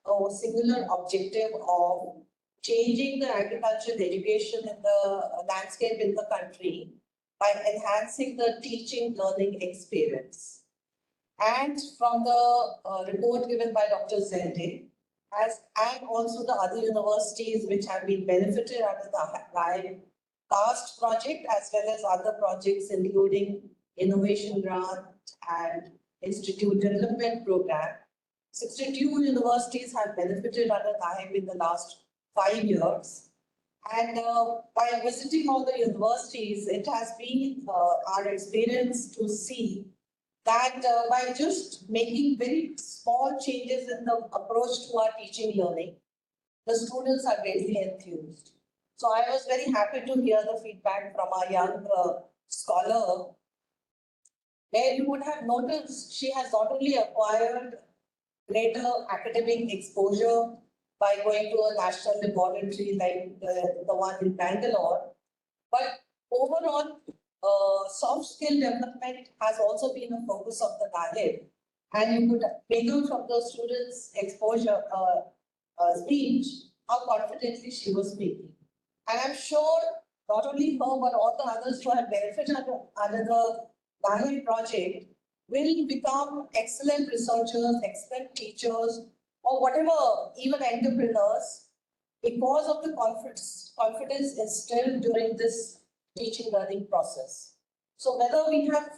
a singular objective of changing the agricultural education in the landscape in the country by enhancing the teaching learning experience. And from the report given by Dr. Zende, and also the other universities which have been benefited under the CAST project as well as other projects including Innovation Grant and Institute Development Program. 62 universities have benefited under NAHEP in the last 5 years. And by visiting all the universities, it has been our experience to see that by just making very small changes in the approach to our teaching learning, the students are greatly enthused. So I was very happy to hear the feedback from our young scholar, where you would have noticed she has not only acquired greater academic exposure by going to a national laboratory like the one in Bangalore, but overall soft skill development has also been a focus of the NAHEP, and you could make out from the students' exposure speech how confidently she was speaking. And I'm sure not only her, but all the others who have benefited under the NAHEP project will become excellent researchers, excellent teachers, or whatever, even entrepreneurs, because of the confidence instilled during this teaching learning process. So whether we have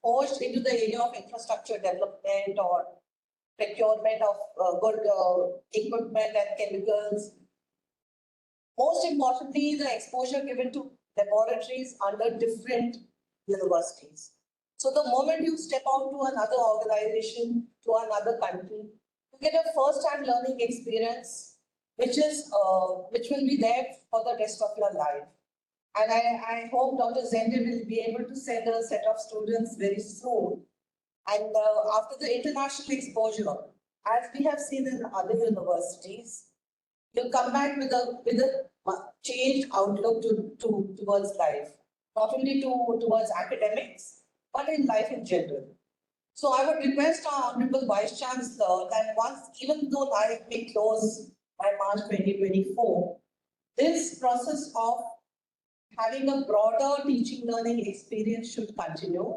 forged into the area of infrastructure development or procurement of good equipment and chemicals, most importantly, the exposure given to laboratories under different universities. So the moment you step out to another organization, to another country, you get a first-hand learning experience, which will be there for the rest of your life. And I hope Dr. Zende will be able to send a set of students very soon. And after the international exposure, as we have seen in other universities, you'll come back with a changed outlook towards life, not only towards academics, but in life in general. So I would request our Honorable Vice Chancellor that once, even though NAHEP may close by March 2024, this process of having a broader teaching learning experience should continue.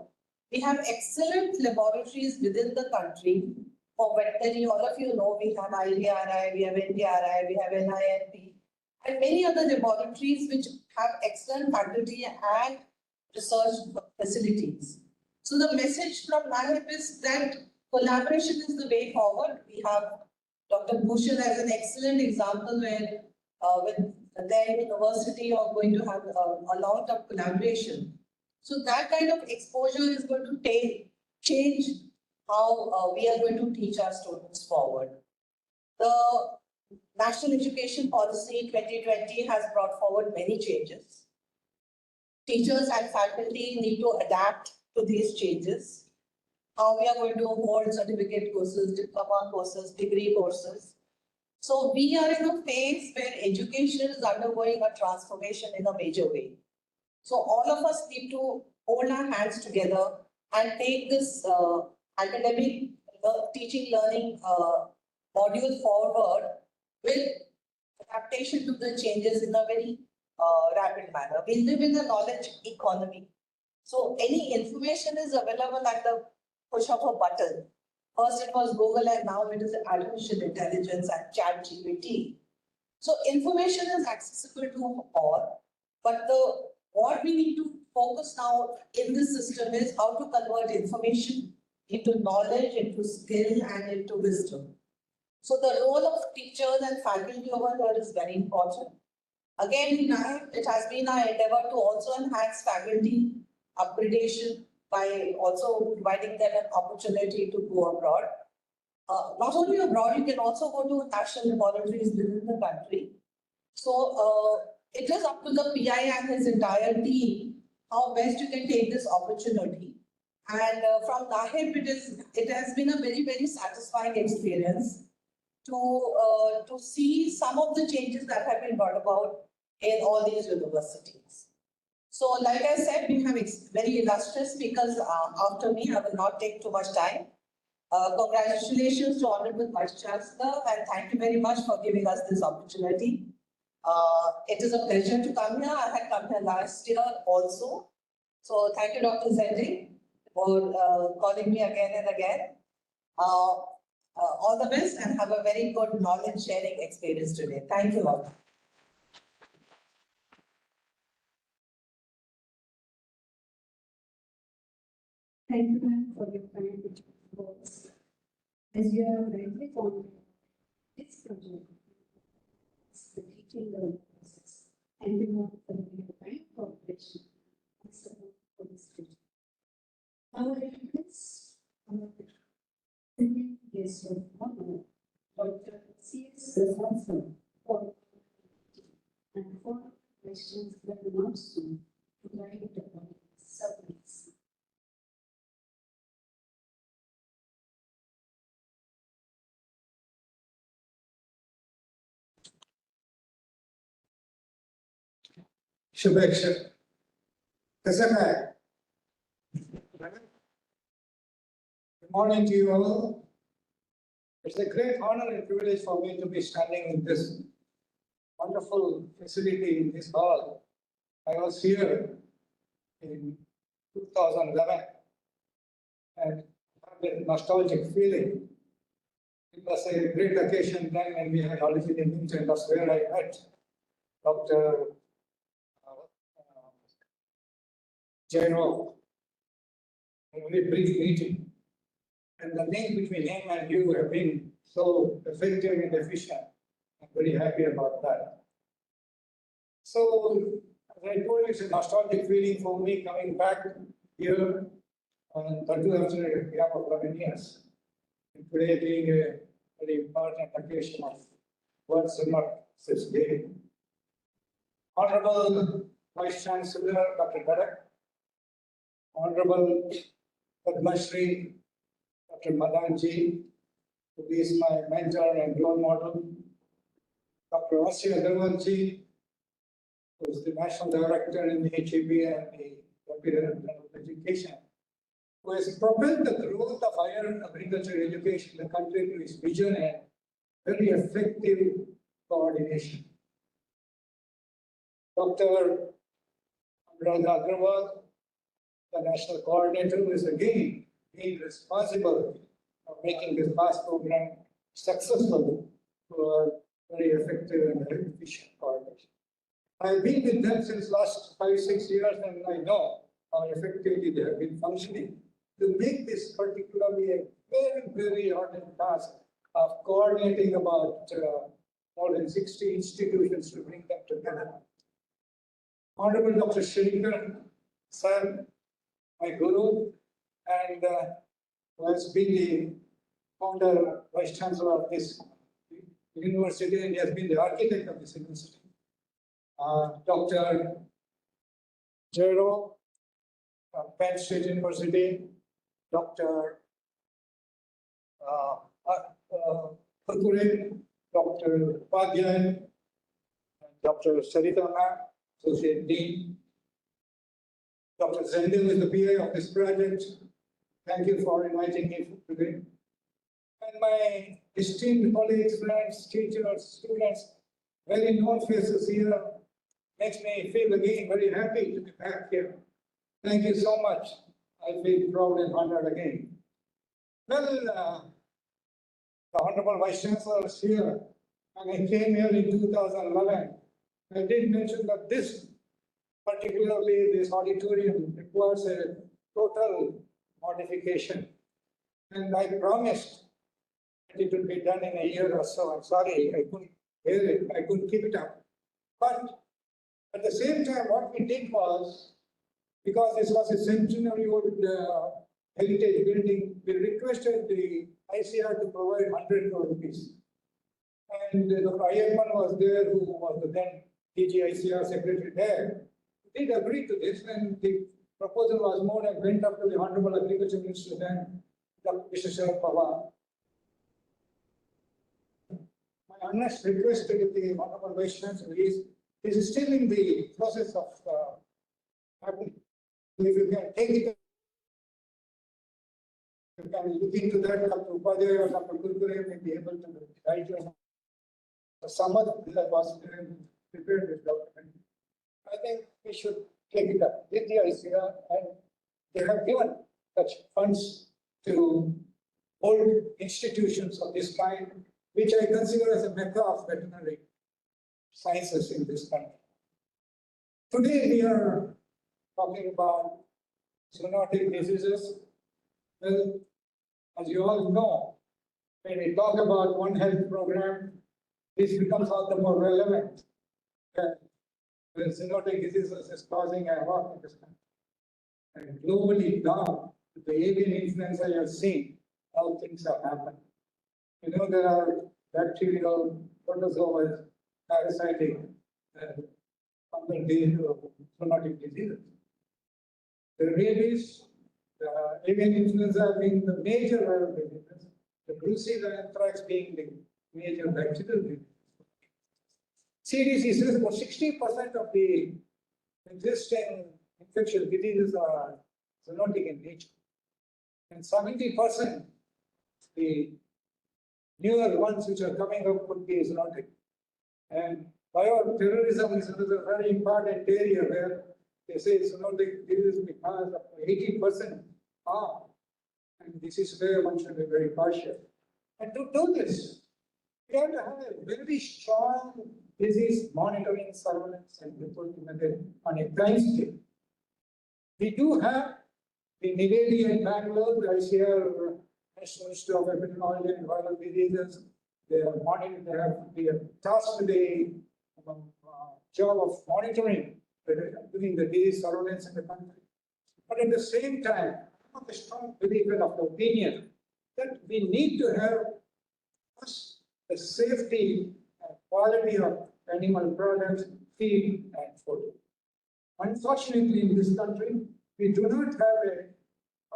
We have excellent laboratories within the country for veterinary. All of you know we have IVRI, we have NDRI, we have NINP, and many other laboratories which have excellent faculty and research facilities. So the message from NAHEP is that collaboration is the way forward. We have Dr. Bhushan as an excellent example where with their university are going to have a long-term collaboration. So that kind of exposure is going to change how we are going to teach our students forward. The National Education Policy 2020 has brought forward many changes. Teachers and faculty need to adapt to these changes. How we are going to hold certificate courses, diploma courses, degree courses. So we are in a phase where education is undergoing a transformation in a major way. So all of us need to hold our hands together and take this academic teaching learning module forward with adaptation to the changes in a very rapid manner. We live in a knowledge economy. So any information is available at the push of a button. First it was Google and now it is artificial intelligence and ChatGPT. So information is accessible to all, but what we need to focus now in this system is how to convert information into knowledge, into skill and into wisdom. So the role of teachers and faculty over here is very important. Again, it has been our endeavor to also enhance faculty upgradation by also providing them an opportunity to go abroad. Not only abroad, you can also go to national laboratories within the country. So it is up to the PI and his entire team how best you can take this opportunity. And from NAHEP, it has been a very, very satisfying experience to see some of the changes that have been brought about in all these universities. So like I said, we have very illustrious speakers after me. I will not take too much time. Congratulations to Honorable Vice Chancellor, and thank you very much for giving us this opportunity. It is a pleasure to come here. I had come here last year also. So thank you, Dr. Zending, for calling me again and again. All the best and have a very good knowledge sharing experience today. Thank you all. Thank you, ma'am, for your kind words. As you have rightly pointed, this project is the teaching learning process and we want for the kind cooperation and support for this project. Our request, our second guest of honor, Dr. C.S. Johnson, for and for questions that are not soon to write about subjects. Shubheksha. Good morning to you all. It's a great honor and privilege for me to be standing in this wonderful facility in this hall. I was here in 2011 and had a nostalgic feeling. It was a great occasion then when we had already been and that's where I met Dr. Jairo, a very brief meeting. And the link between him and you have been so effective and efficient. I'm very happy about that. So, as I told you, it's a nostalgic feeling for me coming back here and that too after a gap of 11 years. And today being a very important occasion of World Synopsis Day. Honorable Vice Chancellor Dr. Gadak, Honorable Padma Shri Dr. Madanji, who is my mentor and role model, Dr. Asya Agarwalji, who is the National Director in the HEB and the Department of Education, who has propelled the growth of higher agricultural education in the country to its vision and very effective coordination. Dr. Anurag Agrawal, the National Coordinator, who is again being responsible for making this past program successful through a very effective and very efficient coordination. I've been with them since last 5-6 years and I know how effectively they have been functioning to make this particularly a very, very ardent task of coordinating about more than 60 institutions to bring them together. Honorable Dr. Shrinkar, sir, my guru, and who has been the founder, vice chancellor of this university, and he has been the architect of this university. Dr. Jairo from Penn State University, Dr. Kurkure, Dr. Upadhyay, Dr. Sarita Ma'am, Associate Dean, Dr. Zendil is the PA of this project. Thank you for inviting me today. And my esteemed colleagues, friends, teachers, students, very known faces here, makes me feel again very happy to be back here. Thank you so much. I feel proud and honored again. Well, the Honorable Vice Chancellor is here, and I came here in 2011. I did mention that this, particularly this auditorium, requires a total modification. And I promised that it would be done in a year or so. I'm sorry, I couldn't hear it, I couldn't keep it up. But at the same time, what we did was, because this was a centenary-old heritage building, we requested the ICR to provide 100 crore rupees. And Dr. Ayyappan was there, who was the then DG ICR secretary there. He did agree to this, and the proposal was more and went up to the Honorable Agriculture Minister then, Dr. Mr. Pawar. My honest request to the Honorable Vice Chancellor is, this is still in the process of happening. If you can take it You can look into that, Dr. Upadhyay or Dr. Kurkure may be able to guide you. Some of that was prepared this document. I think we should take it up with the ICR, and they have given such funds to old institutions of this kind, which I consider as a mecca of veterinary sciences in this country. Today we are talking about zoonotic diseases. Well, as you all know, when we talk about One Health program, this becomes all the more relevant. When zoonotic diseases is causing a havoc in this country. And globally now, with the avian influenza you have seen, how things have happened. You know, there are bacterial, protozoal, parasitic, fungal zoonotic diseases. The rabies, the avian influenza have been the major viral diseases, the brucella anthrax being the major bacterial disease. CDC says about 60% of the existing infectious diseases are zoonotic in nature. And 70%, the newer ones which are coming up could be zoonotic. And bioterrorism is another very important area where they say zoonotic diseases because up to 80% are. And this is where one should be very cautious. And to do this, we have to have a very strong disease monitoring, surveillance, and reporting method on a time scale. We do have the Nivedi and Bangalore, the ICR, National Institute of Epidemiology and Viral Diseases. They are monitoring, they are tasked with the job of monitoring, doing the disease surveillance in the country. But at the same time, I'm of a strong believer of the opinion that we need to have first the safety and quality of animal products, feed, and food. Unfortunately, in this country, we do not have an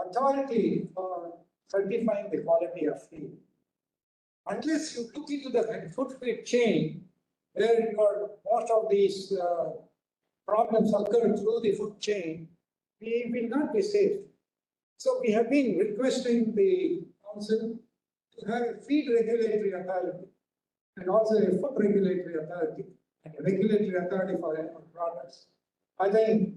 authority for certifying the quality of feed. Unless you look into the food feed chain, where most of these problems occur through the food chain, we will not be safe. So we have been requesting the council to have a feed regulatory authority and also a food regulatory authority and a regulatory authority for animal products. I think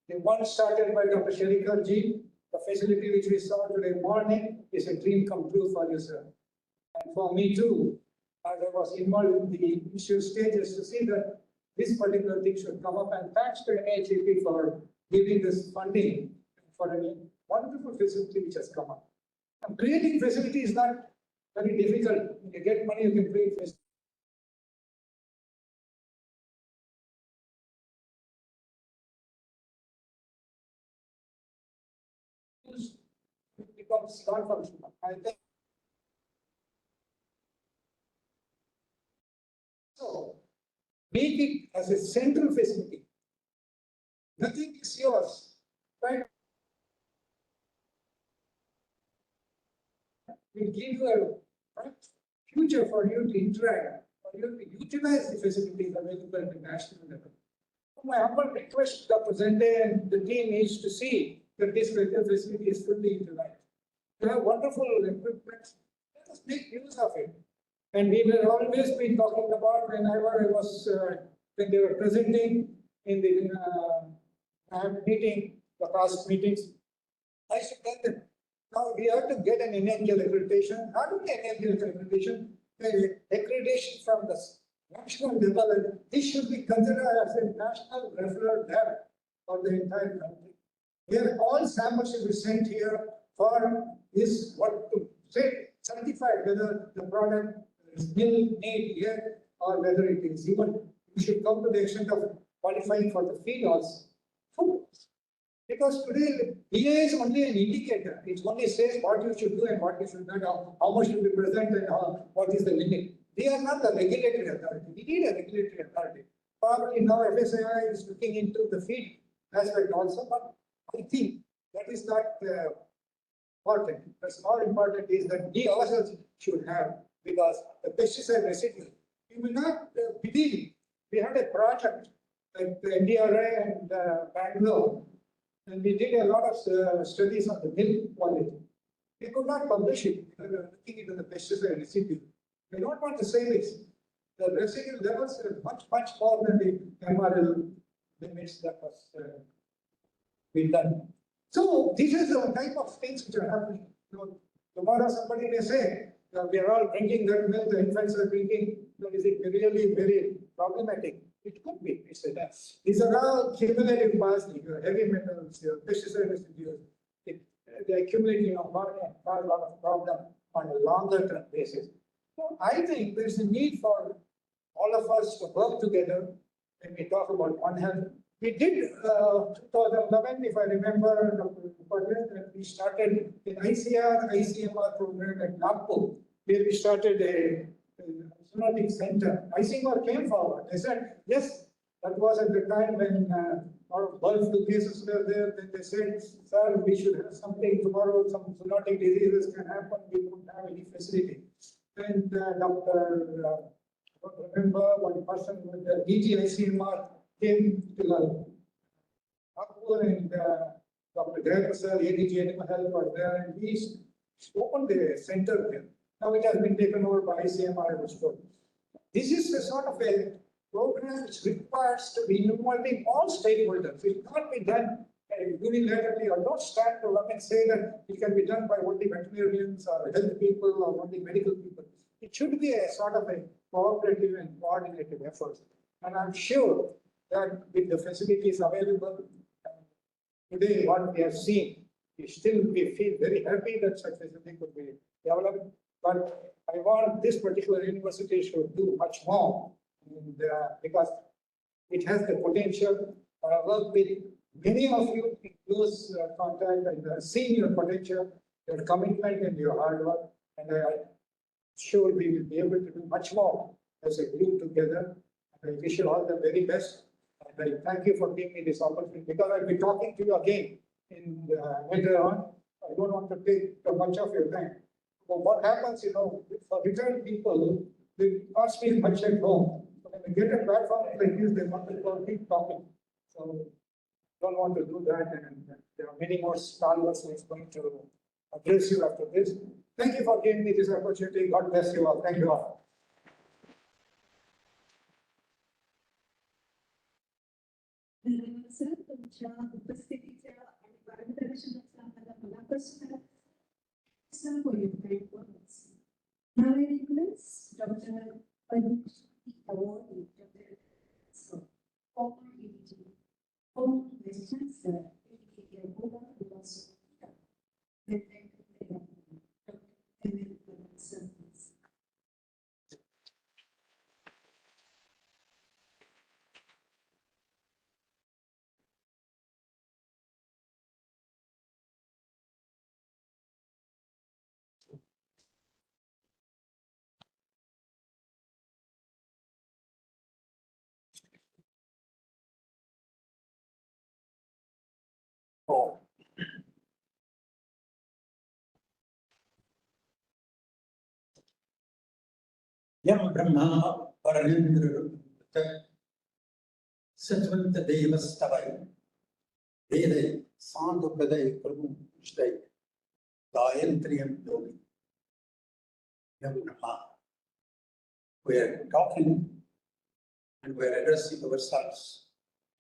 the one started by Dr. Sherikar Ji, the facility which we saw today morning is a dream come true for you, sir. And for me too, as I was involved in the initial stages to see that this particular thing should come up, and thanks to NHAP for giving this funding for a wonderful facility which has come up. Now, creating facility is not very difficult. When you get money, you can create facility. It becomes non-functional. I think so. Make it as a central facility. Nothing is yours, right? Will give you a future for you to interact, for you to utilize the facilities available at the national level. My humble request, Dr. Zende and the team is to see that this facility is fully utilized. You have wonderful equipment, let us make use of it. And we will always be talking about whenever I was, when they were presenting in the meeting, the past meetings, I should tell them, now we have to get an NABL accreditation. How do we get NABL accreditation? Accreditation from the national level, and this should be considered as a national referral lab for the entire country. Where all samples should be sent here for this, what to say, certified whether the product is made here or whether it is even, we should come to the extent of qualifying for the feed also. Food. Because today, DA is only an indicator. It only says what you should do and what you should not, how much should be present and what is the limit. They are not the regulatory authority. We need a regulatory authority. Probably now FSAI is looking into the feed aspect also, but I think that is not important. What's more important is that we ourselves should have, because the pesticide residue, you will not believe. We had a project at the NDRA and Bangalore, and we did a lot of studies on the milk quality. They could not publish it because they were looking into the pesticide residue. I don't want to say this. The residual levels are much, much more than the MRL limits that was been done. So these are the type of things which are happening. Tomorrow somebody may say, we are all drinking that milk, the infants are drinking. Is it really very problematic? It could be. These are all cumulative poisoning, heavy metals, pesticide residues. They accumulate, cause a lot of problem on a longer term basis. So I think there is a need for all of us to work together when we talk about One Health. We did 2011, if I remember, that we started an ICMR program at Nagpur, where we started a zoonotic center. ICMR came forward. They said, yes, that was at the time when our bird flu cases were there. Then they said, sir, we should have something tomorrow, some zoonotic diseases can happen. We don't have any facility. And Dr. I don't remember one person with the DG ICMR came to Nagpur and Dr. Greg ADG Animal Health was there, and we opened the center there. Now it has been taken over by ICMR, I was told. This is a sort of a program which requires to be involving all stakeholders. It can't be done unilaterally, or don't stand up and say that it can be done by only veterinarians or health people or only medical people. It should be a sort of a cooperative and coordinated effort. And I'm sure that with the facilities available today, what we have seen, we feel very happy that such facility could be developed. But I want this particular university to do much more, and, because it has the potential. I work with many of you in close contact and seen your potential, your commitment, and your hard work. And I'm sure we will be able to do much more as a group together. And I wish you all the very best. And I thank you for giving me this opportunity, because I'll be talking to you again in later on. I don't want to take too much of your time. But what happens, for retired people, they can't speak much at home. So when they get a platform like this, they want to keep talking. So don't want to do that, and there are many more scholars who is going to address you after this. Thank you for giving me this opportunity. God bless you all. Thank you all. Sir तुमच्या उपस्थितीच्या आणि मार्गदर्शनाचा मला मनापासून Now I request Dr. Ayush Award, Dr. former ADG, former Vice Chancellor, ADG Bola, who also and Yam Brahma Paranindra Satvanta Devastavai Vede Sandhu Praday Prabhu Shtay Dayantriyam Yogi Yam Brahma. We are talking and we are addressing ourselves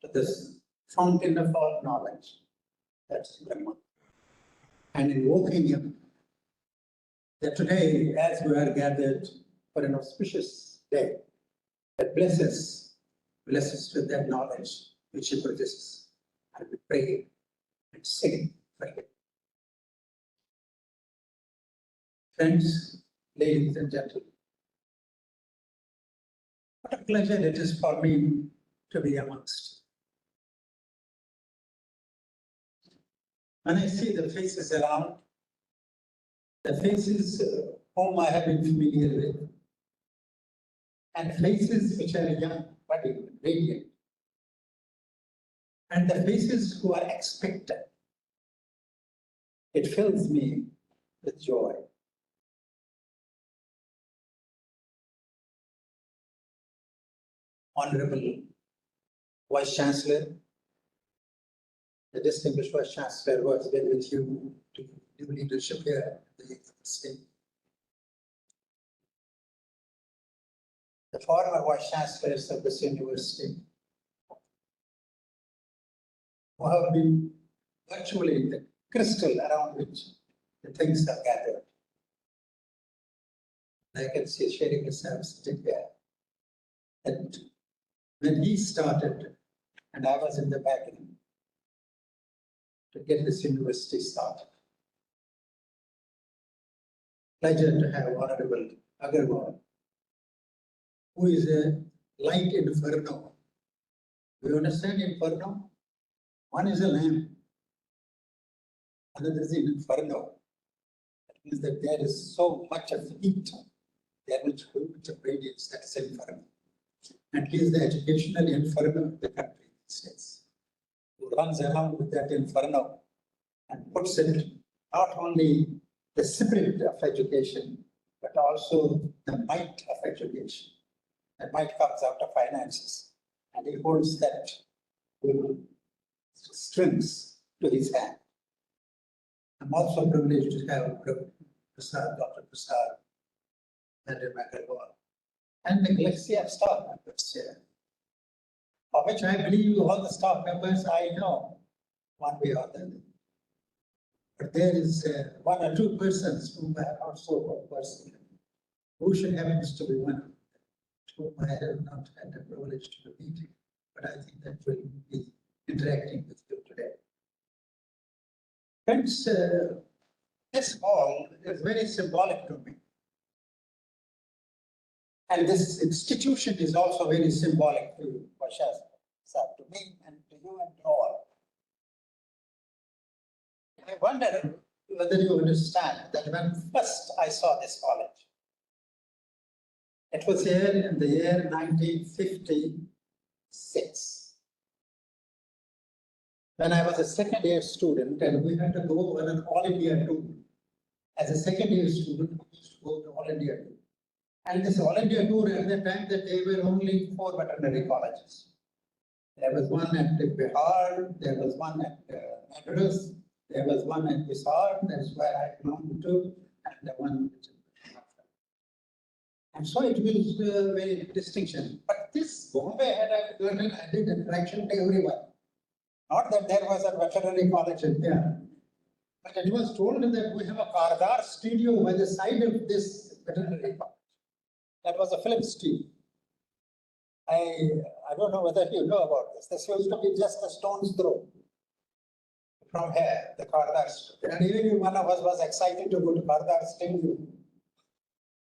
to this fountain of all knowledge. That's Brahma. And invoking him that today, as we are gathered for an auspicious day, that bless us with that knowledge which he possesses. And we pray and sing for him. Friends, ladies and gentlemen, what a pleasure it is for me to be amongst you. When I see the faces around, the faces whom I have been familiar with, and faces which are young, budding, radiant, and the faces who are expectant, it fills me with joy. Honorable Vice Chancellor, the distinguished Vice Chancellor who has been with you to do leadership here at the state. The former vice chancellors of this university, who have been virtually the crystal around which the things are gathered. I can see Sherry herself sitting there. And when he started, and I was in the background to get this university started. Pleasure to have Honorable Agarwal, who is a light inferno. Do you understand inferno? One is a lamp, another is an inferno. That means that there is so much of heat, there is so much of radiance, that is inferno. And he is the educational inferno of the country, says, who runs around with that inferno and puts it not only the spirit of education, but also the might of education. The might comes out of finances, and he holds that strings to his hand. I'm also privileged to have Prasad, Dr. Prasad, Madam Agarwal, and the galaxy of staff members here, of which I believe all the staff members I know, one way or the other. But there is one or two persons whom I have not so called personally, who should happens to be one of them, whom I have not had the privilege to be meeting, but I think that will be interacting with you today. Friends, this hall is very symbolic to me. And this institution is also very symbolic to you, to me and to you and to all. I wonder whether you understand that when first I saw this college, it was here in the year 1956. When I was a second year student and we had to go on an all India tour. As a second year student, we used to go to all India tour. And this all India tour at the time that there were only 4 veterinary colleges. There was one at Bihar, there was one at Madras, there was one at Hisar, that's where I belonged to, and the one which is and so it was very distinction. But this Bombay had a certain added attraction to everyone. Not that there was a veterinary college in there, but it was told that we have a Kardar studio by the side of this veterinary college. That was a film studio. I don't know whether you know about this. This used to be just a stone's throw from here, the Kardar studio. And even one of us was excited to go to Kardar studio.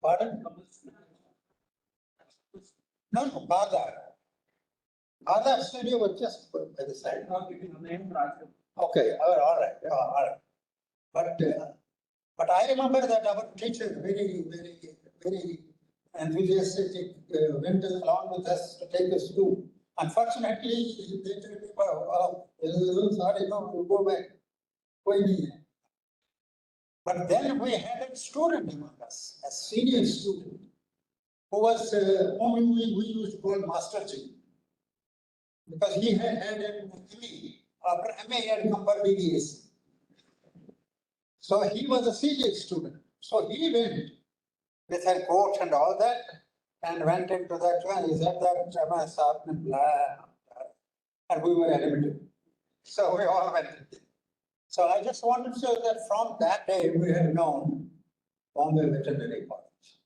Pardon? No, Kardar. Kardar studio was just by the side. Okay, all right. But I remember that our teacher very enthusiastic went along with us to take us to. Unfortunately, they told me, sorry, no, we'll go back. But then we had a student among us, a senior student, who was whom we used to call Master G. Because he had an ME, after MA he had come for BDS. So he was a senior student. So he went with a coat and all that, and went into that one. He said that and we were admitted. So we all went. So I just wanted to say that from that day we had known Bombay Veterinary College.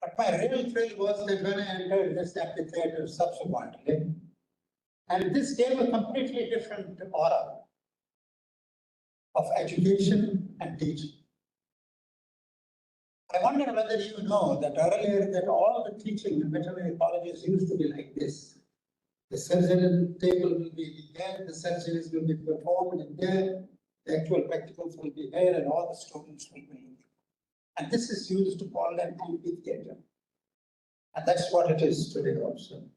But my real thrill was that when I entered this amphitheater subsequently, and this gave a completely different aura of education and teaching. I wonder whether you know that earlier that all the teaching in veterinary colleges used to be like this. The surgery table will be there, the surgeries will be performed in there, the actual practicals will be here, and all the students will be looking. And this is used to call them amphitheater. And that's what it is today also.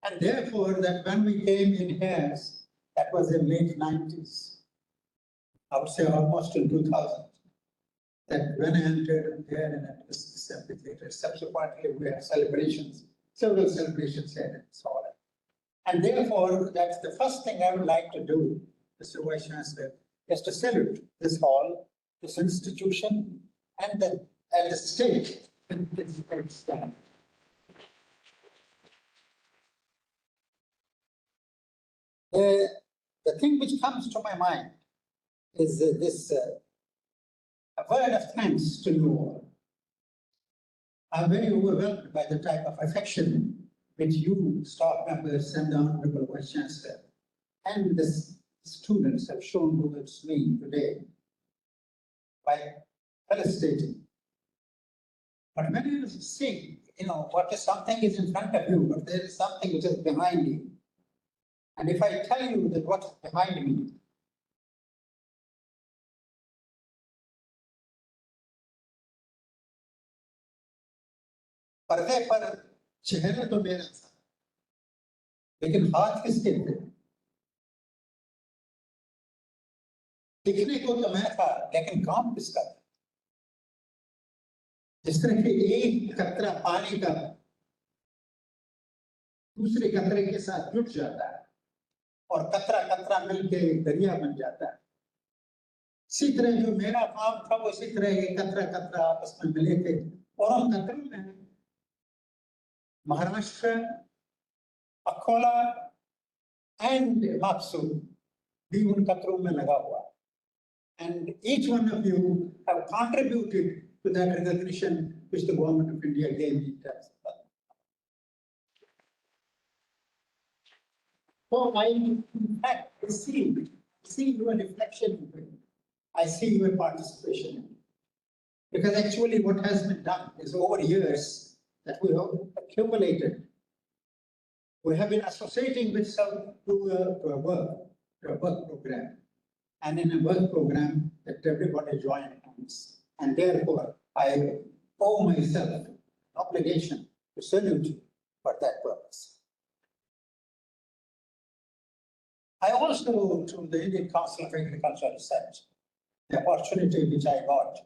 And therefore, that when we came in here, that was in late 90s, I would say almost in 2000, that when I entered there and at this amphitheater, subsequently we had celebrations, several celebrations here and so on. And therefore, that's the first thing I would like to do, Mr. Vice Chancellor, is to salute this hall, this institution and the state. The thing which comes to my mind is this a word of thanks to you all. I'm very overwhelmed by the type of affection which you, staff members, and the Honorable Vice Chancellor, and the students have shown towards me today by felicitating. But when you see, what is something is in front of you, but there is something which is behind you. And if I tell you that what is behind me, पर्दे पर चेहरा तो मेरा था, लेकिन हाथ किसके थे? दिखने को तो मैं था, लेकिन काम किसका था? जिस तरह के एक कतरा पानी का दूसरे कतरे के साथ जुट जाता है और कतरा कतरा मिलके दरिया बन जाता है, इसी तरह जो मेरा काम था वो इसी तरह के कतरा कतरा आपस में मिले थे और उन कतरों में Maharashtra, Akola, and Matsu, भी उन कतरों में लगा हुआ, and each one of you have contributed to that recognition which the government of India gave me. So I, in fact, see your reflection in it. I see your participation in it. Because actually what has been done is over years that we have accumulated. We have been associating with some to a work program. And in a work program that everybody joined hands. And therefore, I owe myself an obligation to salute you for that purpose. I also, to the Indian Council of Agricultural Research, the opportunity which I got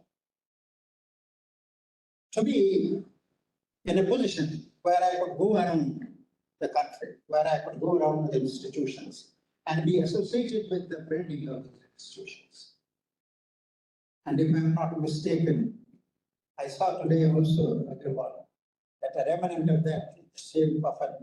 to be in a position where I could go around the country, where I could go around the institutions and be associated with the building of those institutions. And if I'm not mistaken, I saw today also that a remnant of that in the shape of a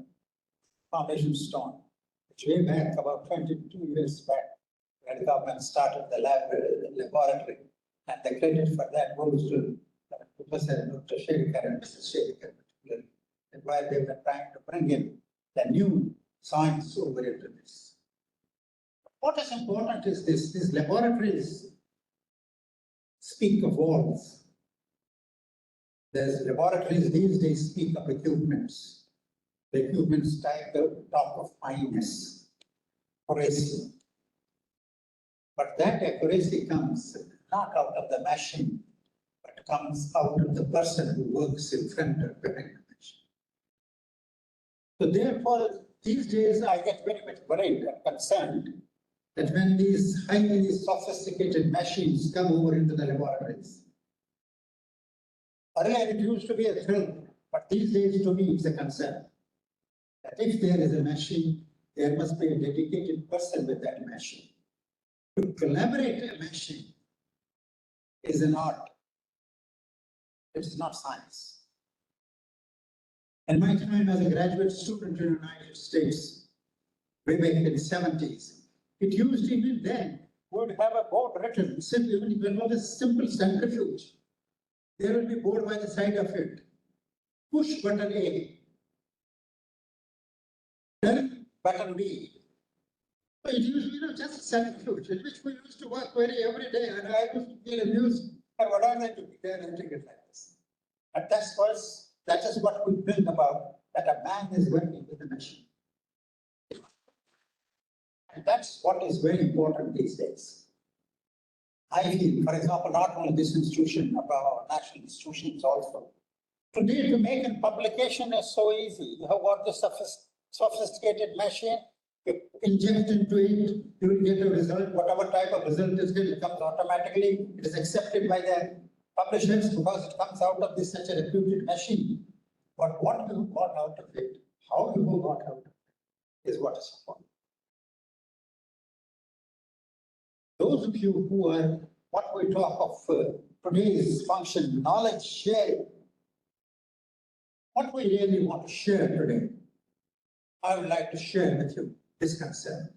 foundation stone, which way back about 22 years back, when the government started the laboratory, and the credit for that goes to Professor Dr. Shekhar and Mrs. Shekhar, particularly, and why they were trying to bring in the new science over into this. What is important is this: these laboratories speak of walls. There's laboratories these days speak of equipments. The equipments talk of fineness, accuracy. But that accuracy comes not out of the machine, but comes out of the person who works in front of the machine. So therefore, these days I get very much worried and concerned that when these highly sophisticated machines come over into the laboratories, earlier it used to be a thrill, but these days to me it's a concern. That if there is a machine, there must be a dedicated person with that machine. To collaborate a machine is an art. It is not science. In my time as a graduate student in the United States, way back in the 70s, it used even then would have a board written, simply when it was a simple centrifuge. There will be board by the side of it. Push button A. Turn button B. So it used to be just a centrifuge, in which we used to work every day, and I used to feel amused. And what are they doing there and take it like this? And that is what we bring about, that a man is working with a machine. And that's what is very important these days. I feel, for example, not only this institution, but our national institutions also. Today, to make a publication is so easy. You have got this sophisticated machine, you inject into it, you will get a result. Whatever type of result is there, it comes automatically. It is accepted by the publishers because it comes out of this such a reputed machine. But what you got out of it, how you got out of it, is what is important. Those of you who are what we talk of today's function, knowledge sharing. What we really want to share today, I would like to share with you this concern.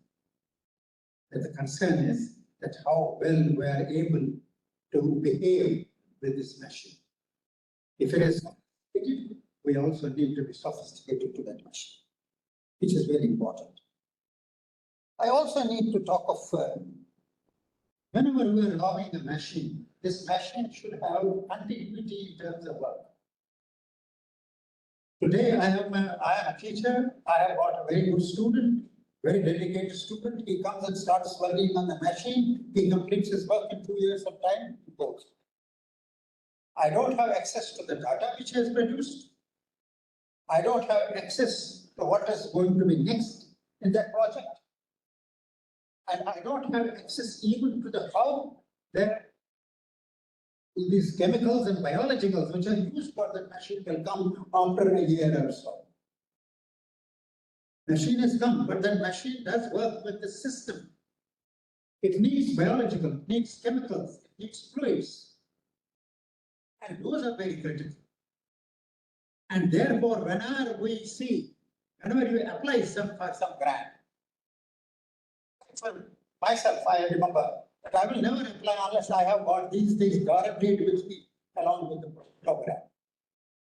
That the concern is that how well we are able to behave with this machine. If it is sophisticated, we also need to be sophisticated to that machine, which is very important. I also need to talk of whenever we are allowing a machine, this machine should have continuity in terms of work. Today, I am a teacher. I have got a very good student, very dedicated student. He comes and starts working on the machine. He completes his work in 2 years of time, he goes. I don't have access to the data which he has produced. I don't have access to what is going to be next in that project. And I don't have access even to the how these chemicals and biologicals which are used for the machine will come after a year or so. Machine has come, but that machine does work with the system. It needs biological, it needs chemicals, it needs fluids. And those are very critical. And therefore, whenever you apply for some grant, for myself, I remember that I will never apply unless I have got these things guaranteed with me along with the program.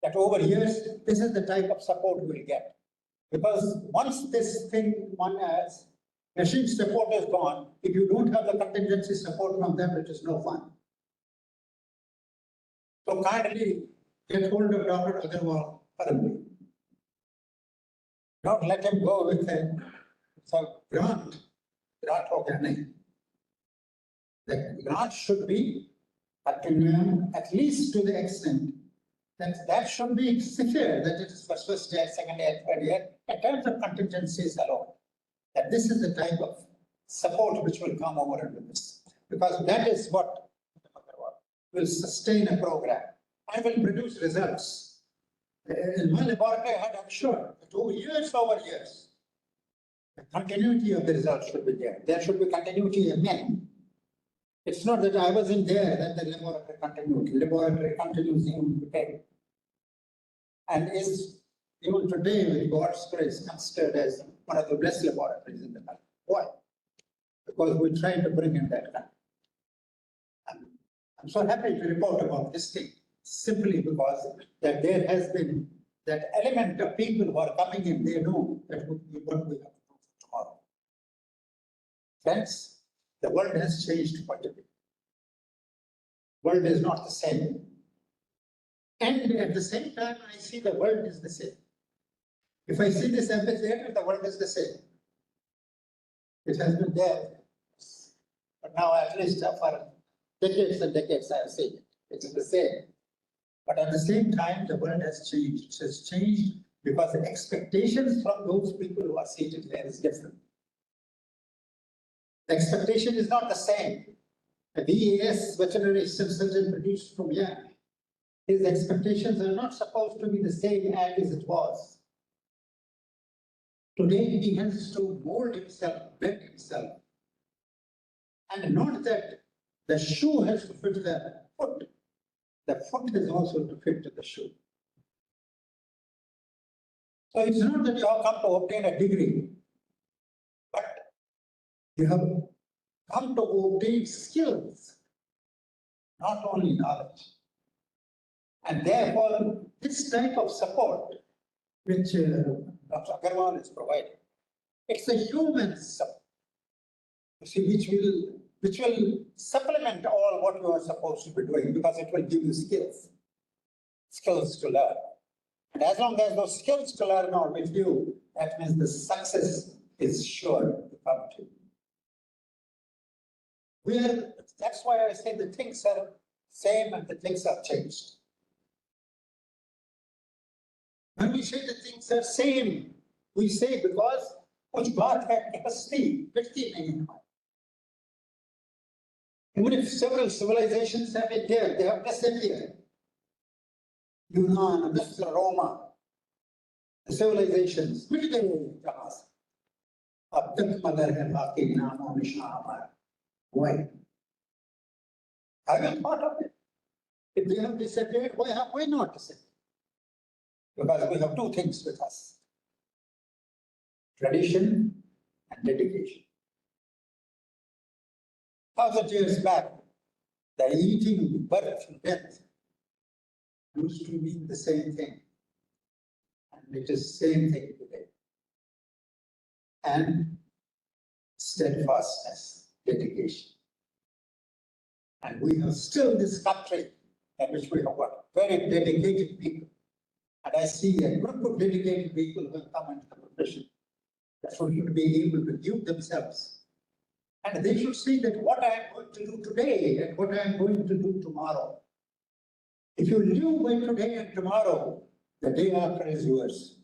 That over years, this is the type of support we will get. Because once this thing, one has machine support is gone, if you don't have the contingency support from them, it is no fun. So kindly get hold of Dr. Agarwal currently. Don't let him go with a grant organic. The grant should be at least to the extent that should be secure, that it is first year, second year, third year, in terms of contingencies alone. That this is the type of support which will come over into this. Because that is what will sustain a program and will produce results. In my laboratory, I had ensured that over years, the continuity of the results should be there. There should be continuity again. It's not that I wasn't there that the laboratory continued. Laboratory continues even today. And is even today, with God's grace, considered as one of the best laboratories in the country. Why? Because we try to bring in that country. I'm so happy to report about this thing, simply because that there has been that element of people who are coming in, they know that what we have to do for tomorrow. Friends, the world has changed quite a bit. World is not the same. And at the same time, I see the world is the same. If I see this amphitheater, the world is the same. It has been there. But now, at least for decades and decades, I have seen it. It is the same. But at the same time, the world has changed. It has changed because the expectations from those people who are seated there is different. The expectation is not the same. The VAS, veterinary surgeon produced from young, his expectations are not supposed to be the same as it was. Today, he has to mold himself, bend himself. And not that the shoe has to fit the foot. The foot is also to fit to the shoe. So it's not that you have come to obtain a degree, but you have come to obtain skills, not only knowledge. And therefore, this type of support, which Dr. Agarwal is providing, it's a human support, you see, which will supplement all what you are supposed to be doing, because it will give you skills to learn. And as long as those skills to learn are with you, that means the success is sure to come to you. That's why I say the things are same and the things are changed. When we say the things are same, we say because कुछ बात है कि हस्ती नहीं है. Even if several civilizations have been there, they have disappeared. Yunan, Misr, Roma, the civilizations, मिट गए जहां से. अब तक मगर है बाकी नामों निशान हमारा. Why? I will part of it. If they have disappeared, why not disappear? Because we have two things with us: tradition and dedication. 1,000 years back, the eating, birth, and death used to mean the same thing. And it is the same thing today. And steadfastness, dedication. And we have still this country in which we have got very dedicated people. And I see a group of dedicated people who have come into the profession that should be able to give themselves. And they should see that what I am going to do today and what I am going to do tomorrow. If you live by today and tomorrow, the day after is yours.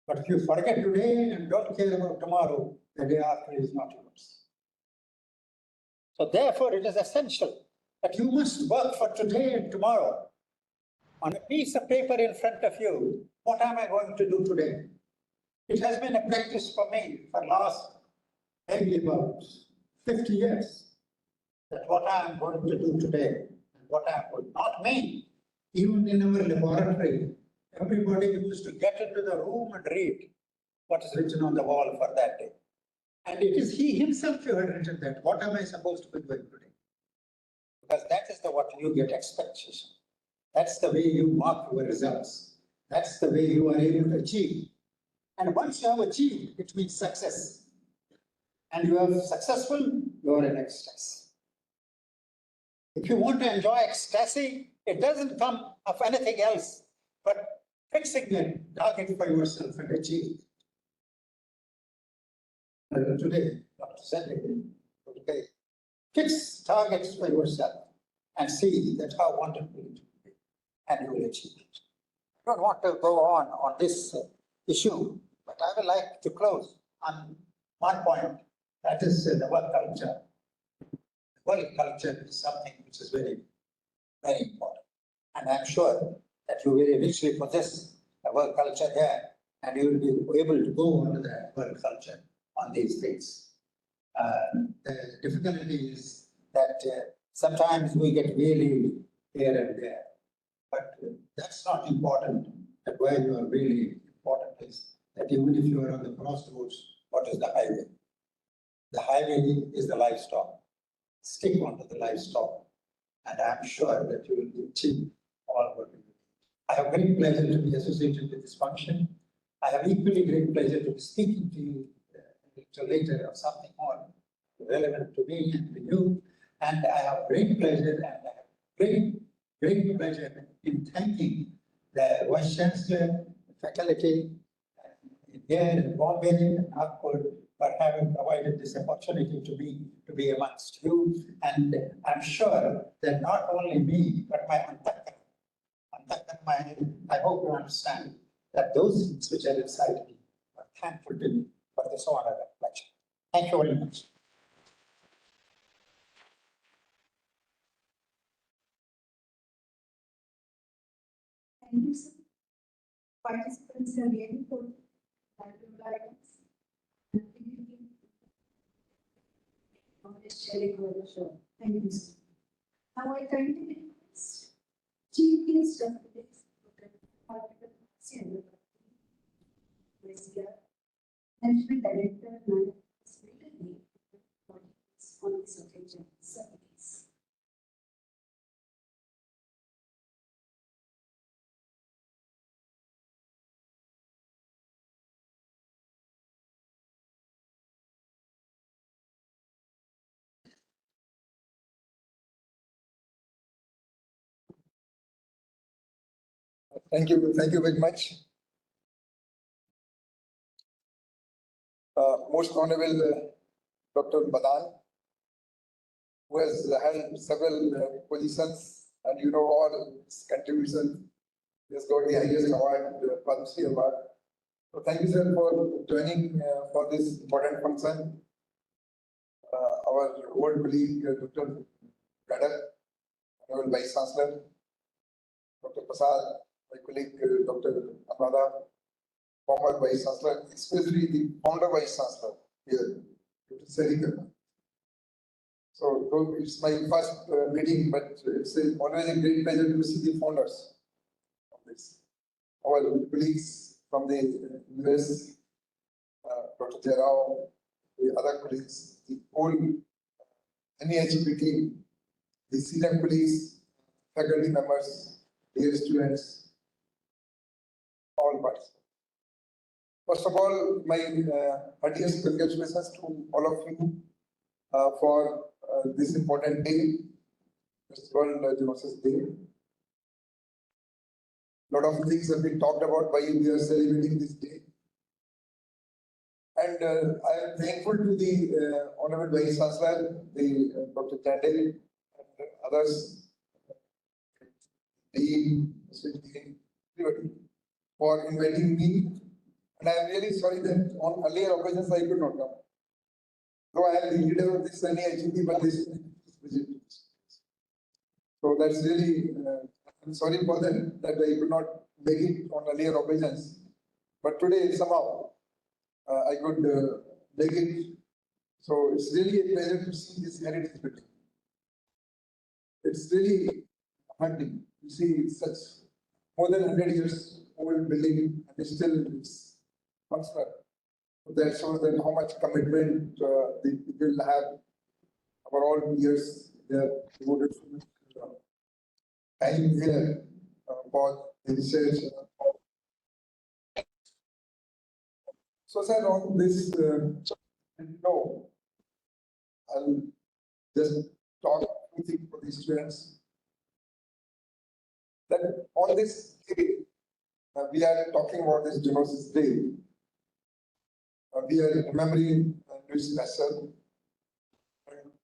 But if you forget today and don't care about tomorrow, the day after is not yours. So therefore, it is essential that you must work for today and tomorrow. On a piece of paper in front of you, what am I going to do today? It has been a practice for me for last maybe about 50 years, that what I am going to do today and what I am going to, not me. Even in our laboratory, everybody used to get into the room and read what is written on the wall for that day. And it is he himself who had written that. What am I supposed to be doing today? Because that is the what you get expectation. That's the way you mark your results. That's the way you are able to achieve. And once you have achieved, it means success. And you are successful, you are in ecstasy. If you want to enjoy ecstasy, it doesn't come of anything else but fixing a target for yourself and achieving it. Today, Dr. Sending, today, fix targets for yourself and see that how wonderful it will be, and you will achieve it. I don't want to go on this issue, but I would like to close on one point, that is the work culture. Work culture is something which is very, very important. And I'm sure that you very richly possess a work culture there, and you will be able to go on to that work culture on these things. The difficulty is that sometimes we get really here and there, but that's not important. That where you are really important is that even if you are on the crossroads, what is the highway? The highway is the livestock. Stick onto the livestock, and I'm sure that you will achieve all what you do. I have great pleasure to be associated with this function. I have equally great pleasure to be speaking to you later of something more relevant to me and to you. And I have great pleasure and I have great pleasure in thanking the Vice Chancellor, the faculty here in Bombay and Nagpur for having provided this opportunity to be amongst you. And I'm sure that not only me, but my I hope you understand that those things which are inside me are thankful to me for this honor and pleasure. Thank you very much. Thank you, sir. Participants are really good. Sharing our show. Thank you, sir. Now I kindly request Chief Guest of today's program, Management Director, on this occasion. Sir, please. Thank you very much. Most Honorable Dr. Madan, who has held several positions, and you know all his contributions. He has got the highest award, the Padma Shri Award. So thank you, sir, for joining for this important function. Our old colleague, Dr. Gadar, Honorable Vice Chancellor, Dr. Prasad, my colleague, Dr. Amada, former Vice Chancellor, especially the founder Vice Chancellor here, Dr. Sarika. So though it's my first meeting, but it's always a great pleasure to see the founders of this. Our colleagues from the US, Dr. Jarrao, the other colleagues, the whole NEHP team, the senior colleagues, faculty members, dear students, all participants. First of all, my heartiest congratulations to all of you for this important day, this World Genosis Day. Lot of things have been talked about why we are celebrating this day. And I am thankful to the Honorable Vice Chancellor, the Dr. Chandel, and others, Dean, everybody, for inviting me. And I am really sorry that on earlier occasions I could not come. Though I am the leader of this NEHP, but this visit. So that's really, I'm sorry for that I could not make it on earlier occasions. But today somehow I could make it. So it's really a pleasure to see this heritage building. It's really heartening to see such more than 100 years old building and still it's functional. That shows that how much commitment the people have over all years. They have devoted so much time here for the research. So, sir, on this, no, I'll just talk two things for the students. That on this day, we are talking about this Genosis Day. We are remembering Louis Pasteur.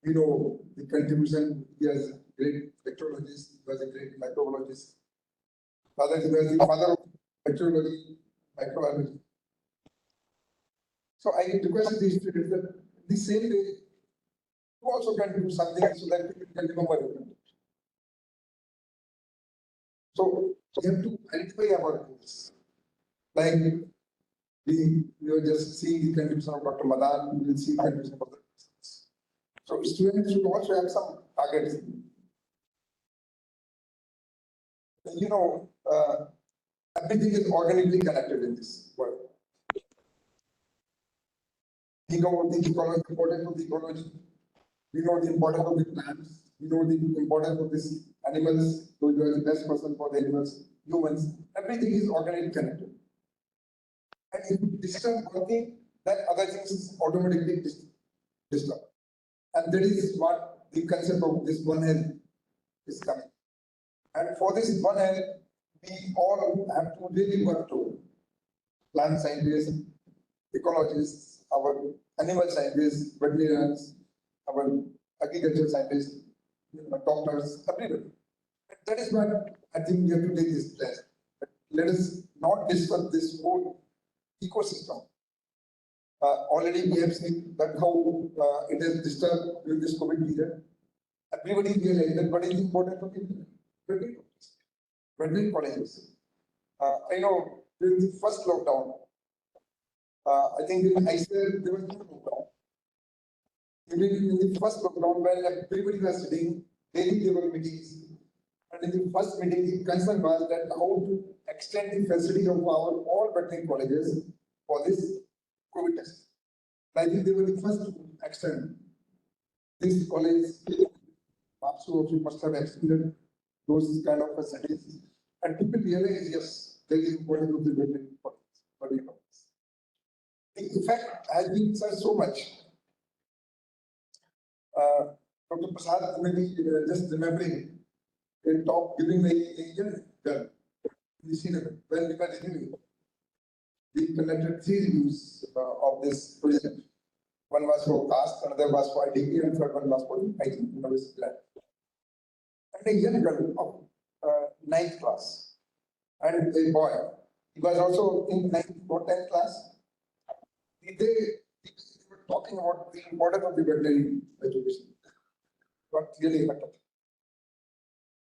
We know the contribution. He was a great bacteriologist. He was a great microbiologist. Father, he was the father of bacteriology, microbiology. So I request these students that the same way you also can do something so that people can remember it. So we have to identify our goals. Like we are just seeing the contribution of Dr. Madan, we will see the contribution of other persons. So students should also have some targets. You know, everything is organically connected in this world. We know the importance of the ecology. We know the importance of the plants. We know the importance of these animals. So you are the best person for the animals, humans. Everything is organically connected. And if you disturb one thing, then other things automatically disturb. And that is what the concept of this One Health is coming. And for this One Health, we all have to really work to plant scientists, ecologists, our animal scientists, veterinarians, our agricultural scientists, doctors, everybody. That is what I think we have to take this place. Let us not disturb this whole ecosystem. Already we have seen that how it has disturbed during this COVID period. Everybody realized that what is important for people. Veterinary colleges. I know during the first lockdown, I think in Iceland there was no lockdown. Even in the first lockdown, when everybody was sitting, daily there were meetings. And in the first meeting, the concern was that how to extend the facility of our all veterinary colleges for this COVID test. I think they were the first to extend this college. Mapsu also must have extended those kind of facilities. And people realize, yes, there is importance of the veterinary colleges. The effect has been so much. Dr. Prasad, maybe just remembering a talk giving the Indian girl in the senior when we were reviewing. We conducted 3 reviews of this project. One was for caste, another was for IDP, and third one was for IT, University Lab. And a young girl of 9th class, and a boy. He was also in 9th or 10th class. They were talking about the importance of the veterinary education. What really happened?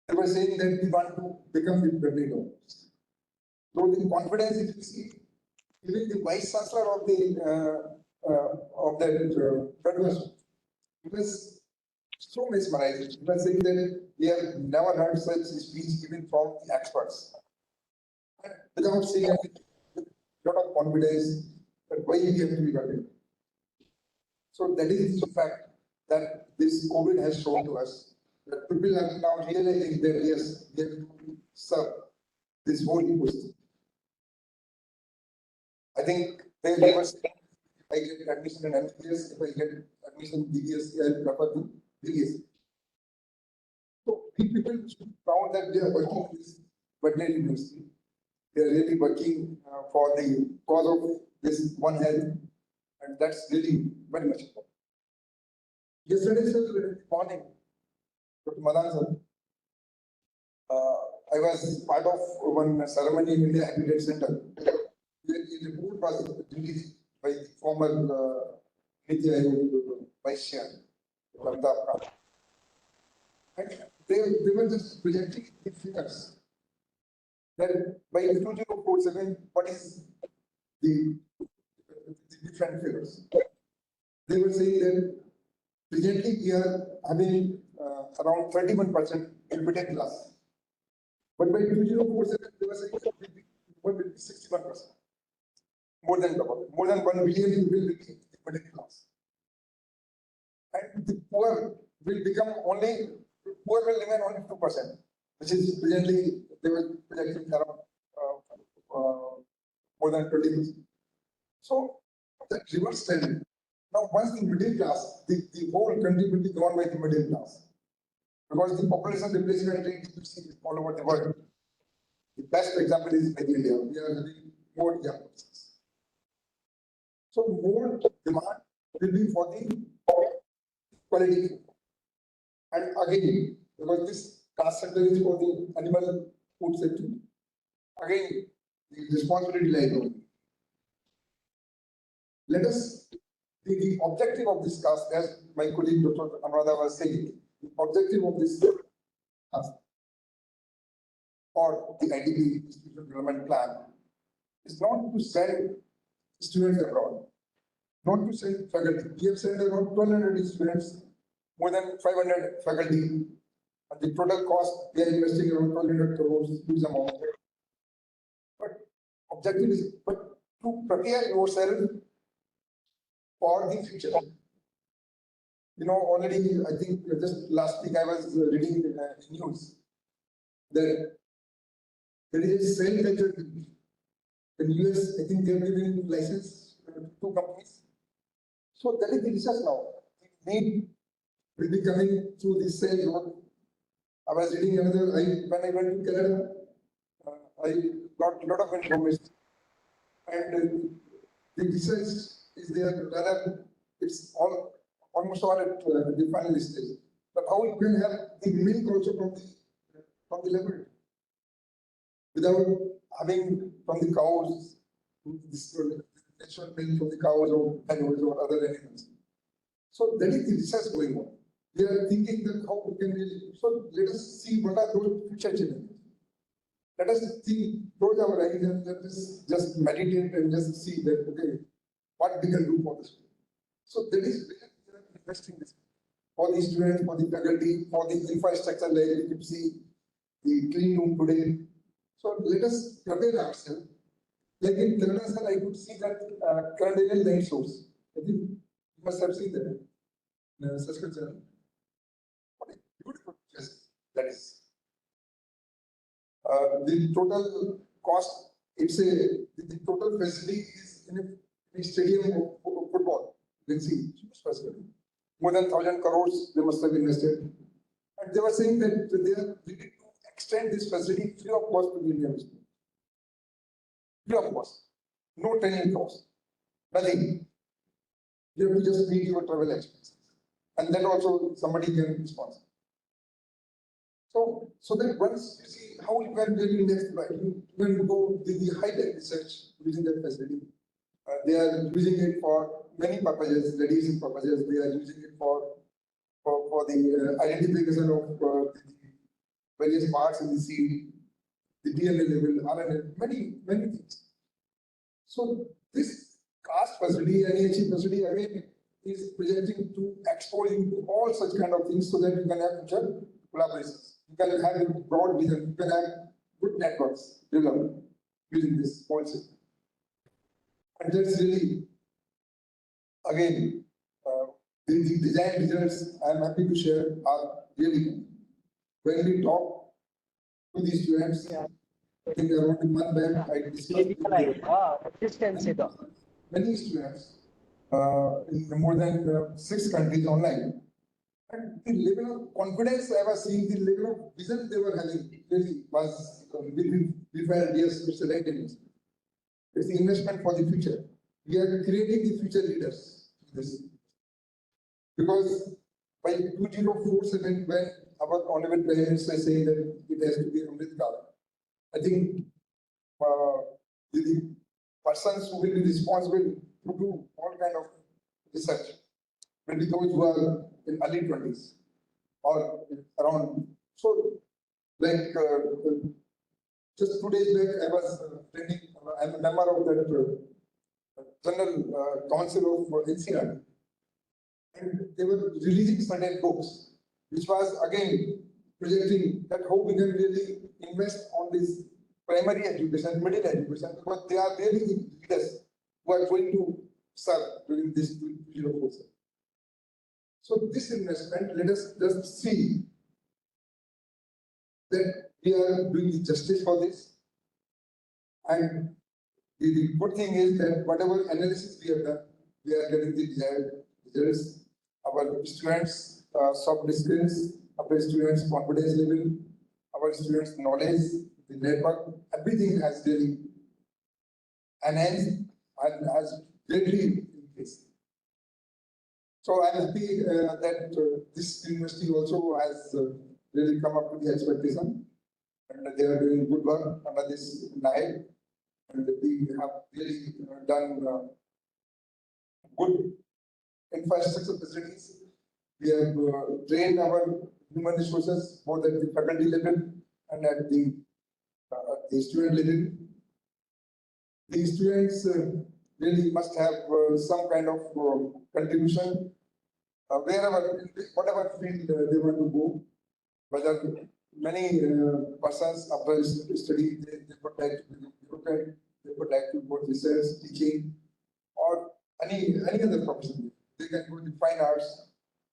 They were saying that we want to become the veterinary doctors. So the confidence, if you see, even the vice chancellor of the that university, he was so mesmerizing. People saying that we have never heard such speech even from the experts. And without saying anything, with a lot of confidence that why we have to be worried. So that is the fact that this COVID has shown to us that people are now realizing that yes, they have to serve this whole ecosystem. I think they were saying if I get admission in MBBS, if I get admission in BBS, I prefer the BBS. So people should count that they are working in this veterinary university. They are really working for the cause of this one health, and that's really very much important. Yesterday, sir, morning, Dr. Madan sir, I was part of one ceremony in India Habitat Center. The report was released by the former Niti Aayog Vice Chair, Amitabh Kant. And they were just projecting the figures that by 2047, what is the different figures? They were saying that presently we are having around 31% in middle class. But by 2047, they were saying that it will be 61%. More than double, more than 1 billion people will be in the middle class. And the poor will become only, poor will remain only 2%, which is presently they were projecting around more than 20%. So that reverse trend. Now, once the middle class, the whole country will be gone by the middle class. Because the population replacement rate you see all over the world. The best example is India. We are having more young persons. So more demand will be for the quality food. And again, because this caste sector is for the animal food sector, again, the responsibility lies on. Let us, the objective of this task, as my colleague Dr. Anuradha was saying, the objective of this task or the IDP Institutional Development Plan is not to send students abroad, not to send faculty. We have sent around 1,200 students, more than 500 faculty, and the total cost we are investing around 1,200 crores, huge amount. But objective is to prepare yourself for the future. You know, already, I think just last week I was reading news that there is a cell culture in US. I think they have given license to 2 companies. So that is the research now. The need will be coming through this cell. I was reading another. When I went to Canada, I got a lot of information, and the research is there. Rather, it's almost all at the final stage. But how you can have the milk also from the laboratory without having from the cows, this natural milk from the cows or animals or other animals. So that is the research going on. We are thinking that how we can really. So let us see what are those future challenges. Let us think, close our eyes and let us just meditate and just see that okay, what we can do for this. So that is where we are investing this for the students, for the faculty, for the infrastructure like you can see the clean room today. So let us prepare ourselves. Like in Canada, sir, I could see that Canadian light source. I think you must have seen that. Suspension. What a beautiful place that is. The total cost, it's the total facility is in a stadium of football. You can see more than 1,000 crores they must have invested. And they were saying that they are ready to extend this facility free of cost to the Indian students. Free of cost. No training cost. Nothing. You have to just meet your travel expenses. And then also somebody can sponsor. So that once you see how you can really next by, you can go the high-tech research using that facility. They are using it for many purposes, reducing purposes. They are using it for the identification of the various parts in the seed, the DNA level, RNA, many things. So this caste facility, NAH facility, again, is projecting to expose you to all such kind of things so that you can have future collaborations. You can have a broad vision, you can have good networks developed using this policy. And that's really, again, the design results I'm happy to share are really good. When we talk to these students, I think around a month back, I discussed with many students in more than 6 countries online. And the level of confidence I was seeing, the level of vision they were having really was, we felt, yes, it's the right investment. It's the investment for the future. We are creating the future leaders. Because by 2047, when our honorable Prime Minister is saying that it has to be Amrit Kal, I think the persons who will be responsible to do all kind of research will be those who are in early 20s or around. So, like just 2 days back, I was training. I'm a member of that General Council of NCR, and they were releasing certain books, which was again projecting that how we can really invest on this primary education, middle education, because they are really the leaders who are going to serve during this 2047. So this investment, let us just see that we are doing the justice for this. And the good thing is that whatever analysis we have done, we are getting the desired results. Our students' soft skills, our students' confidence level, our students' knowledge, the network, everything has really enhanced and has greatly increased. So I'm happy that this university also has really come up to the expectation, and they are doing good work under this NIHE, and we have really done good infrastructure facilities. We have trained our human resources both at the faculty level and at the student level. The students really must have some kind of contribution wherever, whatever field they want to go. Whether many persons after study, they would like to be bureaucrat, they would like to go research, teaching, or any other profession. They can go to fine arts.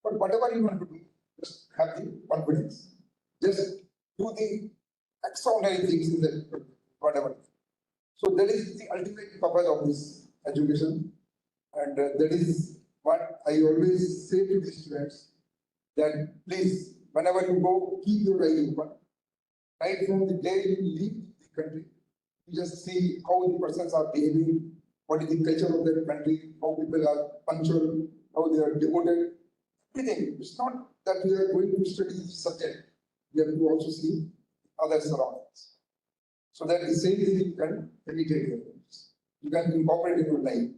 But whatever you want to do, just have the confidence. Just do the extraordinary things in that whatever. So that is the ultimate purpose of this education, and that is what I always say to the students, that please, whenever you go, keep your eye open. Right from the day you leave the country, you just see how the persons are behaving, what is the culture of their country, how people are punctual, how they are devoted, everything. It's not that we are going to study the subject, we have to also see other surroundings. So that the same thing you can imitate your lives. You can incorporate in your life.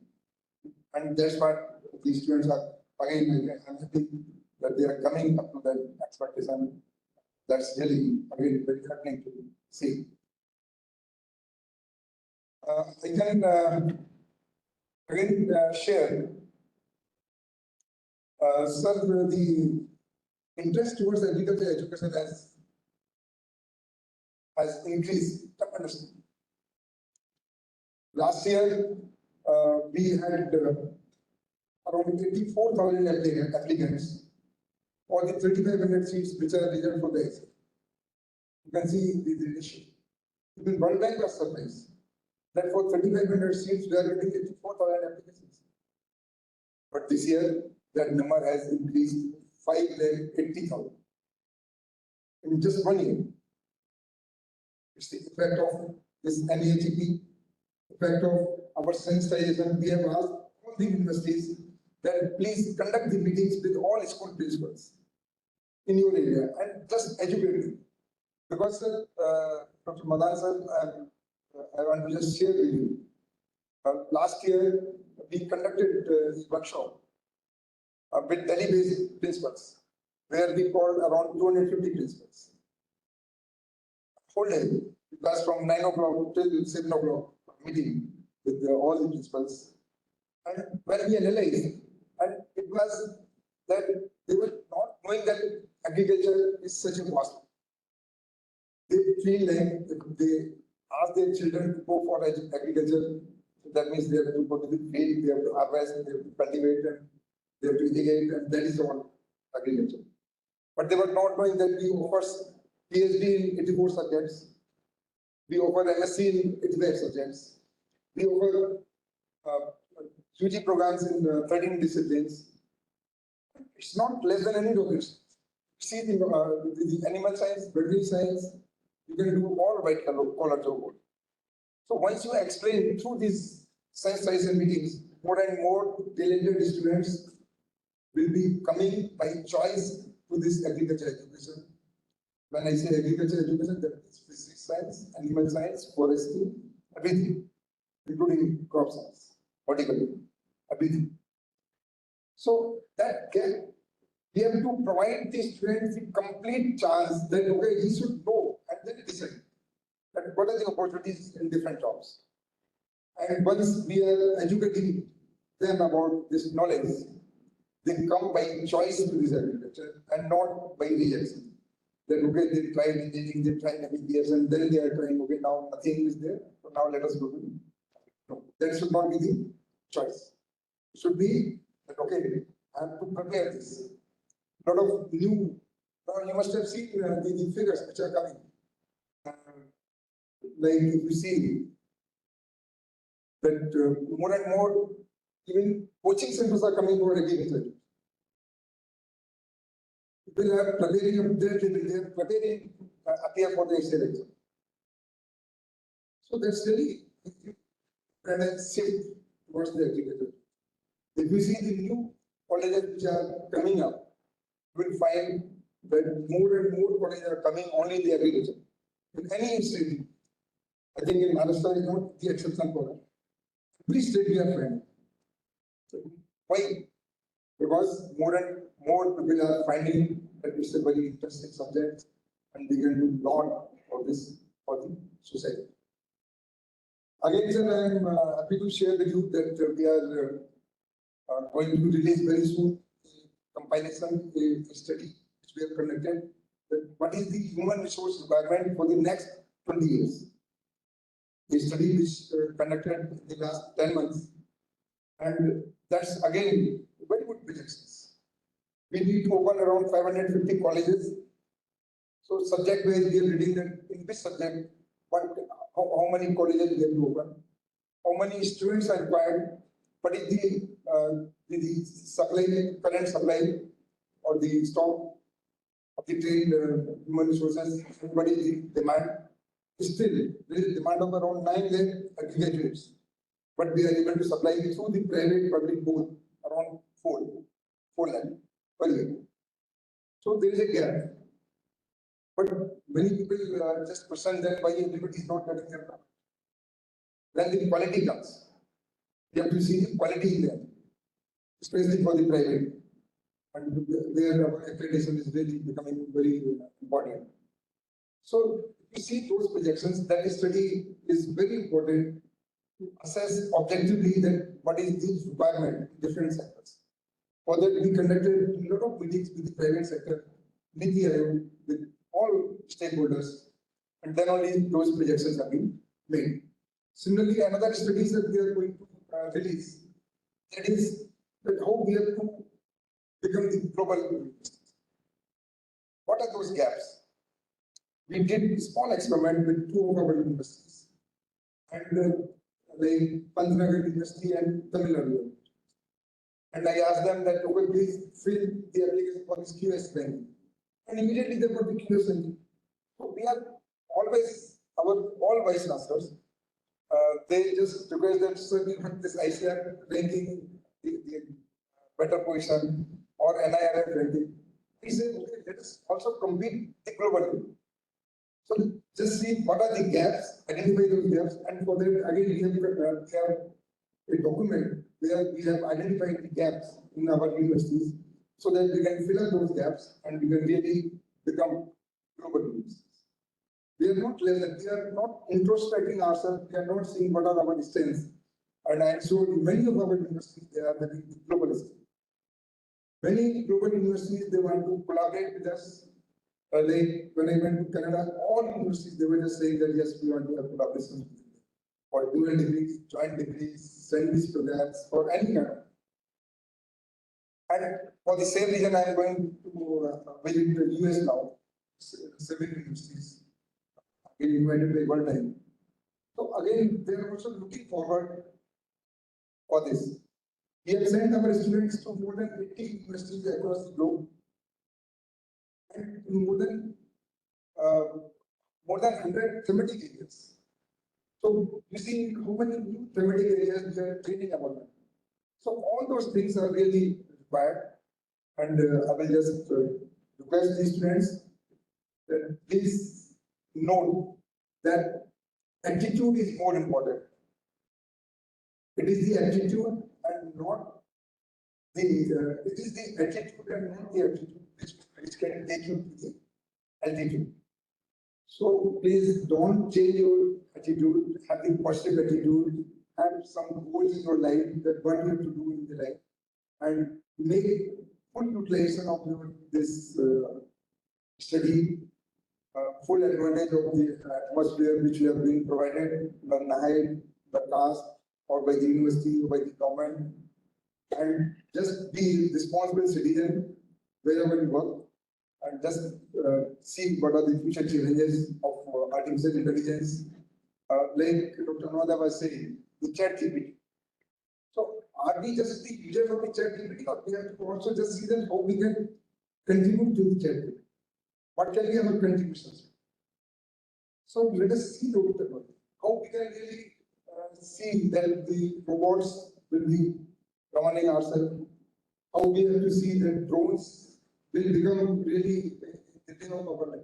And that's what these students are, again, I'm happy that they are coming up to that expectation. That's really, again, very heartening to see. I can again share, sir, the interest towards agriculture education has increased tremendously. Last year, we had around 84,000 applicants for the 3,500 seats which are reserved for the exam. You can see the ratio. Even World Bank was surprised that for 3,500 seats we are getting 84,000 applications. But this year, that number has increased 5,80,000 in just 1 year. It's the effect of this NEHP, effect of our sensitization. We have asked all the universities that please conduct the meetings with all school principals in your area and just educate them. Because Dr. Madan sir, I want to just share with you. Last year, we conducted a workshop with Delhi-based principals, where we called around 250 principals. Whole day, it was from 9 o'clock till 7 o'clock meeting with all the principals. And when we analyzed, And it was that they were not knowing that agriculture is such a vast. They feel like if they ask their children to go for agriculture, that means they have to go to the field, they have to harvest, they have to cultivate, and they have to irrigate, and that is all agriculture. But they were not knowing that we offer PhD in 84 subjects, we offer MSc in 85 subjects, we offer UG programs in 13 disciplines. It's not less than any doctors. See the animal science, veterinary science, you can do all white collar job. So once you explain through these science and meetings, more and more talented students will be coming by choice to this agriculture education. When I say agriculture education, that is physics science, animal science, forestry, everything, including crop science, horticulture, everything. So that gap, we have to provide the students the complete chance that okay, he should know and then decide that what are the opportunities in different jobs. And once we are educating them about this knowledge, they come by choice to this agriculture and not by rejection. That okay, they tried engineering, they tried MBBS, and then they are trying, okay, now nothing is there, so now let us go to. No, that should not be the choice. It should be that okay, I have to prepare this. A lot of new, you must have seen the figures which are coming. Like if you see that more and more, even coaching centers are coming for agriculture. People are preparing up their table, they are preparing appear for the exam. So that's really kind of shift towards the agriculture. If you see the new colleges which are coming up, you will find that more and more colleges are coming only in the agriculture. In any institute, I think in Maharashtra is not the exception for that. Every state we are finding. Why? Because more and more people are finding that it's a very interesting subject and they can do a lot of this for the society. Again, sir, I am happy to share with you that we are going to release very soon a compilation, a study which we have conducted, that what is the human resource requirement for the next 20 years. A study which conducted in the last 10 months, and that's again very good projections. We need to open around 550 colleges. So subject wise, we are reading that in this subject, how many colleges we have to open, how many students are required, what is the supply, current supply, or the stock of the trained human resources, and what is the demand. Still, there is demand of around 9 lakh graduates, but we are able to supply through the private public both around 4 lakh per year. So there is a gap. But many people just question that why everybody is not getting their product. When the quality comes, you have to see the quality in there, especially for the private. And there our accreditation is really becoming very important. So if you see those projections, that study is very important to assess objectively that what is the requirement in different sectors. For that, we conducted a lot of meetings with the private sector, with all stakeholders, and then only those projections have been made. Similarly, another study that we are going to release, that is that how we have to become the global. What are those gaps? We did a small experiment with 2 of our universities, and like Pantnagar University and Tamil Nadu. And I asked them that, okay, please fill the application for this QS bank. And immediately they put the QS bank. So we are always, all vice chancellors, they just request that, so we want this ICR ranking, the better position, or NIRF ranking. We say, okay, let us also compete the globally. So just see what are the gaps, identify those gaps, and for that, again, we have a document where we have identified the gaps in our universities so that we can fill up those gaps and we can really become global universities. We are not we are not introspecting ourselves, we are not seeing what are our strengths. And I am sure in many of our universities, they are very global strengths. Many global universities, they want to collaborate with us. Like when I went to Canada, all universities, they were just saying that yes, we want to have collaboration for dual degrees, joint degrees, studies programs, for any kind of. And for the same reason, I am going to visit the US now, several universities, again invited by World Time. So again, they are also looking forward for this. We have sent our students to more than 80 universities across the globe, and in more than 100 thematic areas. So you see how many new thematic areas we are training about them. So all those things are really required, and I will just request the students that please note that attitude is more important. It is the attitude and not the it is the attitude and not the attitude which can take you to the altitude. So please don't change your attitude, have the positive attitude, have some goals in your life that what you have to do in the life, and make full utilization of your this study, full advantage of the atmosphere which we have been provided by NIHE, the CAST, or by the university, or by the government, and just be responsible citizen wherever you work, and just see what are the future challenges of artificial intelligence. Like Dr. Nanda was saying, the chat GPT. So are we just the users of the chat GPT, or we have to also just see that how we can contribute to the chat GPT? What can be our contributions? So let us see how we can really see that the robots will be governing ourselves, how we have to see that drones will become really within our government.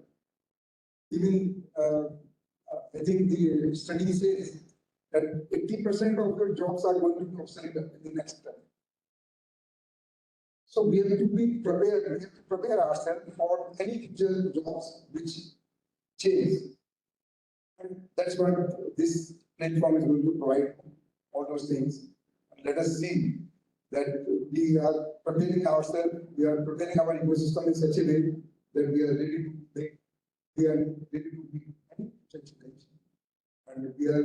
Even I think the study says that 80% of your jobs are going to be obsolete in the next term. So we have to be prepared, we have to prepare ourselves for any future jobs which change. And that's what this platform is going to provide, all those things. And let us see that we are preparing ourselves, we are preparing our ecosystem in such a way that we are ready to make, we are ready to be any such change. And we are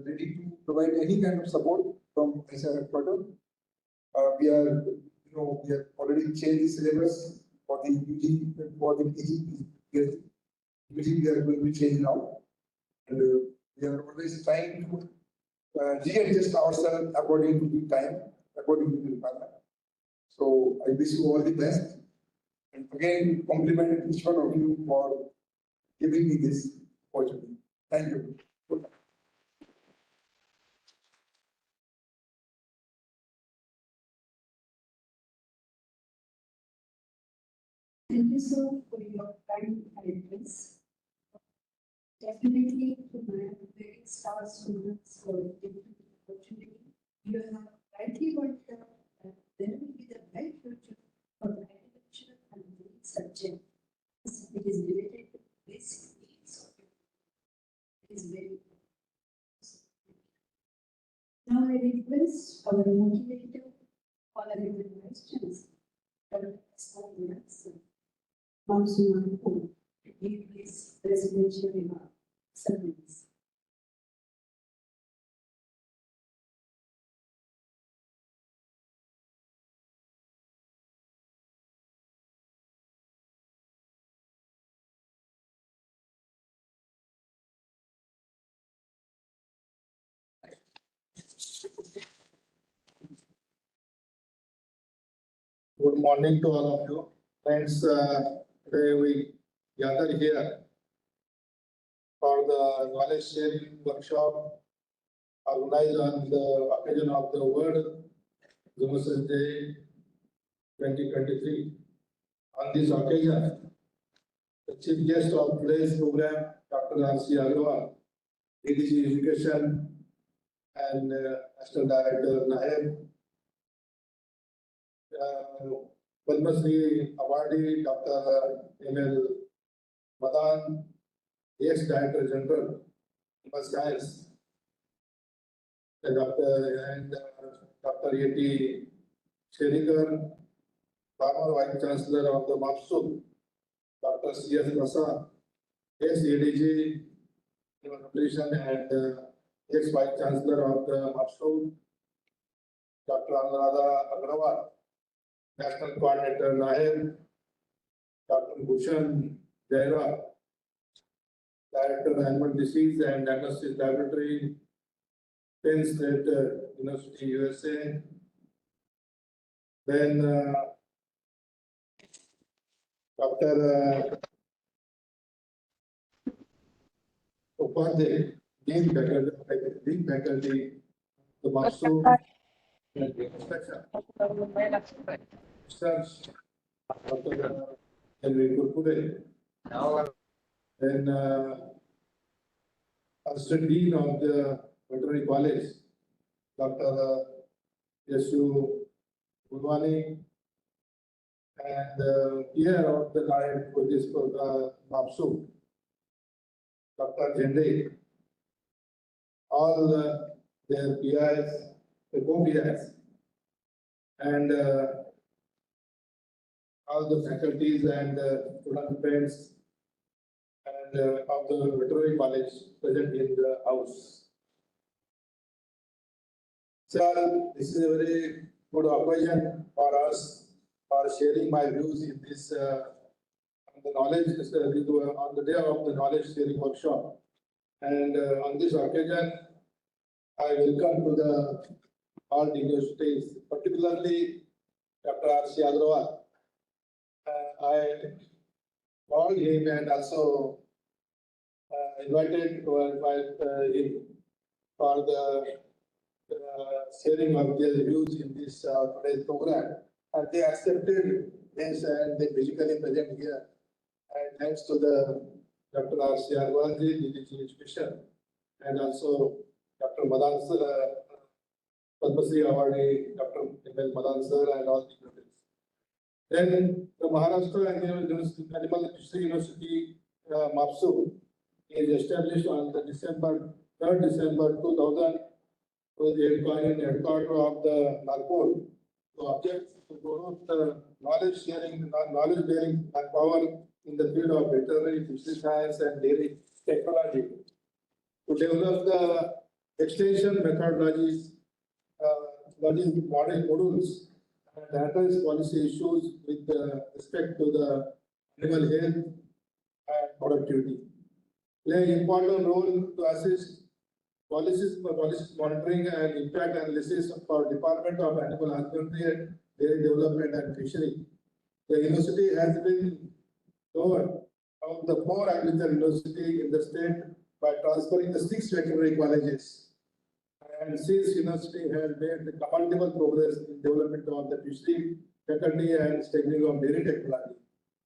ready to provide any kind of support from ISA headquarters. We are, we have already changed the syllabus for the UG, for the PG. UG we are going to change now. And we are always trying to readjust ourselves according to the time, according to the requirement. So I wish you all the best. And again, compliment each one of you for giving me this opportunity. Thank you. Thank you, sir, for your kind address. Definitely, to my very star students for different opportunity, you have rightly pointed out that there will be the bright future for the agriculture and the subject. It is related to basic needs of it. It is very important. Now I request our motivator, honorable vice chancellor, Dr. S.R. Wilson, Councilman Poole, to give his presidential remark. Service. Good morning to all of you. Friends, today we gather here for the knowledge sharing workshop organized on the occasion of the World Zoonoses Day 2023. On this occasion, the chief guest of today's program, Dr. R.C. Agarwal, ADG Education and National Director NIHE, Padma Shri awardee Dr. M.L. Madan, ex-Director General, Science, Dr. A.T. Sherikar, former Vice Chancellor of the MAPSU, Dr. C.S. Prasad, ex-ADG, Nutrition and ex-Vice Chancellor of the MAPSU, Dr. Anuradha Agrawal, National Coordinator Nahel, Dr. Bhushan Jaira, Director Animal Disease and Diagnostics Laboratory, Penn State University, USA. Then Dr. Upadhyay, Dean Faculty, the MAPSU, Research, Dr. Henry Kurkure. Then Assistant Dean of the Veterinary College, Dr. Yasu Gulwani, and peer of the line for this MAPSU, Dr. Jende, all their PIs, the co-PIs, and all the faculties and student friends and of the veterinary college present in the house. So this is a very good occasion for us for sharing my views in this on the knowledge on the day of the knowledge sharing workshop. And on this occasion, I welcome to the all universities, particularly Dr. R.C. Agrawal. I called him and also invited to invite him for the sharing of their views in this today's program. And they accepted this and they physically present here. And thanks to the Dr. R.C. Agrawal, DDG Education, and also Dr. Madan Sir, Padma Shri Awardee, Dr. M.L. Madan Sir, and all the students. Then the Maharashtra Animal University MAPSU is established on the 3rd December 2000 with the headquarters of the Nagpur. The object to promote knowledge sharing, knowledge bearing power in the field of veterinary, fishery science, and dairy technology. To develop the extension methodologies, modules, and address policy issues with respect to the animal health and productivity. Play an important role to assist policy monitoring and impact analysis for Department of Animal Husbandry and Dairy Development and Fishery. The university has been one of the 4 agricultural universities in the state by transferring the 6 veterinary colleges. And since university has made commendable progress in development of the fishery faculty and strengthening of dairy technology.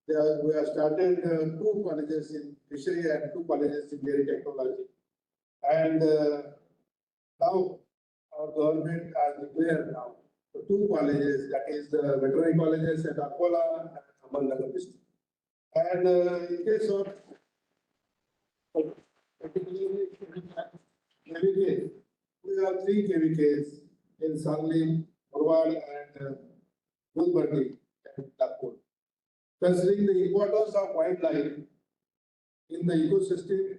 We have started 2 colleges in fishery and 2 colleges in dairy technology. And now our government has declared now the 2 colleges, that is the veterinary colleges at Akola and Ahmednagar district. And in case of particularly KVKs, we have 3 KVKs in Sangli, Murwad, and Gulbarga and Nagpur. Considering the importance of wildlife in the ecosystem,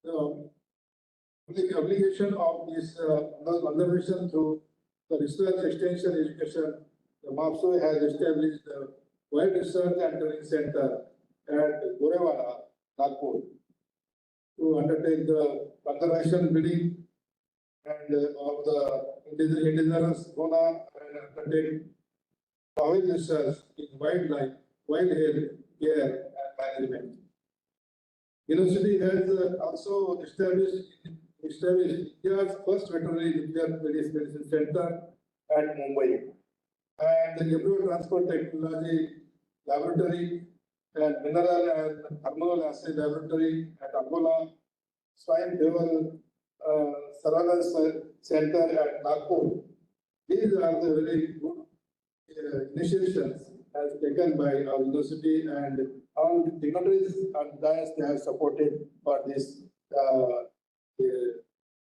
the obligation of this conservation through the research extension education, the MAPSU has established the Wild Research and Training Center at Gorewala, Nagpur, to undertake the conservation breeding and of the indigenous fauna and undertake knowledge research in wildlife, wild health care and management. University has also established India's first veterinary nuclear medicine center at Mumbai, and the Embryo Transport Technology Laboratory and Mineral and Hormonal Assay Laboratory at Akola, Swine Fever Surveillance Center at Nagpur. These are the very good initiations as taken by our university, and all dignitaries and guys they have supported for this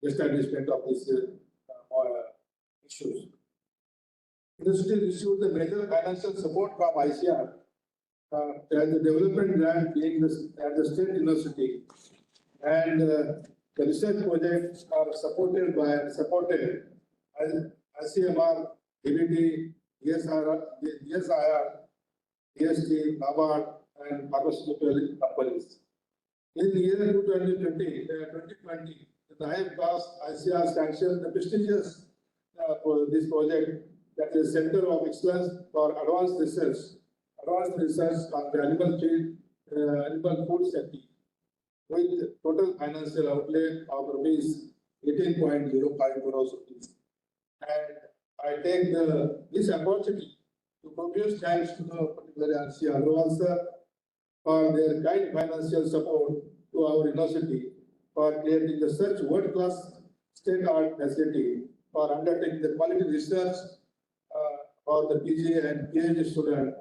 establishment of these issues. university received the major financial support from ICR as the development grant being at the state university. And the research projects are supported as ICMR, DBT, ESIR, DST, NABARD, and pharmaceutical companies. In the year 2020, the high class ICR sanctioned the prestigious for this project, that is Center of Excellence for Advanced Research on the animal food safety, with total financial outlay of rupees 18.05 crores rupees. And I take this opportunity to profuse thanks to the particular RC Agrawal sir for their kind financial support to our university for creating the such world-class state-art facility for undertaking the quality research for the PG and PhD student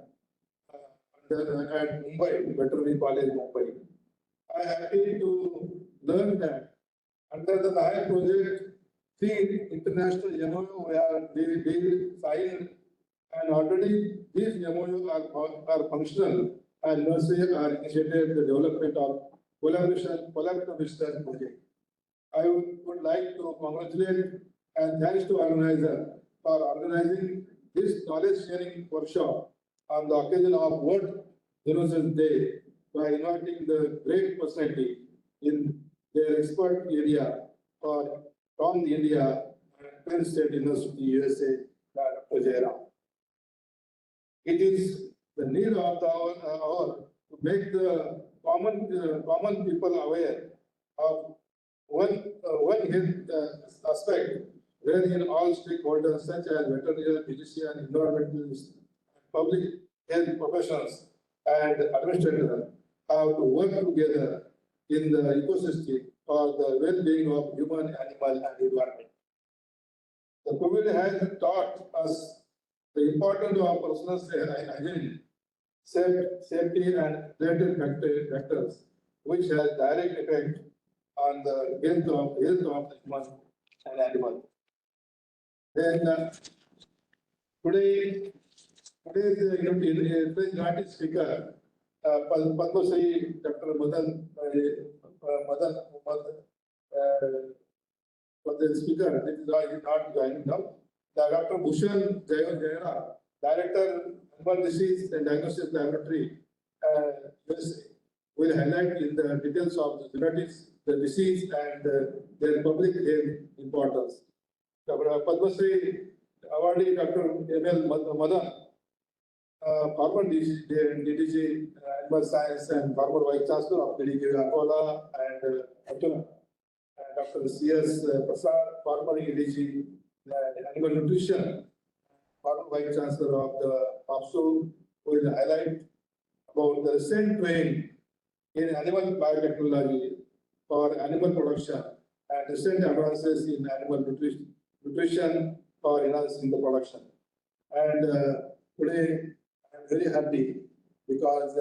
at Mumbai, Veterinary College, Mumbai. I am happy to learn that under the NIAC project, 3 international MOU they signed, and already these MOU are functional, and nursery are initiated the development of collaborative research project. I would like to congratulate and thanks to organizer for organizing this knowledge sharing workshop on the occasion of World Genocide Day by inviting the great personality in their expert area from India and Penn State University, USA, Dr. Jairam. It is the need of the hour to make the common people aware of one health aspect wherein all stakeholders such as veterinary, physician, environmentalists, public health professionals, and administrators have to work together in the ecosystem for the well-being of human, animal, and environment. The COVID has taught us the importance of personal hygiene, safety, and related factors, which has direct effect on the health of the human and animal. Then today's invited speaker, Padma Shri Dr. Madan, for the speaker, this is why he is not joining now. Dr. Bhushan Jaira, Director, Animal Disease and Diagnosis Laboratory, USA, will highlight in the details of the genetics, the disease, and their public health importance. Dr. Padma Shri awardee Dr. M.L. Madan, former DDG Animal Science and former Vice Chancellor of DDG Akola and Dr. C.S. Prasad, former DDG Animal Nutrition, former Vice Chancellor of the PAPSU, will highlight about the recent trend in animal biotechnology for animal production and recent advances in animal nutrition for enhancing the production. And today, I'm very happy because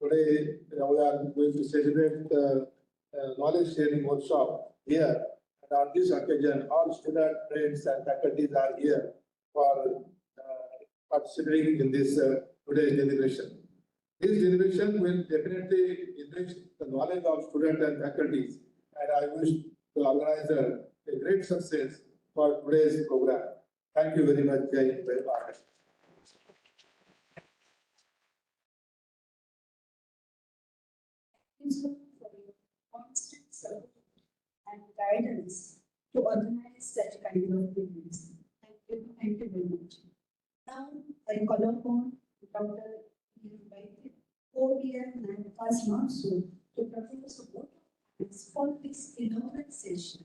today we are going to celebrate the knowledge sharing workshop here. And on this occasion, all student friends and faculties are here for participating in this today's deliberation. This deliberation will definitely enrich the knowledge of students and faculties, and I wish the organizer a great success for today's program. Thank you very much. Jai Bharat. Thank you, sir, for your constant support and guidance to organize such kind of events. Thank you very much. Now, I call upon Dr. OBM and Pasmasu to propose a vote for this inaugural session.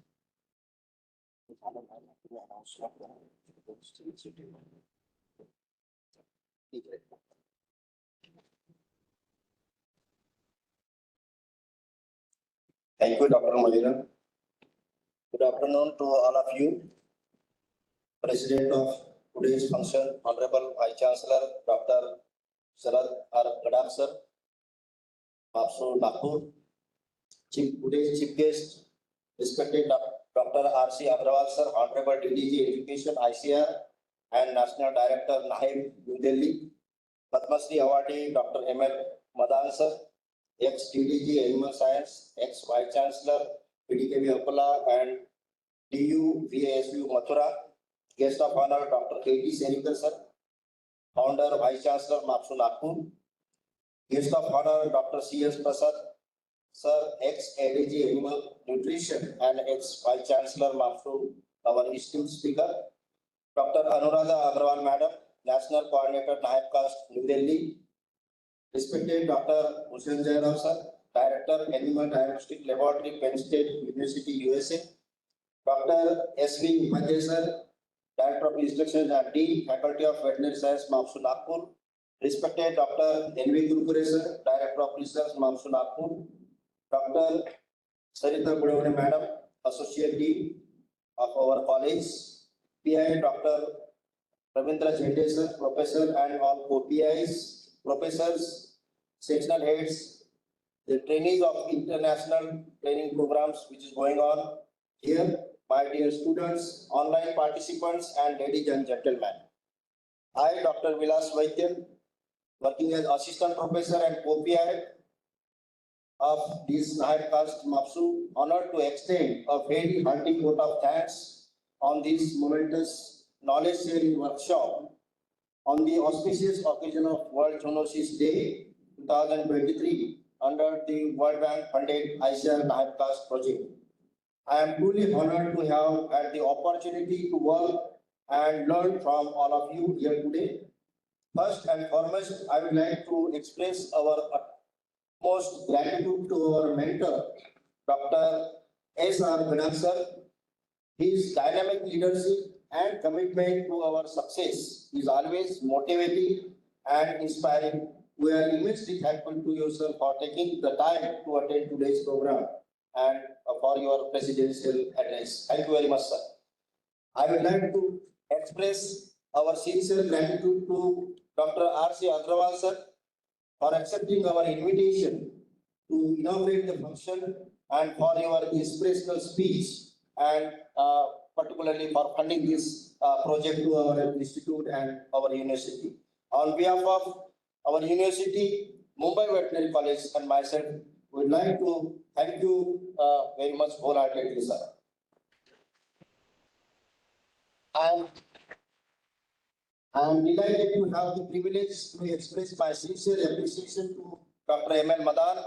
Thank you, Dr. Madina. Good afternoon to all of you. President of today's function, Honorable Vice Chancellor, Dr. Sharad R. Gadar, sir, PAPSU Nagpur. Today's chief guest, respected Dr. R.C. Agrawal, sir, Honorable DDG Education, ICR, and National Director, NAHIM, New Delhi. Padma Shri awardee Dr. M.L. Madan sir, ex-DDG Animal Science, ex-Vice Chancellor, PDKV Appala and DU VASU Mathura. Guest of honor, Dr. K.T. Serikar sir, Founder, Vice Chancellor, MAPSU Nagpur. Guest of honor, Dr. C.S. Prasad sir, ex-ADG Animal Nutrition and ex-Vice Chancellor, MAPSU, our esteemed speaker. Dr. Anuradha Agrawal Madam, National Coordinator, NAIB Caste, New Delhi. Respected Dr. Hussain Jairao sir, Director, Animal Diagnostic Laboratory, Penn State University, USA. Dr. S.V. Upadhyay sir, Director of Instruction and Dean, Faculty of Veterinary Science, MAPSU Nagpur. Respected Dr. N.V. Gurukure sir, Director of Research, MAPSU Nagpur. Dr. Sarita Budavane Madam, Associate Dean of our college. PI Dr. Ravindra Jende sir, Professor and all co-PIs, professors, sectional heads, the trainees of international training programs which is going on here, my dear students, online participants and ladies and gentlemen. I, Dr. Vilas Vaidyan, working as Assistant Professor and co-PI of this NAIB Caste MAPSU, honored to extend a very hearty vote of thanks on this momentous knowledge sharing workshop on the auspicious occasion of World Zoonosis Day 2023 under the World Bank funded ICR NAIB Caste project. I am truly honored to have had the opportunity to work and learn from all of you here today. First and foremost, I would like to express our utmost gratitude to our mentor, Dr. S.R. Ganak sir. His dynamic leadership and commitment to our success is always motivating and inspiring. We are immensely thankful to you, sir, for taking the time to attend today's program and for your presidential address. Thank you very much, sir. I would like to express our sincere gratitude to Dr. R.C. Agrawal, sir, for accepting our invitation to inaugurate the function and for your inspirational speech and particularly for funding this project to our institute and our university. On behalf of our university, Mumbai Veterinary College and myself, we would like to thank you very much wholeheartedly, sir. I am delighted to have the privilege to express my sincere appreciation to Dr. M.L. Madan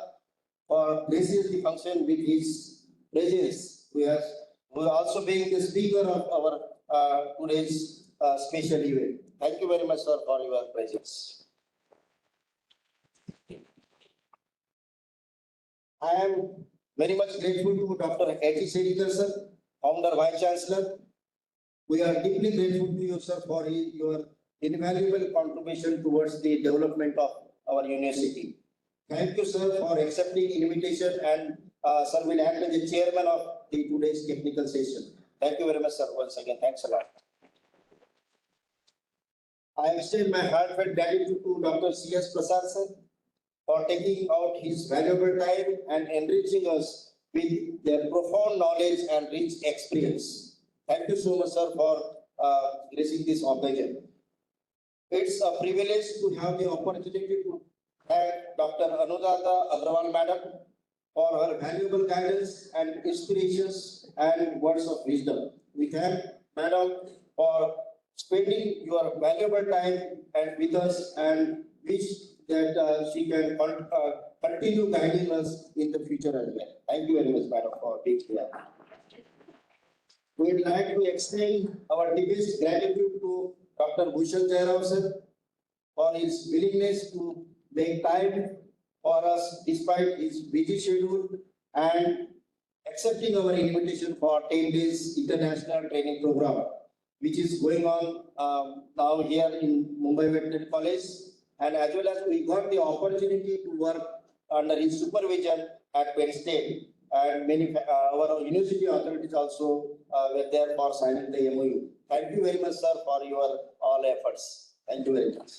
for gracing the function with his presence. We will also being the speaker of our today's special event. Thank you very much, sir, for your presence. I am very much grateful to Dr. K.T. Serikar, sir, Founder, Vice Chancellor. We are deeply grateful to you, sir, for your invaluable contribution towards the development of our university. Thank you, sir, for accepting invitation and sir will act as the chairman of today's technical session. Thank you very much, sir. Once again, thanks a lot. I extend my heartfelt gratitude to Dr. C.S. Prasad, sir, for taking out his valuable time and enriching us with their profound knowledge and rich experience. Thank you so much, sir, for gracing this occasion. It's a privilege to have the opportunity to thank Dr. Anuradha Agrawal Madam for her valuable guidance and inspirations and words of wisdom. We thank Madam for spending your valuable time and with us and wish that she can continue guiding us in the future as well. Thank you very much, Madam, for being here. We would like to extend our deepest gratitude to Dr. Bhushan Jairao, sir, for his willingness to make time for us despite his busy schedule and accepting our invitation for 10 days international training program, which is going on now here in Mumbai Veterinary College. And as well as we got the opportunity to work under his supervision at Penn State. And many our university authorities also were there for signing the MOU. Thank you very much, sir, for your all efforts. Thank you very much.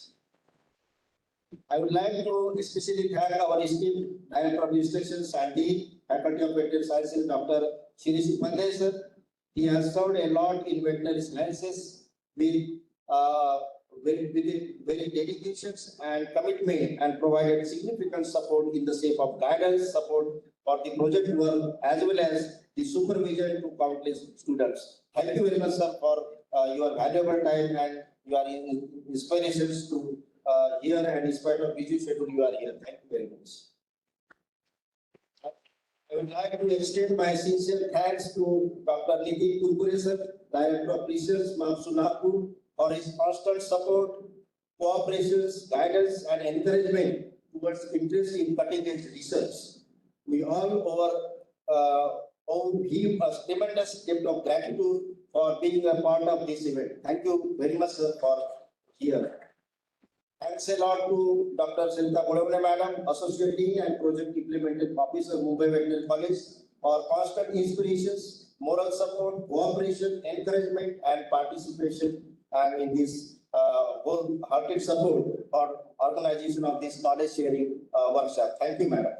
I would like to especially thank our esteemed Director of Instructions and the Faculty of Veterinary Sciences, Dr. Shirish Upadhyay, sir. He has served a lot in veterinary sciences with very dedications and commitment and provided significant support in the shape of guidance, support for the project work as well as the supervision to countless students. Thank you very much, sir, for your valuable time and your inspirations to here, and in spite of busy schedule, you are here. Thank you very much. I would like to extend my sincere thanks to Dr. Nitin Kurkure, sir, Director of Research, Mamsu Nagpur, for his constant support, cooperation, guidance, and encouragement towards interest in cutting-edge research. We all owe him a tremendous debt of gratitude for being a part of this event. Thank you very much, sir, for here. Thanks a lot to Dr. Sarita Bodavane, Madam, Associate Dean and Project Implementing Officer, Mumbai Veterinary College, for constant inspirations, moral support, cooperation, encouragement, and participation, and in this wholehearted support for organization of this knowledge sharing workshop. Thank you, Madam.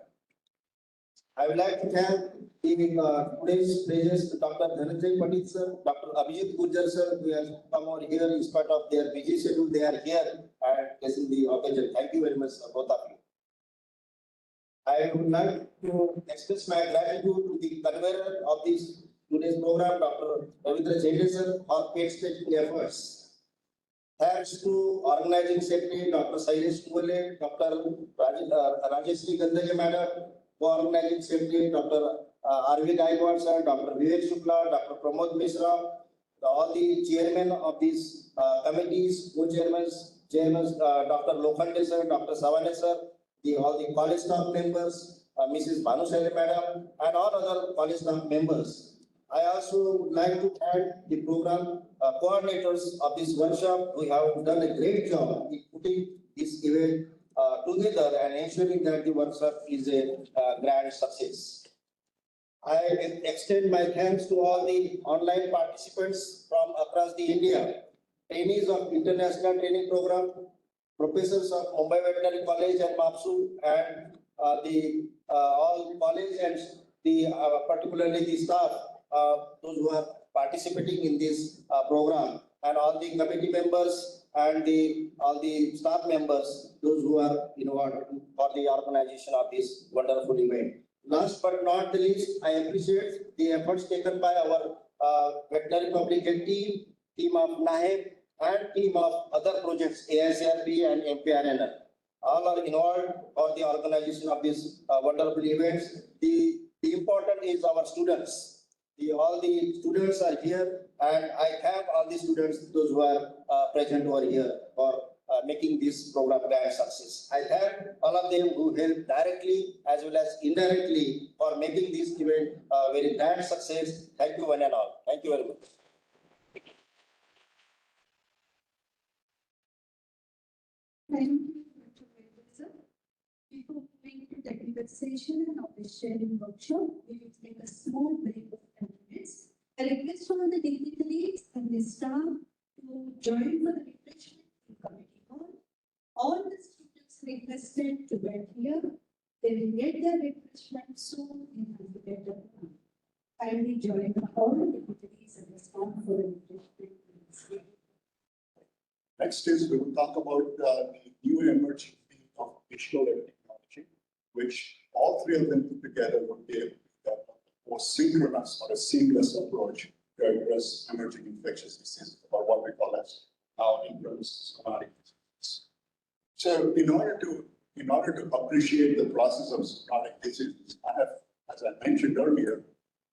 I would like to thank today's pledges to Dr. Dhananjay Pandit, sir, Dr. Abhijit Gurjar, sir, who has come over here in spite of their busy schedule. They are here and blessing the occasion. Thank you very much, both of you. I would like to express my gratitude to the convener of this today's program, Dr. Ravindra Jade, sir, for painstaking efforts. Thanks to organizing secretary, Dr. Sailesh Kumale, Dr. Rajeshri Gandhage, Madam, co-organizing secretary, Dr. R.V. Gaikwad, sir, Dr. Vivek Shukla, Dr. Pramod Mishra, all the chairmen of these committees, co-chairmen, Dr. Lokhande, sir, Dr. Savane, sir, all the college staff members, Mrs. Bhanusali, Madam, and all other college staff members. I also would like to thank the program coordinators of this workshop who have done a great job in putting this event together and ensuring that the workshop is a grand success. I extend my thanks to all the online participants from across the India, trainees of international training program, professors of Mumbai Veterinary College and MAPSU, and the all college and the particularly the staff, those who are participating in this program, and all the committee members and all the staff members, those who are involved for the organization of this wonderful event. Last but not the least, I appreciate the efforts taken by our veterinary public health team of NAHEB, and team of other projects, AICRP and MPRNL. All are involved for the organization of these wonderful events. The important is our students. All the students are here, and I thank all the students, those who are present over here, for making this program a grand success. I thank all of them who helped directly as well as indirectly for making this event a very grand success. Thank you one and all. Thank you very much. Thank you, Dr. Sir. Before moving to technical session and knowledge sharing workshop, we will take a small break of 10 minutes. I request all the dignitaries and the staff to join for the refreshment in committee hall. All the students requested to wait here. They will get their refreshment soon in the better time. Kindly join all the dignitaries and the staff for the refreshment. Next is we will talk about the new emerging field of digital epidemiology, which all three of them put together would be a more synchronous or a seamless approach to address emerging infectious diseases, or what we call as now influenza zoonotic diseases. So in order to appreciate the process of zoonotic diseases, I have, as I mentioned earlier,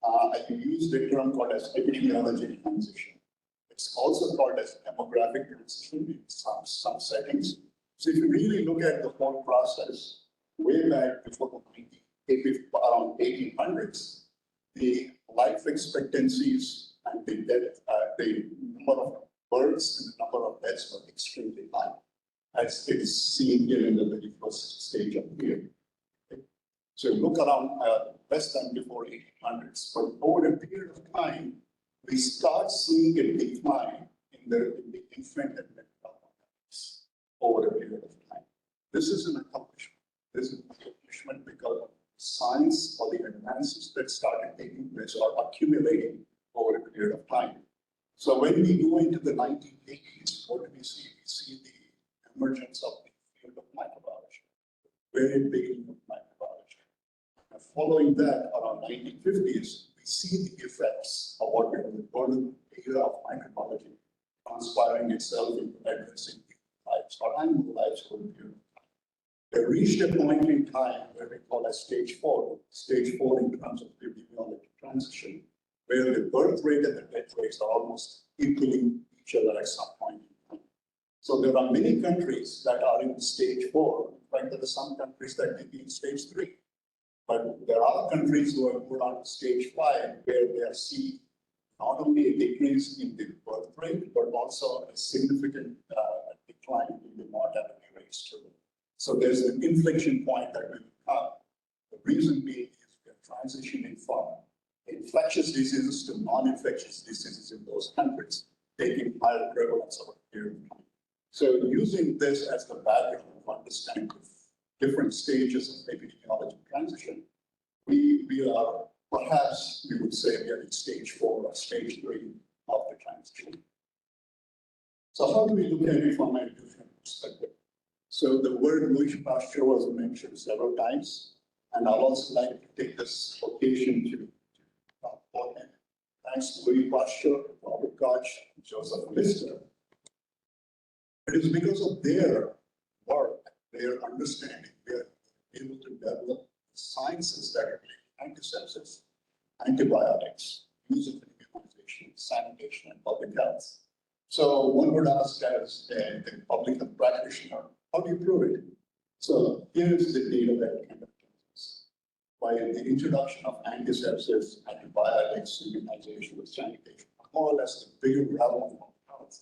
I use the term called as epidemiology transition. It's also called as demographic transition in some settings. So if you really look at the whole process, way back before around 1800s, the life expectancies and the death, the number of births and the number of deaths were extremely high, as it is seen here in the very first stage of here. Okay. So look around less than before 1800s, but over a period of time, we start seeing a decline in the infant and maternal mortalities over a period of time. This is an accomplishment. This is an accomplishment because of science or the advances that started taking place or accumulating over a period of time. So when we go into the 1980s, what do we see? We see the emergence of the field of microbiology, very beginning of microbiology. And following that, around 1950s, we see the effects of what we call the golden era of microbiology transpiring itself into addressing lives or animal lives for a period of time. They reached a point in time where we call as stage 4 in terms of the epidemiology transition, where the birth rate and the death rates are almost equaling each other at some point in time. So there are many countries that are in stage 4. In fact, there are some countries that may be in stage 3. But there are countries who have moved on to stage 5, where they are seeing not only a decrease in the birth rate, but also a significant decline in the mortality rates too. So there's an inflection point that will come. The reason being is we are transitioning from infectious diseases to non-infectious diseases in those countries, taking higher prevalence over a period of time. So using this as the background of understanding the different stages of epidemiology transition, we are perhaps, we would say, we are in stage 4 or stage 3 of the transition. So how do we look at it from a different perspective? So the word Louis Pasteur was mentioned several times, and I'd also like to take this occasion to quote him. Thanks to Louis Pasteur, Robert Koch, Joseph Lister. It is because of their work, their understanding, we are able to develop sciences that are antisepsis, antibiotics, use of immunization, sanitation, and public health. So one would ask as a public health practitioner, how do you prove it? So here's the data that kind of tells us. By the introduction of antisepsis, antibiotics, immunization, sanitation, more or less the bigger realm of health,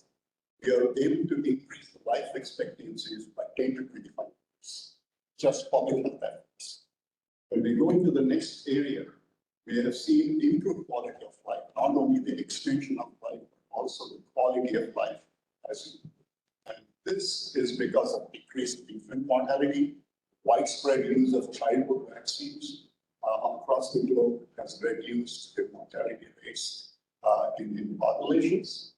we are able to increase the life expectancies by 10 to 25 years, just public health efforts. When we go into the next area, we have seen improved quality of life, not only the extension of life, but also the quality of life. And this is because of decreased infant mortality, widespread use of childhood vaccines across the globe has reduced the mortality rates in populations.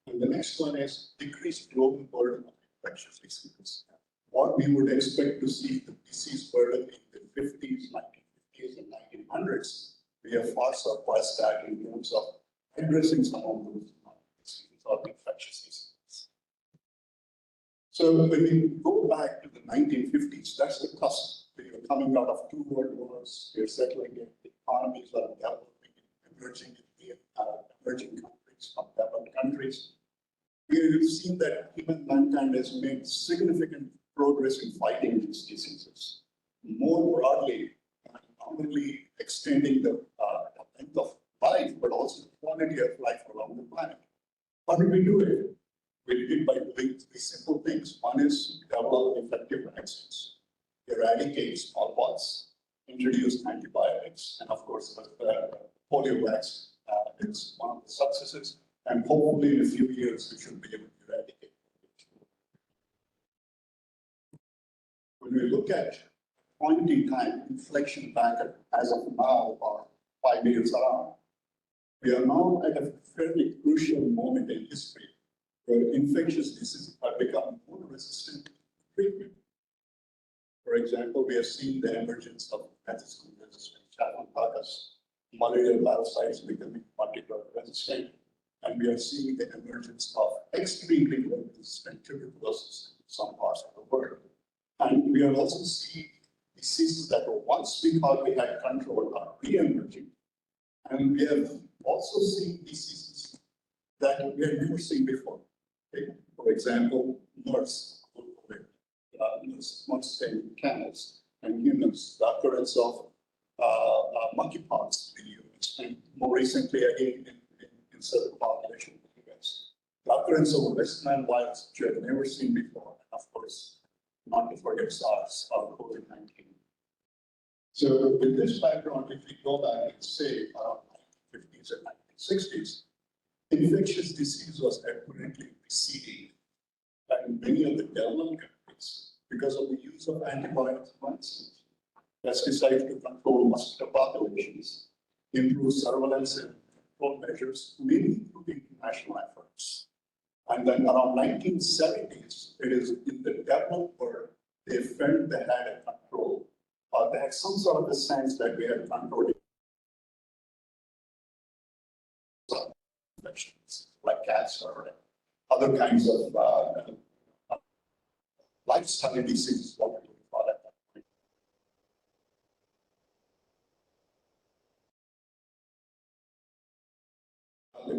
And the next one is decreased global burden of infectious diseases. What we would expect to see the disease burden in the 50s, 1950s, and 1900s, we have far surpassed that in terms of addressing some of those diseases or infectious diseases. So when we go back to the 1950s, that's the cusp. We are coming out of 2 world wars, we are settling in, the economies are developing, emerging countries from developed countries. We have seen that even mankind has made significant progress in fighting these diseases. More broadly, not only extending the length of life, but also the quality of life around the planet. How did we do it? We did it by doing 3 simple things. One is develop effective vaccines, eradicate smallpox, introduce antibiotics, and of course, the polio vaccine is one of the successes. And hopefully in a few years, we should be able to eradicate it. When we look at point in time, inflection back as of now, or 5 years on, we are now at a fairly crucial moment in history where infectious diseases have become more resistant to treatment. For example, we have seen the emergence of methicillin-resistant Staphylococcus, malarial parasites becoming multi-drug resistant, and we are seeing the emergence of extremely resistant tuberculosis in some parts of the world. And we are also seeing diseases that were once we thought we had control are re-emerging. And we have also seen diseases that we had never seen before. Okay? For example, MERS, MERS in camels and humans, the occurrence of monkeypox in humans, and more recently again in certain populations in the US. The occurrence of West Nile virus, which we have never seen before, and of course, not to forget SARS or COVID-19. So with this background, if we go back and say around 1950s and 1960s, infectious disease was apparently receding in many of the developed countries because of the use of antibiotics and vaccines, pesticides to control mosquito populations, improve surveillance and control measures, mainly through international efforts. And then around 1970s, it is in the developed world, they felt they had a control, or they had some sort of a sense that we had control infections like cancer and other kinds of lifestyle diseases, what we would call it.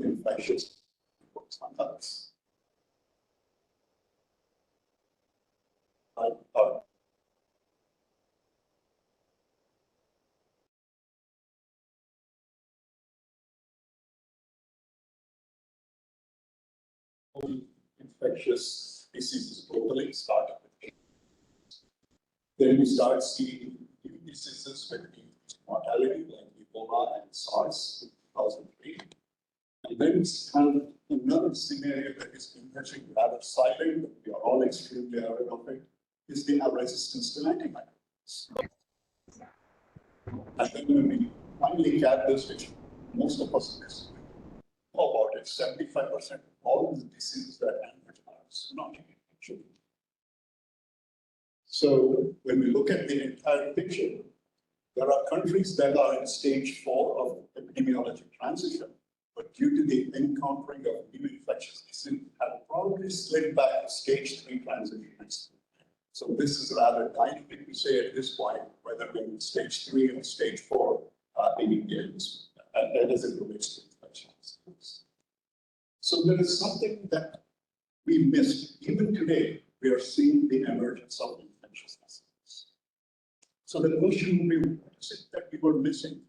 Infectious others. Infectious diseases globally started with AIDS. Then we start seeing new diseases with increased mortality like Ebola and SARS in 2003. And then we have another scenario that is emerging rather silent, but we are all extremely aware of it, is the resistance to antibiotics. And then when we finally get this, which most of us know about it, 75% of all the diseases that antibiotics are not actually. So when we look at the entire picture, there are countries that are in stage 4 of epidemiology transition, but due to the encountering of new infectious disease, have probably slid back to stage 3 transition. So this is rather dynamic to say at this point, whether we're in stage 3 or stage 4 in India, as it relates to infectious disease. So there is something that we missed. Even today, we are seeing the emergence of infectious disease. So the question would be, what is it that we were missing?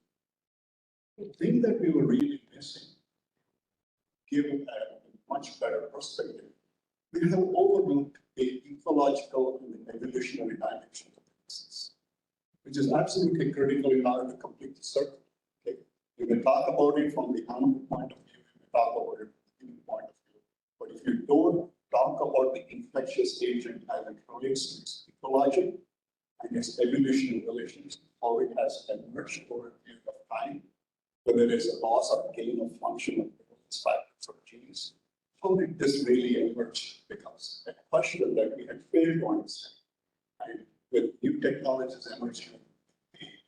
The thing that we were really missing, give a much better perspective, we have overlooked the ecological and the evolutionary dimension of the disease, which is absolutely critical in order to complete the circle. Okay? We can talk about it from the animal point of view, we can talk about it from the human point of view, but if you don't talk about the infectious agent as it relates to its ecology and its evolutionary relations, how it has emerged over a period of time, whether it is a loss or gain of function of its factors or genes, how did this really emerge becomes a question that we had failed to understand. And with new technologies emerging in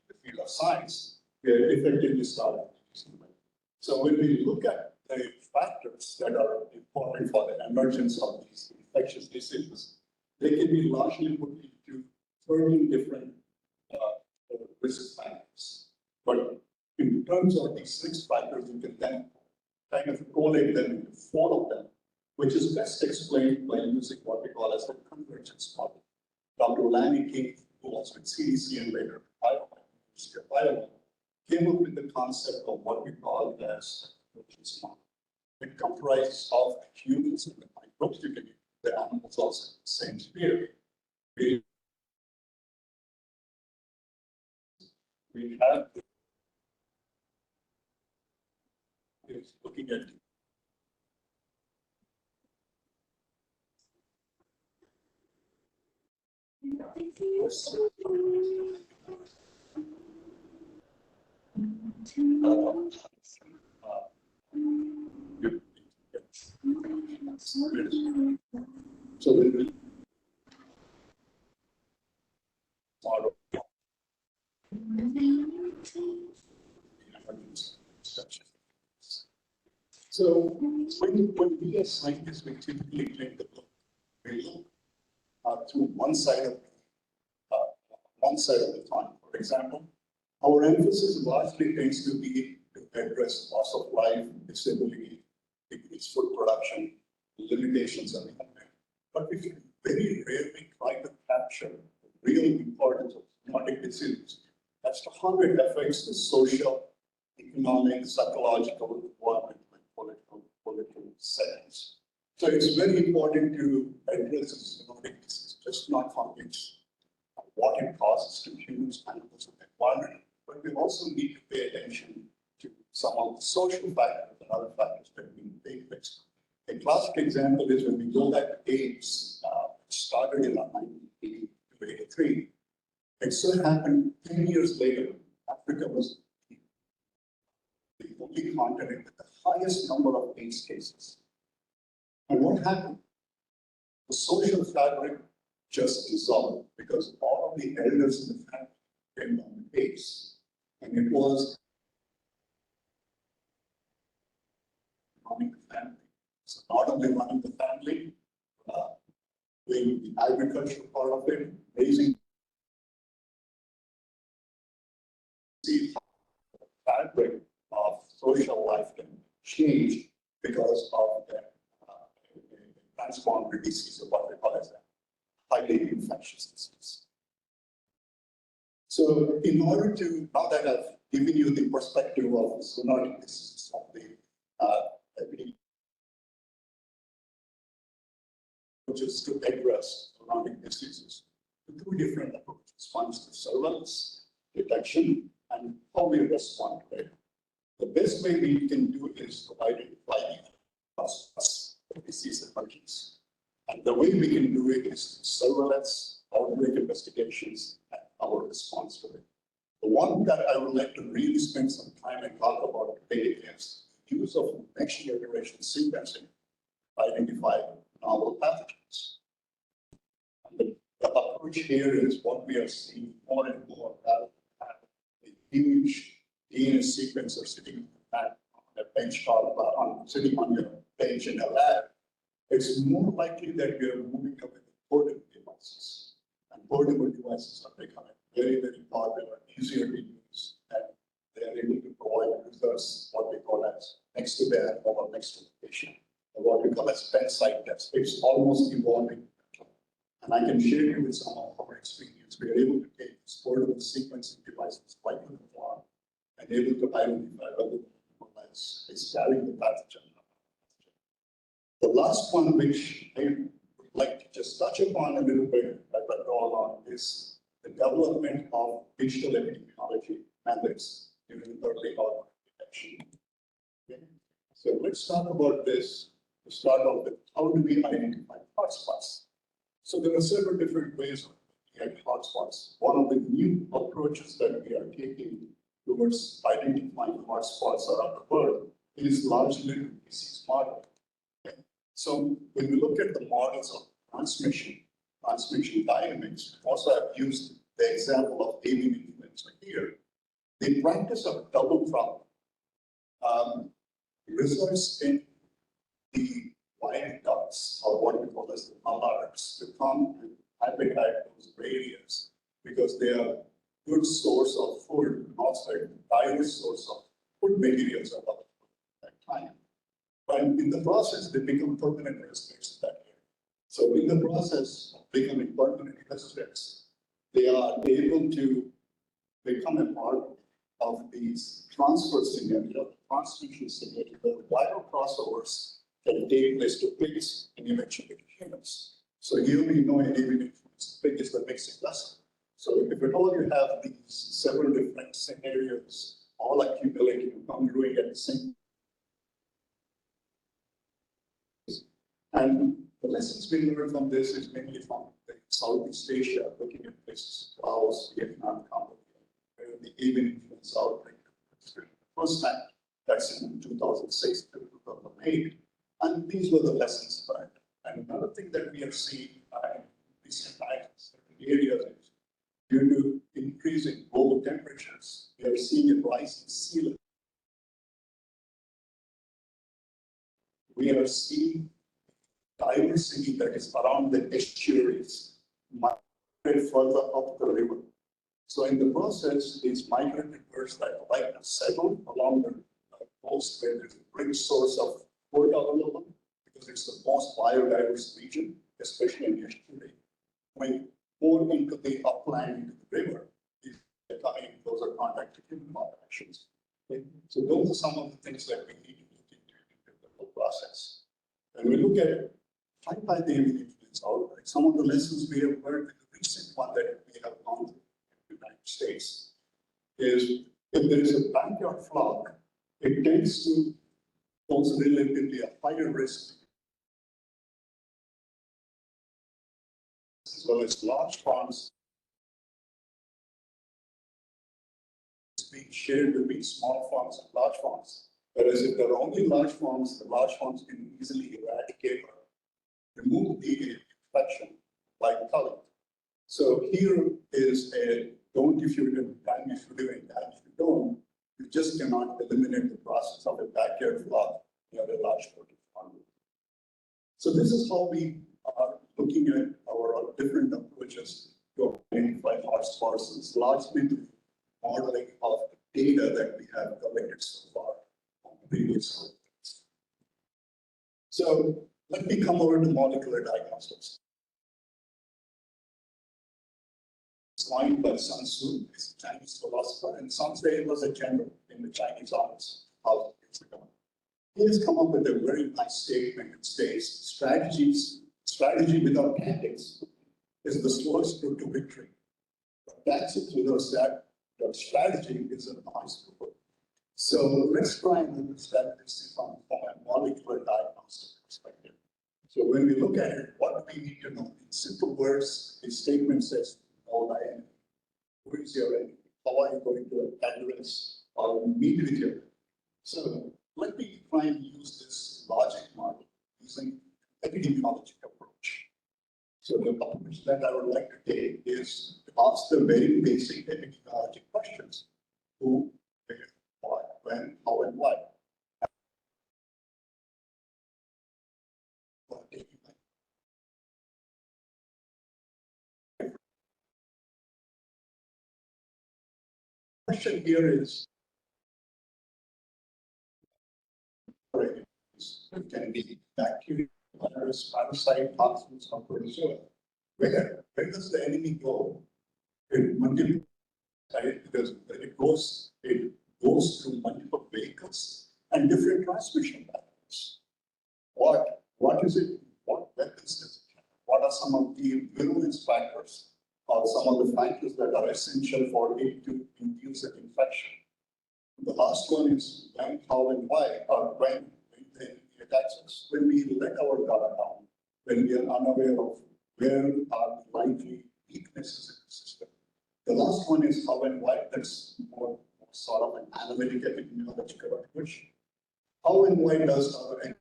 the field of science, we are effectively started using them. So when we look at the factors that are important for the emergence of these infectious diseases, they can be largely put into 13 different risk factors. But in terms of these 6 factors, you can then kind of collate them into 4 of them, which is best explained by using what we call as the convergence model. Dr. Lanny King, who was with CDC and later University of Iowa, came up with the concept of what we call as the convergence model. It comprises of humans and the microbes. You can use the animals also in the same sphere. We have is looking at so when we model so when we as scientists, we typically take the look, we look through one side of the coin. For example, our emphasis largely tends to be to address loss of life, disability, decreased food production, limitations on the environment. But we very rarely try to capture the real importance of zoonotic disease as to how it affects the social, economic, psychological, environmental, and political settings. So it's very important to address the zoonotic disease, just not from what it causes to humans, animals, and the environment, but we also need to pay attention to some of the social factors and other factors that we take place. A classic example is when we go back to AIDS, which started in 1980 to 83. It so happened 10 years later, Africa was the only continent with the highest number of AIDS cases. And what happened? The social fabric just dissolved because all of the elders in the family came down the pace. And it was running the family. So not only running the family, doing the agricultural part of it, raising the fabric of social life can change because of the transformed disease, or what we call as a highly infectious disease. So in order to, now that I've given you the perspective of zoonotic diseases of the epidemic, which is to address zoonotic diseases, two different approaches. One is the surveillance, detection, and how we respond to it. The best way we can do is to identify the cause of disease emergence. And the way we can do it is surveillance, outbreak investigations, and our response to it. The one that I would like to really spend some time and talk about today is the use of next generation sequencing to identify novel pathogens. And the approach here is what we are seeing more and more, that a huge DNA sequencer sitting on a benchtop, sitting on your bench in a lab. It's more likely that we are moving up with portable devices. And portable devices are becoming very, very popular, easier to use, and they are able to provide users what we call as next to their home or next to the patient, or what we call as bedside tests. It's almost evolving. And I can share you with some of our experience. We are able to take these portable sequencing devices like the farm and able to identify whether it's carrying the pathogen. The last one, which I would like to just touch upon a little bit, as I go along, is the development of digital epidemiology methods during early outbreak detection. Okay. So let's talk about this to start off with. How do we identify hotspots? So there are several different ways of looking at hotspots. One of the new approaches that we are taking towards identifying hotspots around the world is largely disease modeling. Okay. So when we look at the models of transmission dynamics, also I've used the example of avian influenza here. The practice of double crop results in the wild ducks, or what we call as the mallards, to come and habitat those areas because they are good source of food and also a diverse source of food materials available at that time. But in the process, they become permanent residents in that area. So in the process of becoming permanent residents, they are able to become a part of these transfer scenario, transmission scenario, where viral crossovers can take place to pigs and eventually to humans. So here we know an avian influenza pig is the mixing vessel. So if at all you have these several different scenarios all accumulating and congruing at the same time. And the lessons we learned from this is mainly from Southeast Asia, looking at places, Laos, Vietnam, Cambodia, where the avian influenza outbreak the first time, that's in 2006 to 2008. And these were the lessons learned. And another thing that we are seeing in recent times in certain areas is due to increasing global temperatures, we are seeing a rise in sea level. We are seeing diversity that is around the estuaries migrate further up the river. So in the process, these migratory birds that like to settle along the coast where there's a rich source of food available, because it's the most biodiverse region, especially in the estuary. When more into the upland, into the river, they're coming in closer contact to human populations. Okay? So those are some of the things that we need to look into the whole process. And we look at fight the avian influenza outbreak. Some of the lessons we have learned in the recent one that we have gone through in the United States is if there is a backyard flock, it tends to pose relatively a higher risk as well as large farms being shared between small farms and large farms. Whereas if there are only large farms, the large farms can easily eradicate or remove the infection by culling. So here is a don't if you do, and if you're doing that. If you don't, you just cannot eliminate the process of a backyard flock near a large protein farm. So this is how we are looking at our different approaches to identify hotspots. It's largely the modeling of the data that we have collected so far on previous surveys. So let me come over to molecular diagnostics. Coined by Sun Tzu, this Chinese philosopher, and some say it was a general in the Chinese arts thousands of years ago. He has come up with a very nice statement. It states, strategy without tactics is the slowest route to victory. But tactics without strategy is a noise report. So let's try and understand this from a molecular diagnostic perspective. So when we look at it, what do we need to know? In simple words, the statement says, know thy enemy. Who is your enemy? How are you going to address or meet with your enemy? So let me try and use this logic model using epidemiology approach. So the approach that I would like to take is to ask the very basic epidemiology questions. Who, where, what, when, how, and why. Question here is, it can be bacteria, virus, parasite, toxins, or protozoa. Where does the enemy go? It multiple, right? Because it goes through multiple vehicles and different transmission patterns. What is it? What weapons does it have? What are some of the virulence factors or some of the factors that are essential for it to induce an infection? The last one is when, how, and why, or when the enemy attacks us. When we let our guard down, when we are unaware of where are the likely weaknesses in the system. The last one is how and why. That's more sort of an analytical epidemiological approach. How and why does our enemy?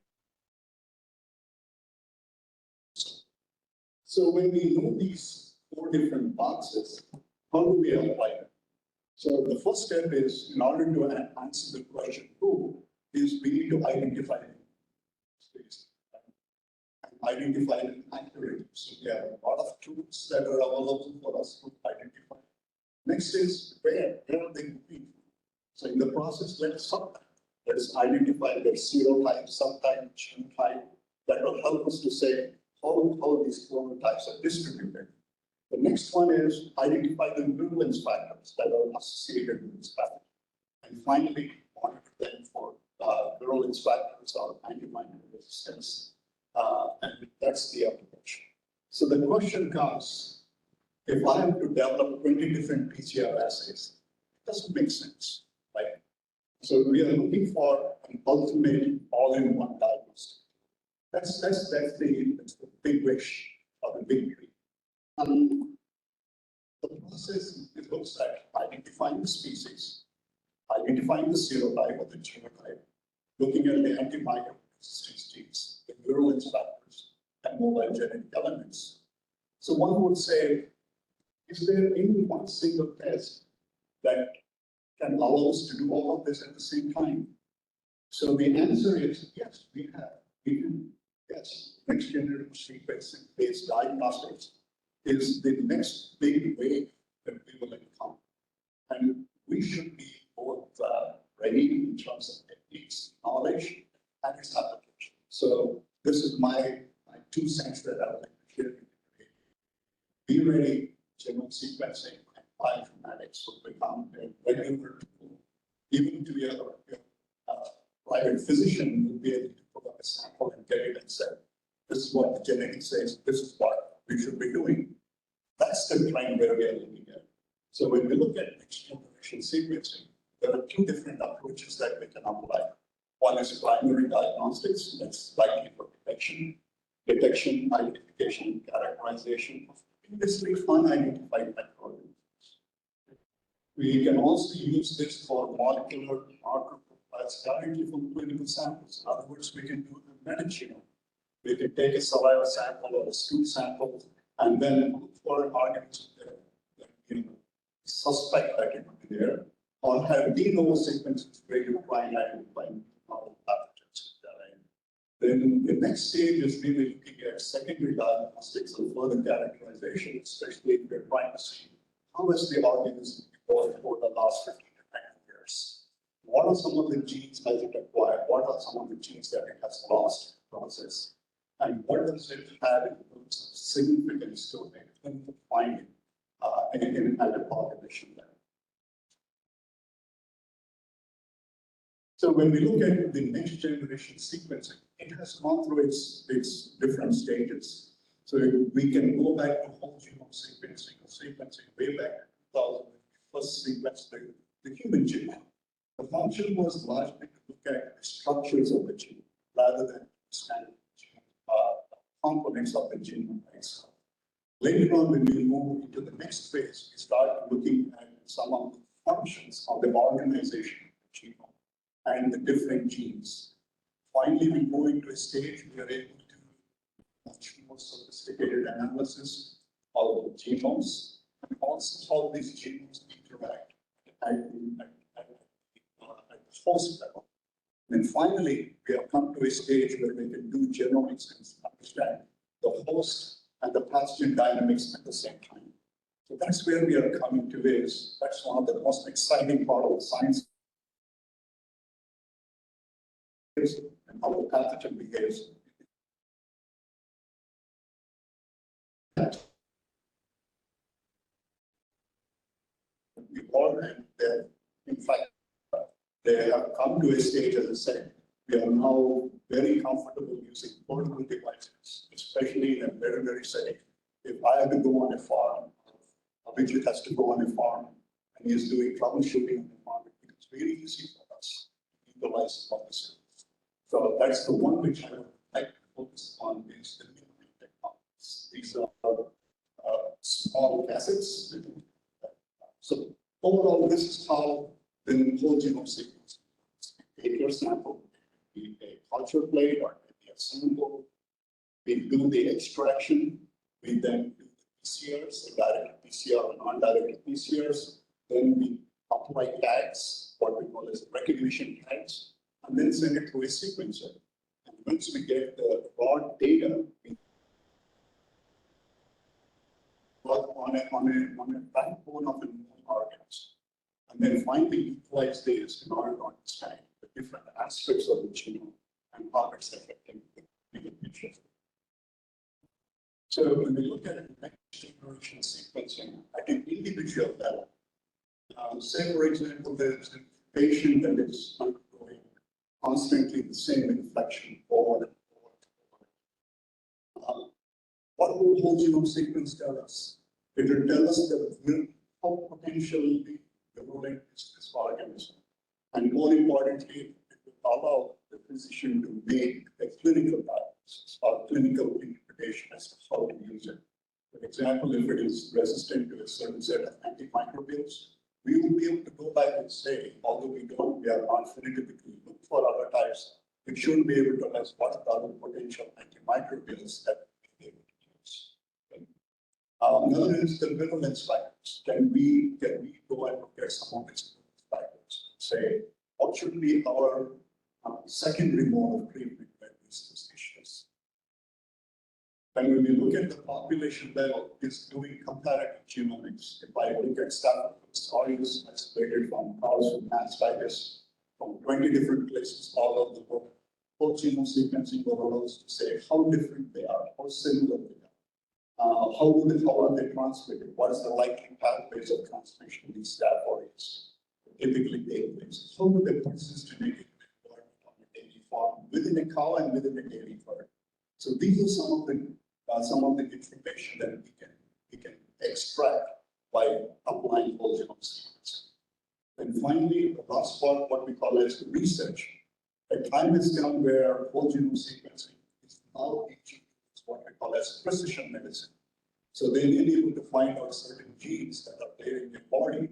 So when we know these four different boxes, how do we apply them? So the first step is, in order to answer the question who, is we need to identify space and identify them accurately. So we have a lot of tools that are available for us to identify. Next is where are they moving? So in the process, let's identify their serotype, subtype, genotype. That will help us to say how these chromotypes are distributed. The next one is identify the virulence factors that are associated with this pathogen. And finally, monitor them for virulence factors or antibiotic resistance. And that's the approach. So the question comes, if I have to develop 20 different PCR assays, it doesn't make sense, right? So we are looking for an ultimate all-in-one diagnostic. That's the big wish of the big dream. The process, it looks like identifying the species, identifying the serotype or the genotype, looking at the antibiotic resistance genes, the virulence factors, and mobile genetic elements. So one would say, is there any one single test that can allow us to do all of this at the same time? So the answer is yes, we do. Yes, next generation sequencing based diagnostics is the next big wave that we will encounter. And we should be both ready in terms of techniques, knowledge, and its application. So this is my 2 cents that I would like to share with you today. Be ready, genome sequencing and bioinformatics will become a regular tool. Even to your private physician will be able to pull up a sample and get it and say, this is what the genetics says, this is what we should be doing. That's the trend where we are looking at. So when we look at next generation sequencing, there are 2 different approaches that we can apply. One is primary diagnostics, that's likely for detection, identification, characterization of previously unidentified microorganisms. We can also use this for molecular marker profiles directly from clinical samples. In other words, we can do the metagenome. We can take a saliva sample or a stool sample and then look for an organism that suspect that it would be there, or have de novo sequences where you try and identify novel pathogens. Then the next stage is really looking at secondary diagnostics and further characterization, especially if we're trying to see how has the organism evolved over the last 15 to 20 years. What are some of the genes has it acquired? What are some of the genes that it has lost in the process? And what does it have in terms of significance to a clinical finding at a population level? So when we look at the next generation sequencing, it has gone through its different stages. So we can go back to whole genome sequencing way back in 2000, when we first sequenced the human genome. The function was largely to look at the structures of the genome rather than standard components of the genome itself. Later on, when we move into the next phase, we start looking at some of the functions of the organization of the genome and the different genes. Finally, we go into a stage we are able to do much more sophisticated analysis of the genomes and also how these genomes interact at the host level. And finally, we have come to a stage where we can do genomics and understand the host and the pathogen dynamics at the same time. So that's where we are coming to is, that's one of the most exciting part of the science and how the pathogen behaves. We all have that, in fact, they have come to a stage, as I said, we are now very comfortable using portable devices, especially in a very setting. If I have to go on a farm, a widget has to go on a farm, and he is doing troubleshooting on the farm, it's very easy for us to utilize all this. So that's the one which I would like to focus on is the new technologies. These are small assets. So overall, this is how the whole genome sequence. Take your sample, be a culture plate or maybe a sample. We do the extraction. We then do the PCRs, direct PCR or non-direct PCRs. Then we apply tags, what we call as recognition tags, and then send it to a sequencer. And once we get the raw data, we work on a backbone of a known organism. And then finally utilize this in order to understand the different aspects of the genome and how it's affecting the bigger picture. So when we look at the next generation sequencing at an individual level, say for example, there's a patient that is undergoing constantly the same infection over and over. What will whole genome sequence tell us? It will tell us how potentially the ruling is this organism. And more importantly, it will allow the physician to make a clinical diagnosis or clinical interpretation as to how to use it. For example, if it is resistant to a certain set of antimicrobials, we will be able to go back and say, although we are not phenotypically look for other types, we should be able to ask what are the other potential antimicrobials that we may be able to use. Another is the virulence factors. Can we go and look at some of these factors? Say, what should be our secondary mode of treatment when these issues? And when we look at the population level, it's doing comparative genomics. If I look at Staphylococcus aureus isolated from cows with mastitis from 20 different places all over the world, whole genome sequencing will allow us to say how different they are, how similar they are. How are they transmitted? What is the likely pathways of transmission of these Staph aureus? Typically take place. How do they persist in a given environment on a daily farm within a cow and within a dairy farm? So these are some of the information that we can extract by applying whole genome sequencing. And finally, the last part, what we call as research. A time has come where whole genome sequencing is now reaching what we call as precision medicine. So they may be able to find out certain genes that are there in your body.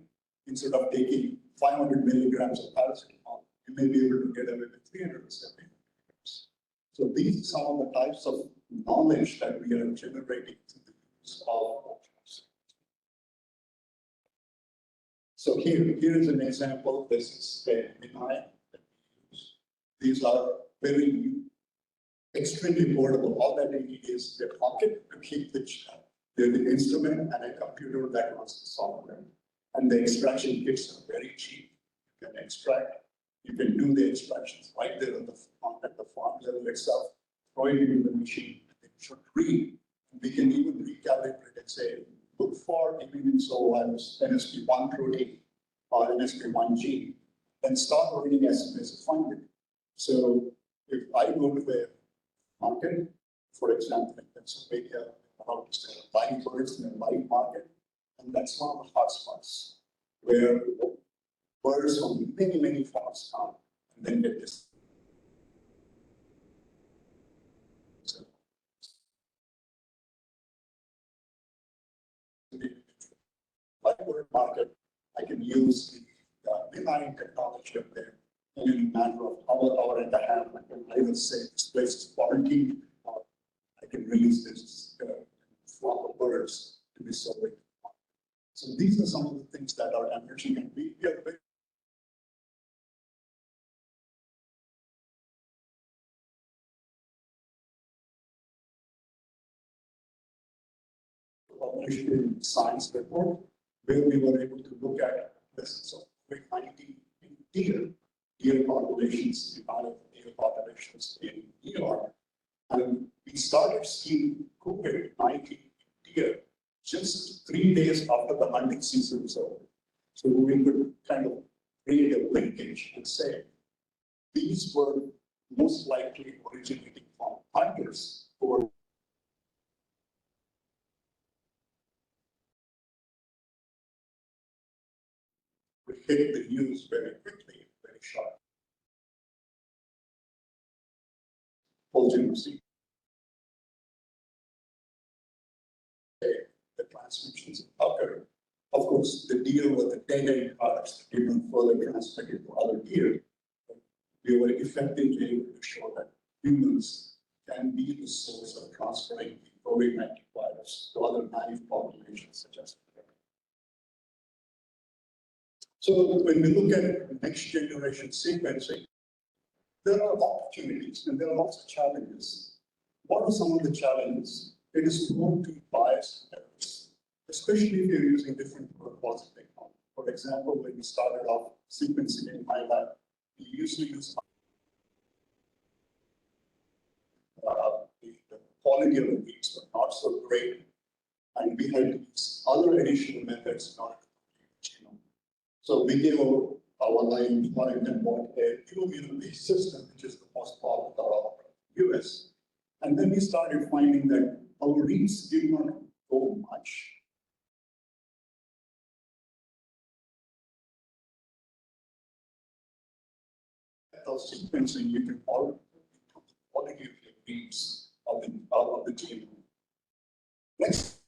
Instead of taking 500 milligrams of paracetamol, you may be able to get away with 370 milligrams. So these are some of the types of knowledge that we are generating through the use of workshops. So here is an example. This is a MI that we use. These are very new, extremely portable. All that they need is a pocket to keep the instrument and a computer that runs the software. And the extraction kits are very cheap. You can extract. You can do the extractions right there at the farm level itself, throw it into the machine, and it should read. We can even recalibrate and say, look for even so as NSP1 protein or NSP1 gene, then start reading as soon as you find it. So if I go to a market, for example, in Pennsylvania, about to sell live birds in a live market, and that's one of the hotspots where birds from many, many farms come and then get this. So, live bird market, I can use the inline technology up there. And in a matter of hour and a half, I can either say this place is quarantined, or I can release this flock of birds to be sold. So these are some of the things that are emerging, and we are very published in Science report, where we were able to look at lessons of COVID-19 in deer populations, deer populations in New York. And we started seeing COVID-19 in deer just 3 days after the hunting season was over. So we could kind of create a linkage and say, these were most likely originating from hunters who were hit the news very quickly, very sharp. Whole genome sequence. The transcriptions occur. Of course, the deer were the dead-end products that did not further transmitted to other deer. We were effectively able to show that humans can be the source of transferring the COVID-19 virus to other naive populations such as. So when we look at next generation sequencing, there are opportunities and there are lots of challenges. What are some of the challenges? It is prone to bias errors, especially if you're using different protocols of technology. For example, when we started off sequencing in my lab, we usually use the quality of the reads were not so great, and we had to use other additional methods in order to complete the genome. So we gave our line client and bought a kilometer-based system, which is the most popular in the US. And then we started finding that our reads did not go much. Of sequencing, you can already improve the quality of your reads of the genome. Next.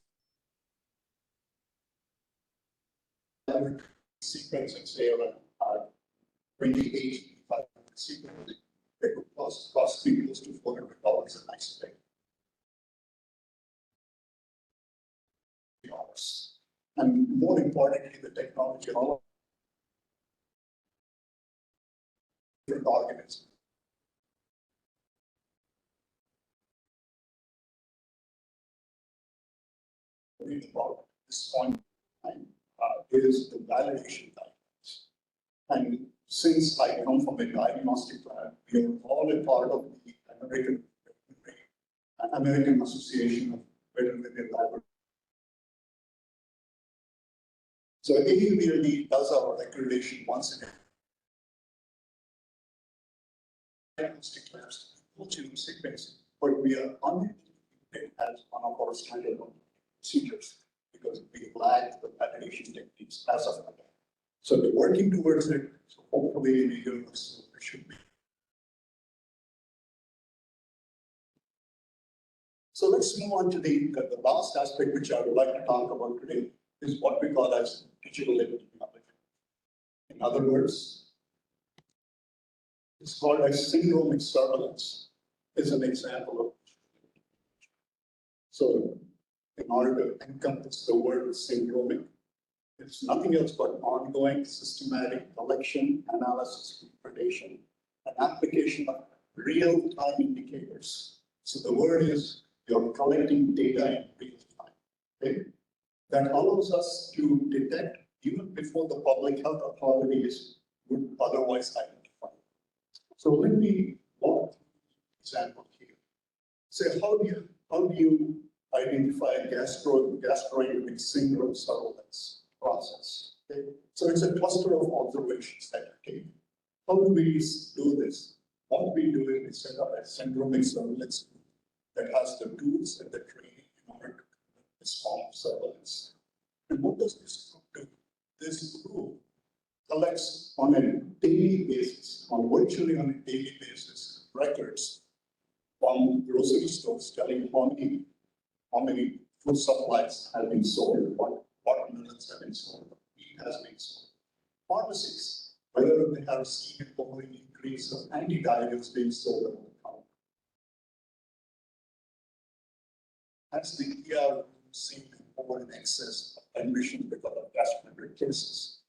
Sequencing, say, around 28 sequencing, it would cost me close to $400 a nice day. And more importantly, the technology, all of different organisms. About this point is the validation guidelines. And since I come from a diagnostic lab, we are all a part of the American Association of Veterinary Laboratories. So AUVLD does our accreditation once in a diagnostic labs, whole genome sequencing, but we are unable to do it as one of our standalone procedures because we lack the validation techniques as of now. So we're working towards it. So hopefully in a year or so, it should be. So let's move on to the last aspect, which I would like to talk about today, is what we call as digital epidemiology. In other words, it's called as syndromic surveillance. is an example of. So in order to encompass the word syndromic, it's nothing else but ongoing systematic collection, analysis, interpretation, and application of real-time indicators. So the word is you're collecting data in real time. Okay? That allows us to detect even before the public health authorities would otherwise identify. So let me walk through an example here. Say, how do you identify a gastroenteric syndrome surveillance process? Okay? So it's a cluster of observations that you take. How do we do this? What we do is we set up a syndromic surveillance group that has the tools and the training in order to conduct this form of surveillance. And what does this group do? This group collects on a daily basis, virtually on a daily basis, records from grocery stores telling how many food supplies have been sold, what watermelons have been sold, what meat has been sold. Pharmacies, whether they have seen a growing increase of antidiarrheals being sold on the counter. As the ER seen over in excess of admissions because of gastroenteric cases.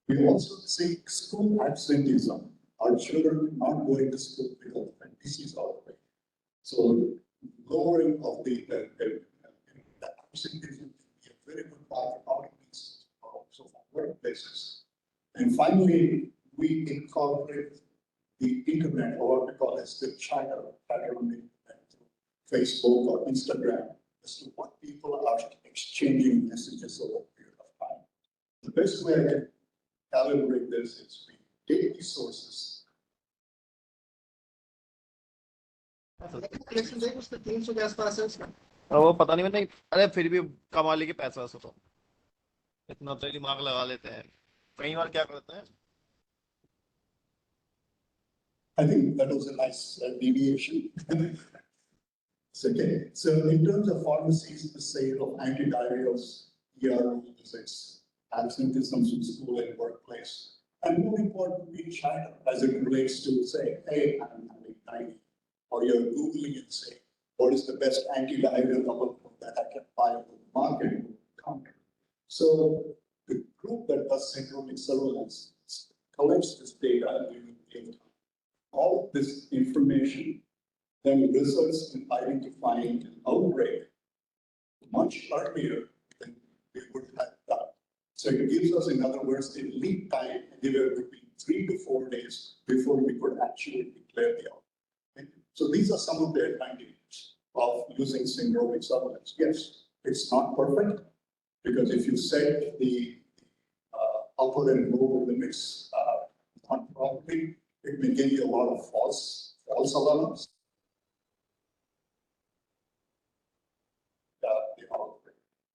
We also see school absenteeism. Our children not going to school because of a disease outbreak. So lowering of the absenteeism is a very good part of our needs also for workplaces. And finally, we incorporate the internet, or what we call as the chatter on the internet, through Facebook or Instagram, as to what people are exchanging messages over a period of time. The best way I can calibrate this is we take these sources. Collection देख उसके 300 के आसपास है उसका और वो पता नहीं मैंने अरे फिर भी कमा लेके पैसा उसको तो इतना तो दिमाग लगा लेते हैं कई बार क्या करते हैं I think that was a nice deviation. Okay. So in terms of pharmacies, the sale of antidiarrheals, ER visits, absenteeism from school and workplace, and more importantly, China, as it relates to say, hey, I'm having diarrhea, or you're Googling and say, what is the best antidiarrheal that I can buy on the market counter? So the group that does syndromic surveillance collects this data in real time. All of this information then results in identifying an outbreak much earlier than we would have done. So it gives us, in other words, a lead time anywhere between 3 to 4 days before we could actually declare the outbreak. So these are some of the advantages of using syndromic surveillance. Yes, it's not perfect, because if you set the upper and lower limits not properly, it may give you a lot of false alarms.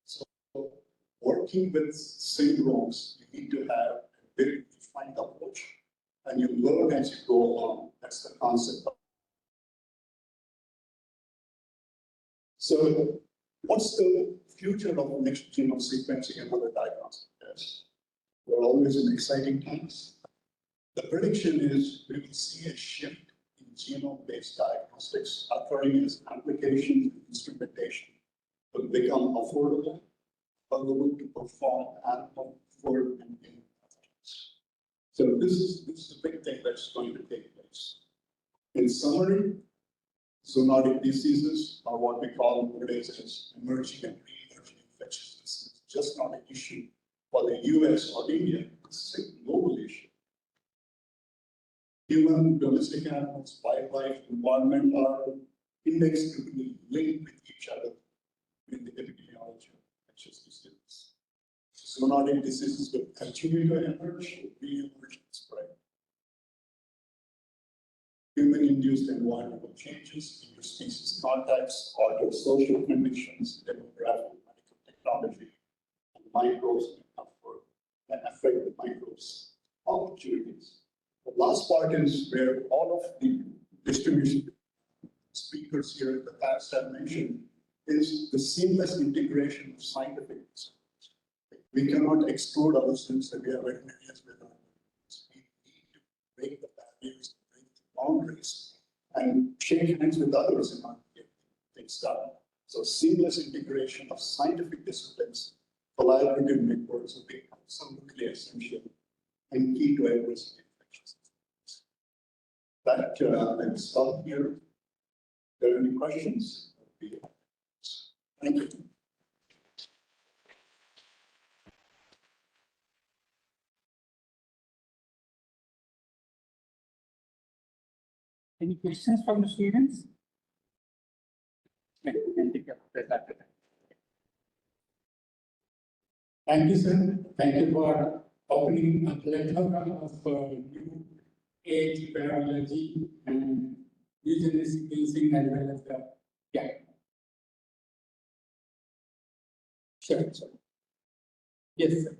So working with syndromes, you need to have a very defined approach, and you learn as you go along. That's the concept. So what's the future of next genome sequencing and other diagnostic tests? We're always in exciting times. The prediction is we will see a shift in genome-based diagnostics occurring as applications and instrumentation will become affordable, available to perform animal, food, and human pathogens. So this is a big thing that's going to take place. In summary, zoonotic diseases are what we call nowadays as emerging and re-emerging infectious diseases. It's just not an issue for the US or India, it's a global issue. Human, domestic animals, wildlife, environment are inextricably linked with each other in the epidemiology of infectious diseases. Zoonotic diseases will continue to emerge, re-emerge, and spread. Human-induced environmental changes, interspecies contacts, alter social conditions, demographic, medical technology, and microbes and affect the microbes' opportunities. The last part is where all of the distribution speakers here in the past have mentioned is the seamless integration of scientific research. We cannot exclude ourselves that we are veterinarians with our. We need to break the barriers, break the boundaries and shake hands with others in order to get things done. So seamless integration of scientific disciplines, collaborative networks will be absolutely essential and key to addressing infectious diseases. That I will stop here. If there are any questions? Thank you. Any questions from the students? Thank you, sir. Thank you for opening a plethora of new age biology and user sequencing as well as the, yeah. Sure, sir. Yes, sir.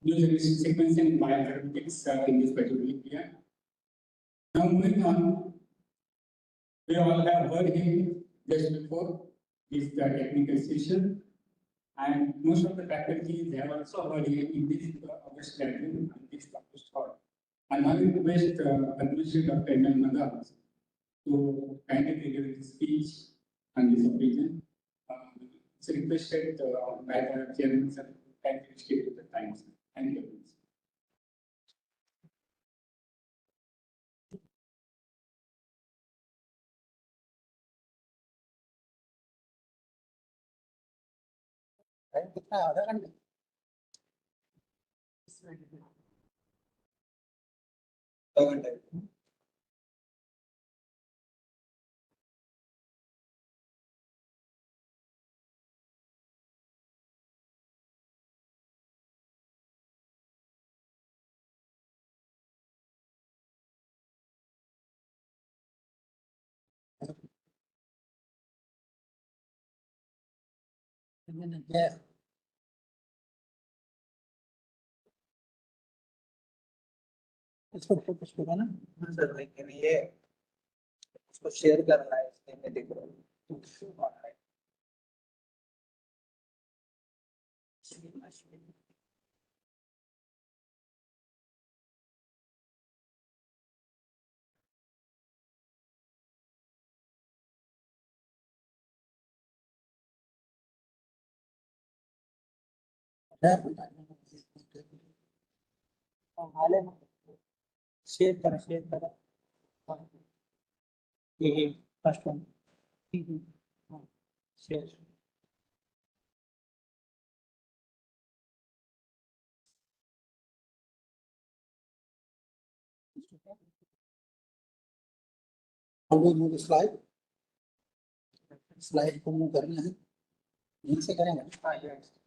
User sequencing biotherapeutics in this particular area. Now moving on, we all have heard him just before. Is the technical session, and most of the faculty they have also heard him in this August gathering and this August hall. And now we request Administrator Dr. Emil Madal to kindly deliver his speech on this occasion. It's requested by the chairman sir to kindly stick to the time. Thank you. Yeah. इसको focus करो ना sir लेकिन ये इसको share करना है इसलिए मैं देख रहा हूँ शेयर करा ये first one share How do you move the slide? Slide को move करना है यहीं से करेंगे हाँ ये नहीं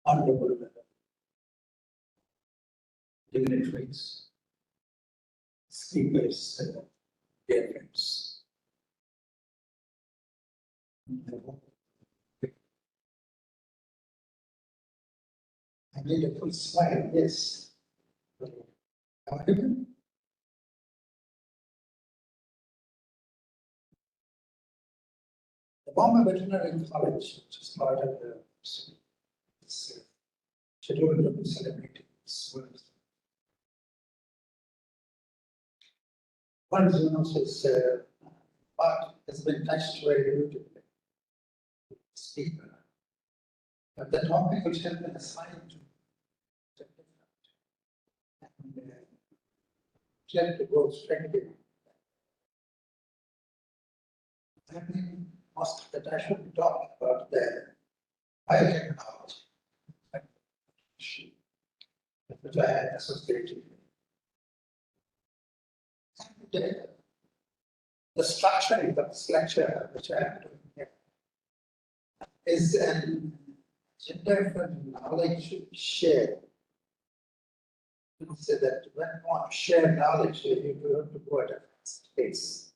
honorable dignitaries, speakers, dear friends. I need a full slide, yes. The Bombay Veterinary College, which is part of the scheduled to be celebrated this month. One is part has been touched very beautifully. Speaker. But the topic which has been assigned to and tend to go straight in. I mean, most of that I should be talking about the biotechnology, which I had associated with. And the structuring of this lecture, which I am doing here, is an agenda for knowledge shared. So that when you want to share knowledge, you have to go at a fast pace.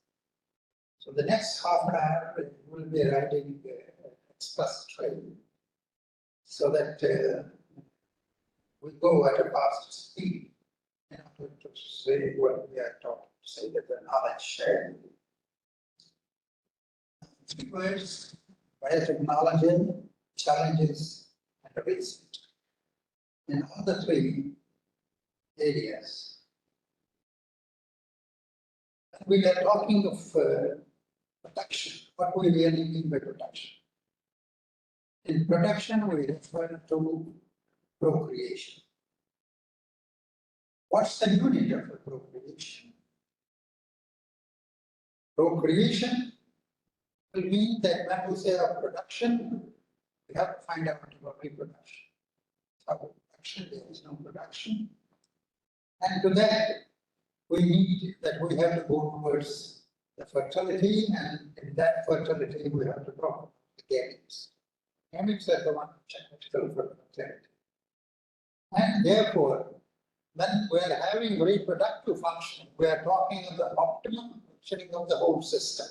So the next half an hour, we'll be riding express train so that we go at a fast speed, to say what we are taught to say, that the knowledge shared. First, biotechnology, challenges, and risk. In all the three areas, we are talking of production. What we really mean by production? In production, we refer to procreation. What's the unit of a procreation? Procreation will mean that when we say of production, we have to find out about reproduction. So production, there is no production. And to that, we need that we have to go towards the fertility, and in that fertility, we have to talk about the gametes. Gametes are the one critical for fertility. And therefore, when we are having reproductive function, we are talking of the optimum functioning of the whole system.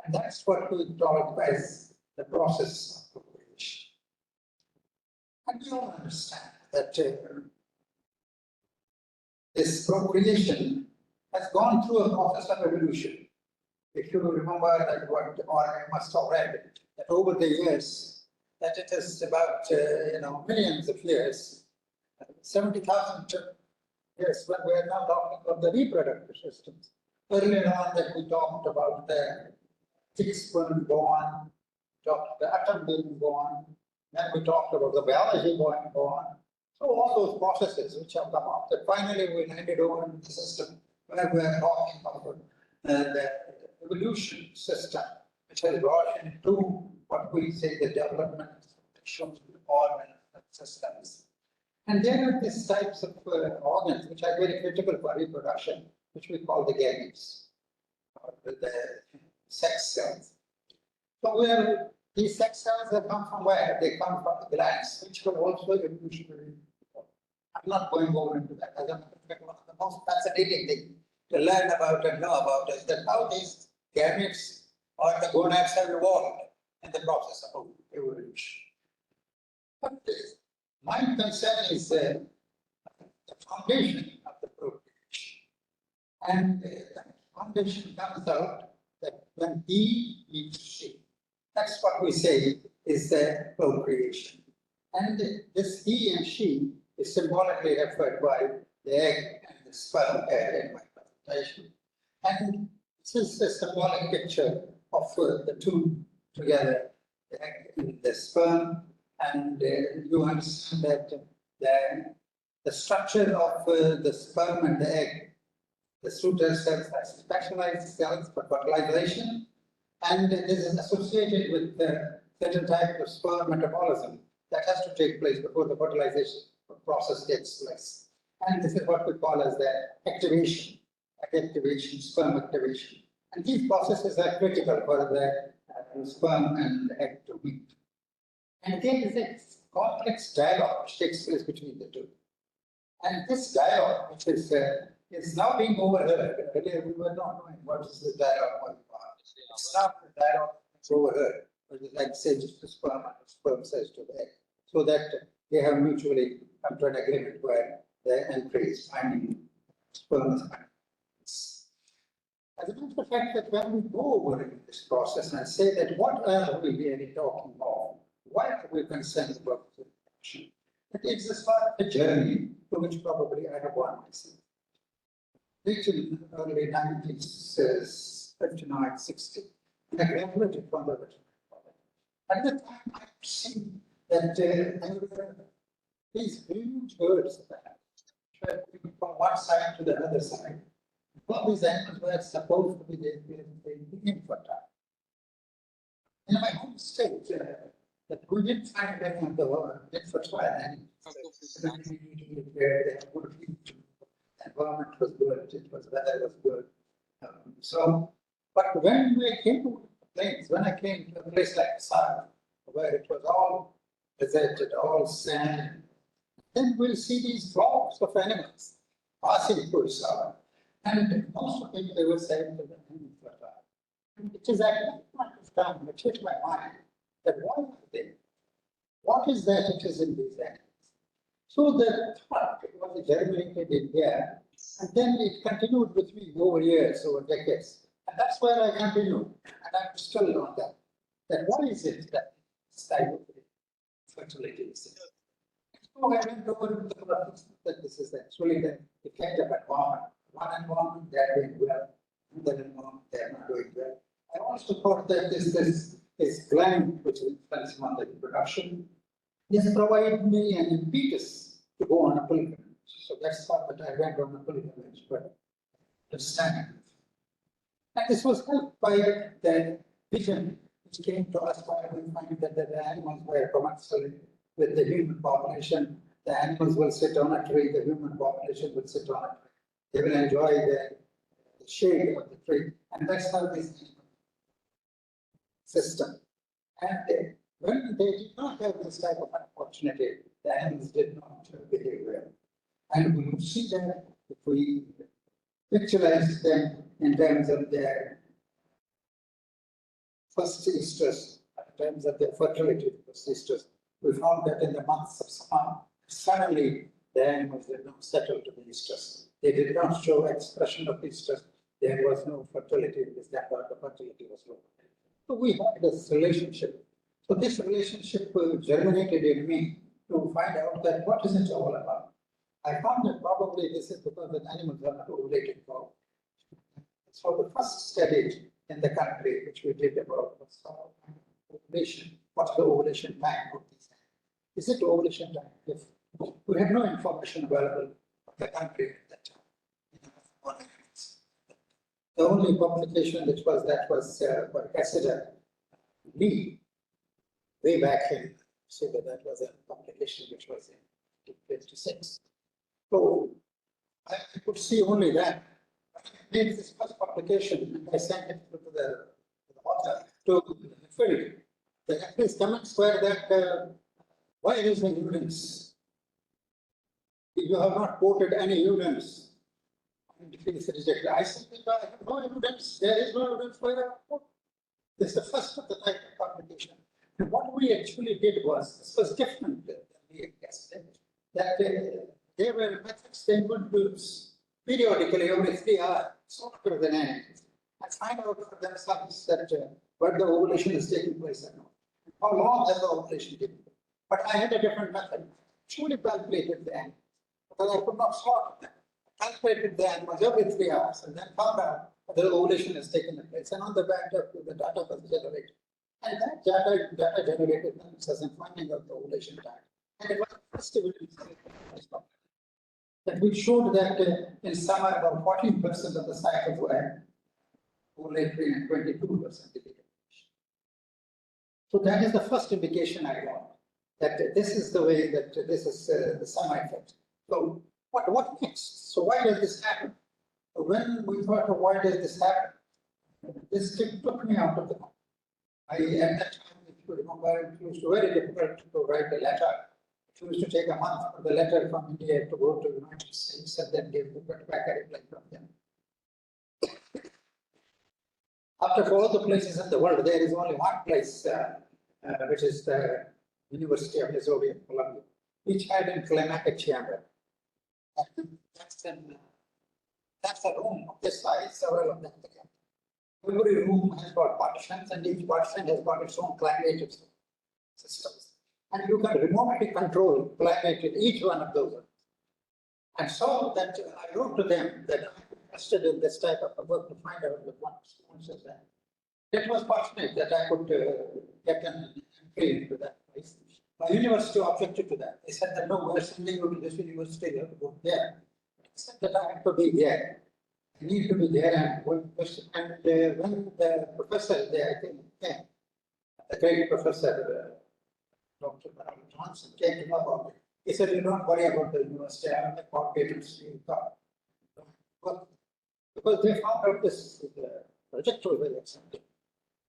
And that's what we talk as the process of procreation. And we all understand that this procreation has gone through a process of evolution. If you remember that what, or I must have read, that over the years, that it is about millions of years, 70,000 years, when we are now talking about the reproductive systems. Earlier on that we talked about the chicks being born, talked the atom being born, then we talked about the biology going on. So all those processes which have come up, that finally we landed over in the system where we are talking about the evolution system, which has brought into what we say the development of organ systems. And there are these types of organs which are very critical for reproduction, which we call the gametes, or the sex cells. So these sex cells have come from where? They come from the glands, which were also evolutionary. I'm not going over into that. As a matter of fact, one of the most fascinating things to learn about and know about is that how these gametes or the gonads have evolved in the process of evolution. But my concern is the foundation of the procreation. And the foundation comes out that when he meets she, that's what we say is the procreation. And this he and she is symbolically referred by the egg and the sperm in my presentation. And this is a symbolic picture of the two together, the egg and the sperm. And you understand that the structure of the sperm and the egg, the suitor cells are specialized cells for fertilization, and this is associated with certain type of sperm metabolism that has to take place before the fertilization process takes place. And this is what we call as the activation, sperm activation. And these processes are critical for the sperm and the egg to meet. And there is a complex dialogue which takes place between the two. And this dialogue, which is now being overheard. Earlier we were not knowing what is the dialogue going on. It's now the dialogue is overheard, which is like say just the sperm and the sperm says to the egg, so that they have mutually come to an agreement where the entry is finding sperm is finding. As a matter of fact, that when we go over in this process and say that what are we really talking about? Why are we concerned about the action? It is a start of a journey to which probably I have won myself. Reaching in the early 90s, 59, 60, and I graduated from the veterinary college. At the time, I seen that there were these huge herds from one side to the other side. All these animals were supposed to be the infertile. In my home state, that we didn't find any of the infertile animals. The environment was good, weather was good. But when we came to the plains, when I came to a place like Assam, where it was all deserted, all sand, then we'll see these flocks of animals passing through Assam. And most of them, they were saying to the infertile. It is at that point of time which hit my mind that why are they? what is that it is in these animals? So the thought was germinated in here, and then it continued with me over years, over decades. And that's where I continue, and I'm still on that. That what is it that this type of fertility is? So I went over to the process that this is actually the effect of environment. One environment, they're doing well, another environment, they're not doing well. I also thought that this gland, which is influencing on the reproduction, this provided me an impetus to go on a pilgrimage. So that's how that I went on a pilgrimage, but understanding. And this was helped by the vision which came to us where we find that the animals were commensurate with the human population. The animals will sit on a tree, the human population will sit on a tree. They will enjoy the shade of the tree. And that's how this system. And when they did not have this type of opportunity, the animals did not behave well. And we will see that if we picturize them in terms of their first estrus, in terms of their fertility first estrus, we found that in the months of summer, suddenly the animals did not settle to the estrus. They did not show expression of estrus. There was no fertility in this, that the fertility was low. So we had this relationship. So this relationship germinated in me to find out that what is it all about. I found that probably this is because the animals are not ovulating well. So the first study in the country which we did about was ovulation. What's the ovulation time of these animals? Is it ovulation time? If we had no information available of the country at that time. The only publication which was that was by Cassidy Lee, way back in, so that was a publication which was in 1956. So I could see only that. I made this first publication and I sent it to the author to the field. The actual comments were that why is there evidence? You have not quoted any evidence. I said, I have no evidence. There is no evidence for that. This is the first of the type of publication. And what we actually did was, this was different than we guessed, that there were methods they would use periodically every 3 hours, softer than animals, and find out for themselves that whether the ovulation is taking place or not. How long has the ovulation taken place? But I had a different method, truly calculated the animals, because I could not sort them. Calculated the animals every 3 hours and then found out whether the ovulation has taken place. And on the back of the data was generated. And that data generated themselves in finding out the ovulation time. And it was the first evidence that we showed that in summer about 14% of the cycles were ovulatory and 22% ejaculation. So that is the first indication I got that this is the way that this is the summer effect. So what next? So why does this happen? When we thought of why does this happen, this took me out of the book. At that time, if you remember, it was very difficult to write a letter. It used to take a month for the letter from India to go to the United States and then give the back a reply from them. After all the places in the world, there is only one place, which is the University of Missouri in Columbia, which had a climatic chamber. That's a room of this size, several of them together. Every room has got partitions, and each partition has got its own climatic systems. And you can remotely control climate in each one of those. And so that I wrote to them that I'm interested in this type of work to find out what sponsors that. It was fortunate that I could get an entry into that place. My university objected to that. They said that no, we're sending you to this university, you have to go there. I said that I have to be there. I need to be there and when the professor there, I think, the great professor, Dr. Johnson, came to know about it. He said, you don't worry about the university, I have the coordinators you got. Because they found out this project was very exciting.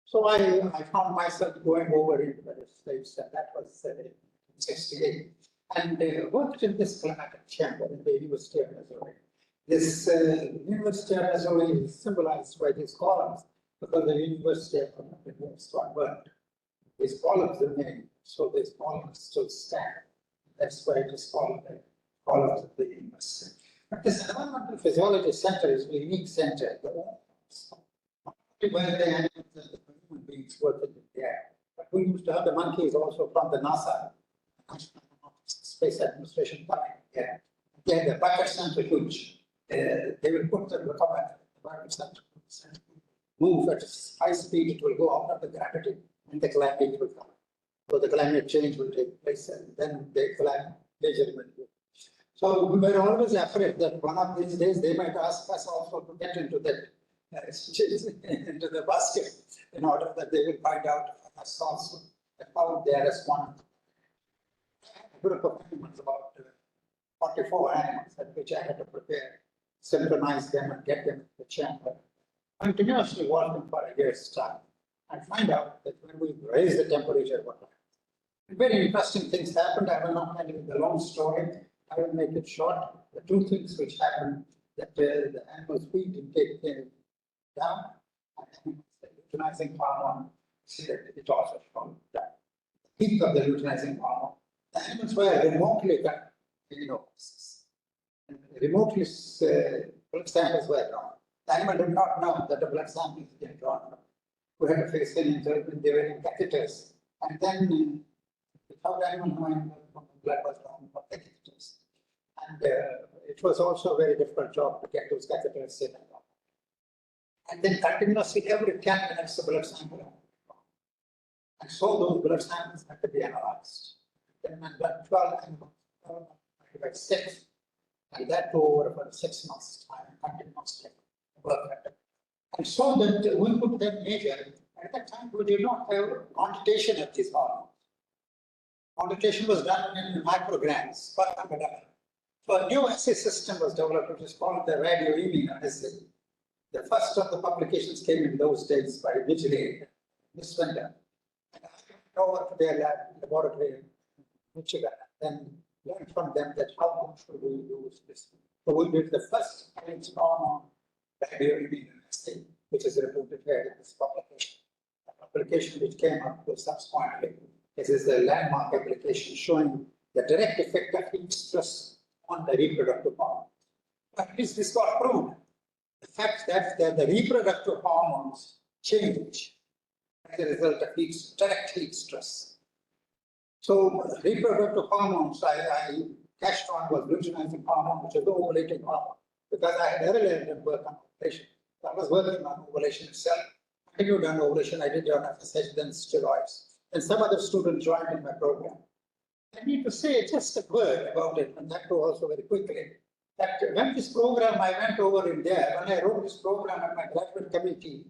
So I found myself going over into the States, and that was in 1968. And worked in this climatic chamber in the University of Missouri. This University of Missouri is symbolized by these columns because the University of Columbia was one word. These columns remain So this column still stand. That's why it is called the column of the universe. But this environmental physiology center is a unique center. Where the animals and the human beings work in the air. But we used to have the monkeys also from the NASA, National Space Administration. Yeah. They had the bucket centrifuge. They will put the bucket centrifuge move at high speed, it will go out of the gravity and the climate will come. So the climate change will take place and then the climate measurement will. So we were always afraid that one of these days they might ask us also to get into that into the basket in order that they will find out us also how they are responding. A group of animals, about 44 animals, at which I had to prepare, synchronize them and get them to the chamber. Continuously working for a year's time and find out that when we raise the temperature, what happens. Very interesting things happened. I will not tell you the long story. I will make it short. The two things which happened that the animal's feed intake came down and the luteinizing hormone, it also showed that the peak of the luteinizing hormone. The animals were remotely, remotely blood samples were drawn. The animal did not know that the blood samples had been drawn. We had to face an interview, they were in catheters. And then without anyone knowing blood was drawn from catheters. And it was also a very difficult job to get those catheters in. And then continuously every 10 minutes the blood sample. And so those blood samples had to be analyzed. Then when blood 12 animals, about 6, and that over for 6 months time, continuously. And so that we could then measure, at that time we did not have quantitation of these hormones. Quantitation was done in micrograms per ml. So a new assay system was developed, which is called the radioimmunoassay. The first of the publications came in those days by Vigilate, Miss Vendor. And I went over to their laboratory in Michigan and learned from them that how much should we use this. So we did the first hormone radioimmunoassay, which is reported here in this publication. A publication which came up with subsequently. This is a landmark application showing the direct effect of heat stress on the reproductive hormone. But this got proved. The fact that the reproductive hormones change as a result of direct heat stress. So reproductive hormones, I cashed on was luteinizing hormone, which is the ovulating hormone, because I had earlier done work on ovulation. I was working on ovulation itself. I continued on ovulation, I did on FSH, then steroids. And some other students joined in my program. I need to say just a word about it, and that too also very quickly. That when this program, I went over in there, when I wrote this program at my graduate committee,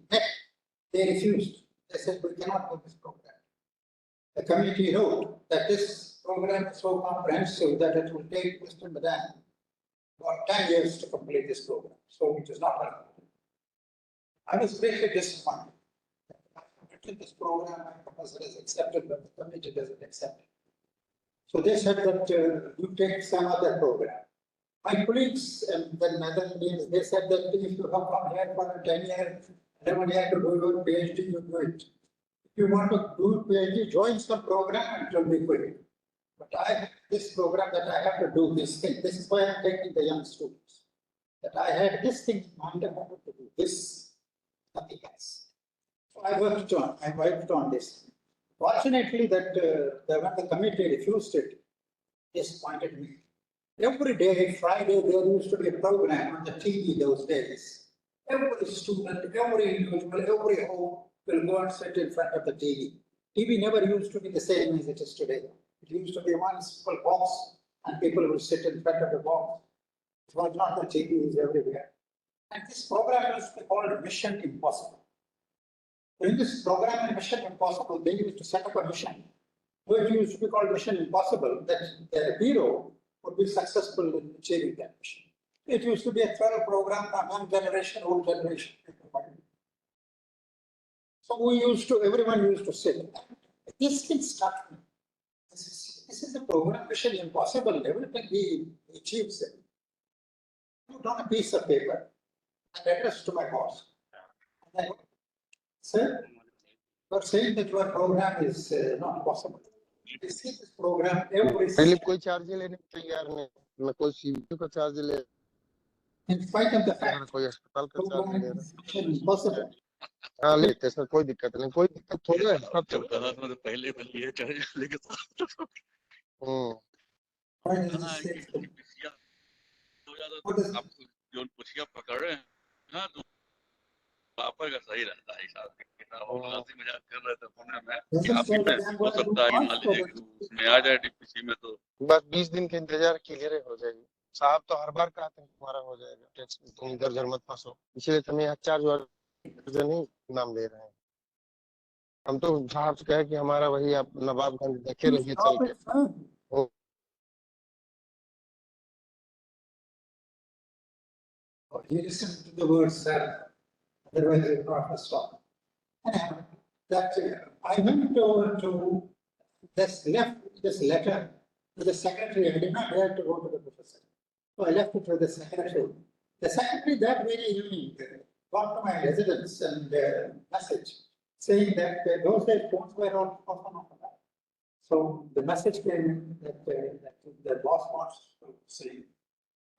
they refused. They said, we cannot do this program. The committee wrote that this program is so comprehensive that it will take Mr. Madan about 10 years to complete this program. So it is not allowed. I was greatly disappointed. I completed this program, my proposal is accepted, but the committee doesn't accept it. So they said that you take some other program. My colleagues and the Netherlands, they said that if you have come here for 10 years, 11 years to do your PhD, you do it. If you want to do PhD, join some program and it will be quick. But I have this program that I have to do this thing. This is why I'm taking the young students. That I had this thing in mind, I have to do this, nothing else. So I worked on this. Fortunately, that when the committee refused it, disappointed me. Every day, Friday, there used to be a program on the TV those days. Every student, every individual, every home will go and sit in front of the TV. TV never used to be the same as it is today. It used to be one simple box, and people will sit in front of the box. It was not the TV is everywhere. And this program was called Mission Impossible. In this program, Mission Impossible, they used to set up a mission. It used to be called Mission Impossible, that the hero would be successful in achieving that mission. It used to be a thorough program from one generation, old generation. So everyone used to sit. This thing struck me. This is a program, Mission Impossible. Everything he achieves it. Put on a piece of paper and address to my boss. And I, sir, you are saying that your program is not possible. This is this program every पहले कोई charge लेने को तैयार नहीं, मैं कोई CV का charge ले, in spite of the अगर fact कोई अस्पताल का चार्ज program ले रहा is impossible. हाँ लेते सर, कोई दिक्कत नहीं, कोई दिक्कत थोड़ी है, सब चलता है। पहले ये चार्ज लेके Why does it say so? What is आप जो पुछिया पकड़ रहे हैं ना, तो पापा का सही रहता है हिसाब किताब। हम हंसी मजाक कर रहे थे पुणे में कि आप में हो सकता है कि मान लीजिए कि उसमें आ जाए डीपीसी में, तो बस 20 दिन के इंतजार क्लियर हो जाएगी। साहब तो हर बार कहते हैं तुम्हारा हो जाएगा टैक्स, तुम इधर उधर मत फंसो, इसलिए तुम्हें यहाँ चार्ज नहीं नाम दे रहे हैं। हम तो साहब से कहे कि हमारा वही आप नवाबगंज देखे रहिए चल stop के। it, huh? Oh, you listen to the words, sir. Otherwise, you will not stop. Anyhow, that I went over to this letter to the secretary. I did not dare to go to the professor. So I left it to the secretary. The secretary that very evening got to my residence and message saying that those days phones were all off. So the message came in that the boss wants to see.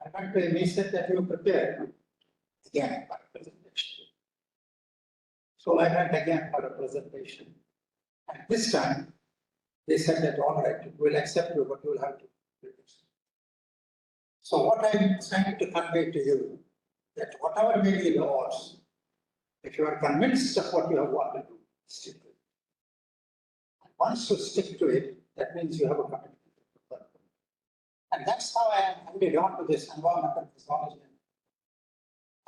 I went to him, he said that you prepare again for a presentation. So I went again for a presentation. And this time, they said that all right, we'll accept you, but you'll have to produce. So what I'm trying to convey to you, that whatever may be the odds, if you are convinced of what you have wanted to do, stick to it. And once you stick to it, that means you have a commitment. And that's how I ended on to this environmental physiology.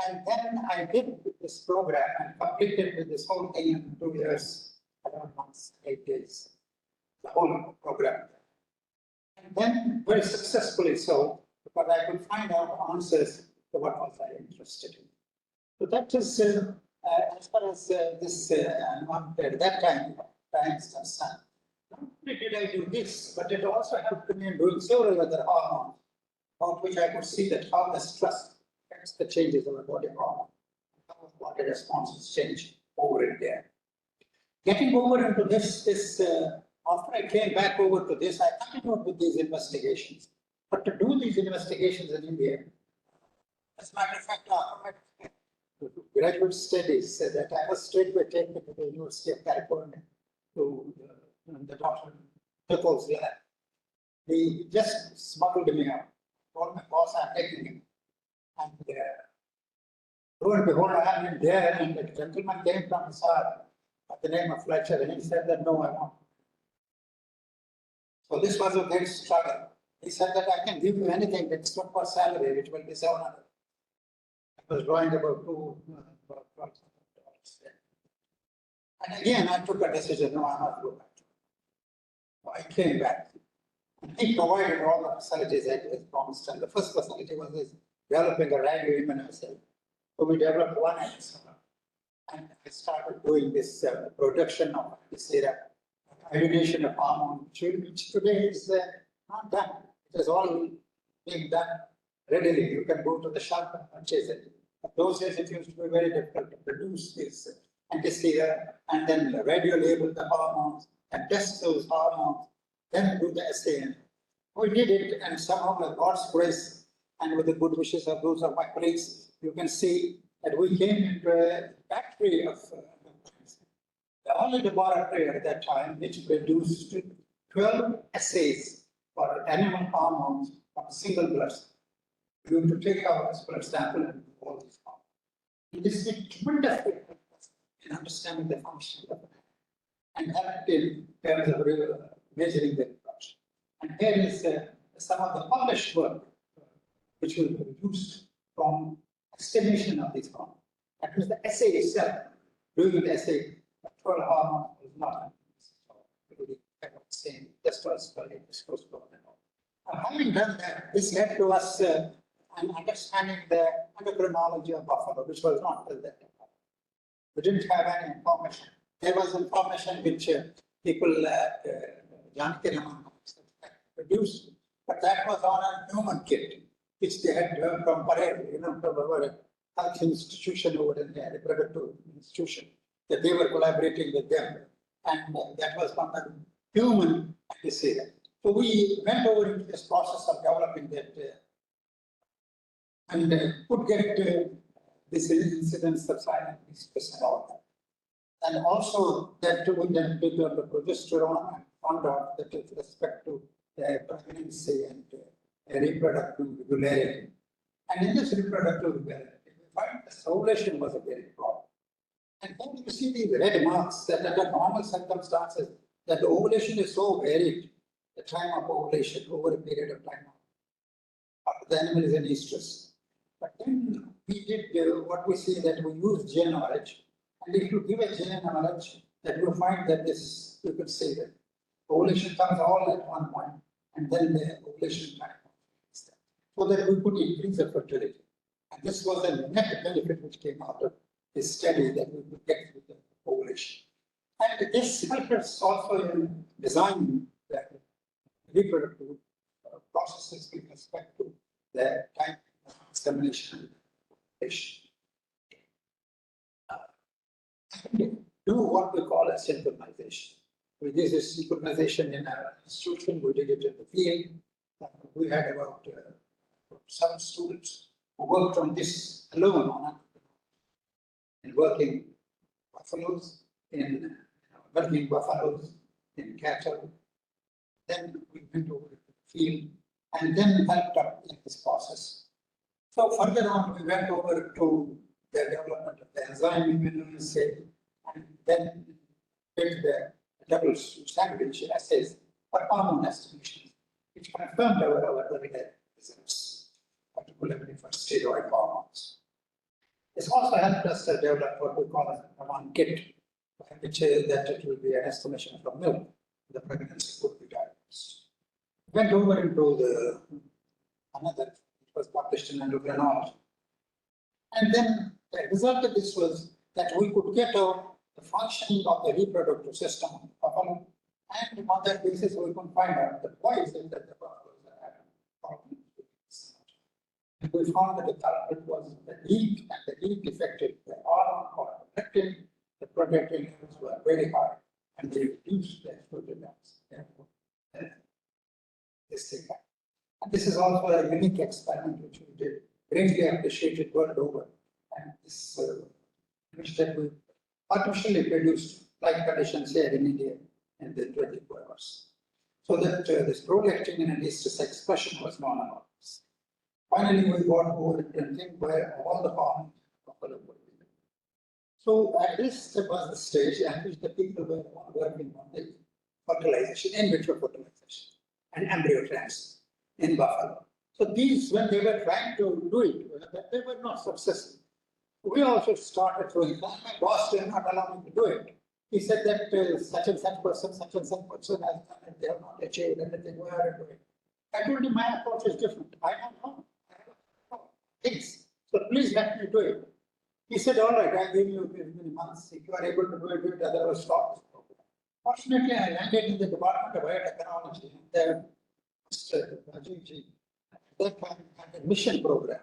And then I did this program and completed with this whole thing in 2 years, 11 months, 8 days, the whole program. And then very successfully so, because I could find out answers to what was I interested in. So that is, as far as this at that time is concerned. Not only did I do this, but it also helped me in doing several other hormones, about which I could see that how the stress affects the changes of the body hormone, how the body responses change over in there. Getting over into this, after I came back over to this, I continued with these investigations. But to do these investigations in India, as a matter of fact, after my graduate studies, that I was straightway taken to the University of California to the Dr. Nichols lab. He just smuggled me out, told my boss I'm taking him. And lo and behold, I am in there, and the gentleman came from Assad by the name of Fletcher, and he said that no, I won't. So this was a great struggle. He said that I can give you anything except for salary, which will be $700. I was drawing about $2,000. And again, I took a decision, no, I'm not going back. So I came back. And he provided all the facilities that he promised. And the first facility was this, developing a radio immunoassay. So we developed one anesthetic. And I started doing this production of this syrup, iodination of hormone, which today is not done. It is all being done readily. You can go to the shop and purchase it. But those days it used to be very difficult to produce this anti-serum and then radio label the hormones and test those hormones, then do the assay. We did it, and somehow with God's grace and with the good wishes of those of my colleagues, you can see that we came into a factory of the only laboratory at that time which produced 12 assays for animal hormones from a single blood cell. You have to take our blood sample and do all these hormones. This is a tremendous difference in understanding the function of the man. And that in terms of measuring the production. And here is some of the published work which will be used from estimation of these hormones. That was the assay itself. Doing the assay, the 12 hormone is not really same, just was supposed to. Having done that, this led to us understanding the endocrinology of buffalo, which was not till that time. We didn't have any information. There was information which people produced, but that was on a human kit, which they had from Pareil, from our health institution over in there, reproductive institution, that they were collaborating with them. And that was from the human disease. So we went over into this process of developing that and could get this incidence of silent distress and all that. And also that we then picked up the progesterone and found out that with respect to pregnancy and reproductive regularity. And in this reproductive regularity, we find that ovulation was a very problem. And then you see these red marks that under normal circumstances, that the ovulation is so varied, the time of ovulation over a period of time. After the animal is in estrus. But then we did what we see that we use GNRH. And if you give a GNRH, that you find that this, you could say that ovulation comes all at one point, and then the ovulation time. So that we could increase the fertility. And this was a net benefit which came out of this study that we could get with the ovulation. And this helped us also in designing the reproductive processes with respect to the time of dissemination. Do what we call a synchronization. We did this synchronization in our institution, we did it in the field. We had about 7 students who worked on this alone on in working buffaloes, in cattle. Then we went over to the field and then helped up in this process. So further on, we went over to the development of the enzyme immunoassay and then did the double sandwich assays for hormone estimations, which confirmed our earlier results, particularly for steroid hormones. This also helped us to develop what we call a one kit, which is that it will be an estimation from milk, the pregnancy could be diagnosed. Went over into another, it was published in endocrinology. And then the result of this was that we could get out the functioning of the reproductive system of the buffalo, and on that basis we could find out that why is it that the buffaloes are having problems with this. And we found that the culprit was the heat, and the heat affected the hormone called protectin. The protectin levels were very high, and they reduced the estrogen levels. Therefore, this thing happened. And this is also a unique experiment which we did, greatly appreciated world over. And this which that we artificially produced like conditions here in India in the 24 hours. So that this prolactin and estrus expression was known about this. Finally, we got over and think where all the hormones would be. So at this was the stage at which the people were working on the fertilization, in vitro fertilization, and embryo transfer in buffalo. So these, when they were trying to do it, they were not successful. We also started throwing, my boss did not allow me to do it. He said that such and such person has done it, they have not achieved anything, we are doing. I told him my approach is different. I don't know. I don't know things. So please let me do it. He said, all right, I'll give you many months. If you are able to do it, otherwise stop this program. Fortunately, I landed in the Department of Biotechnology. There, Mr. Rajivji, at that time had a mission program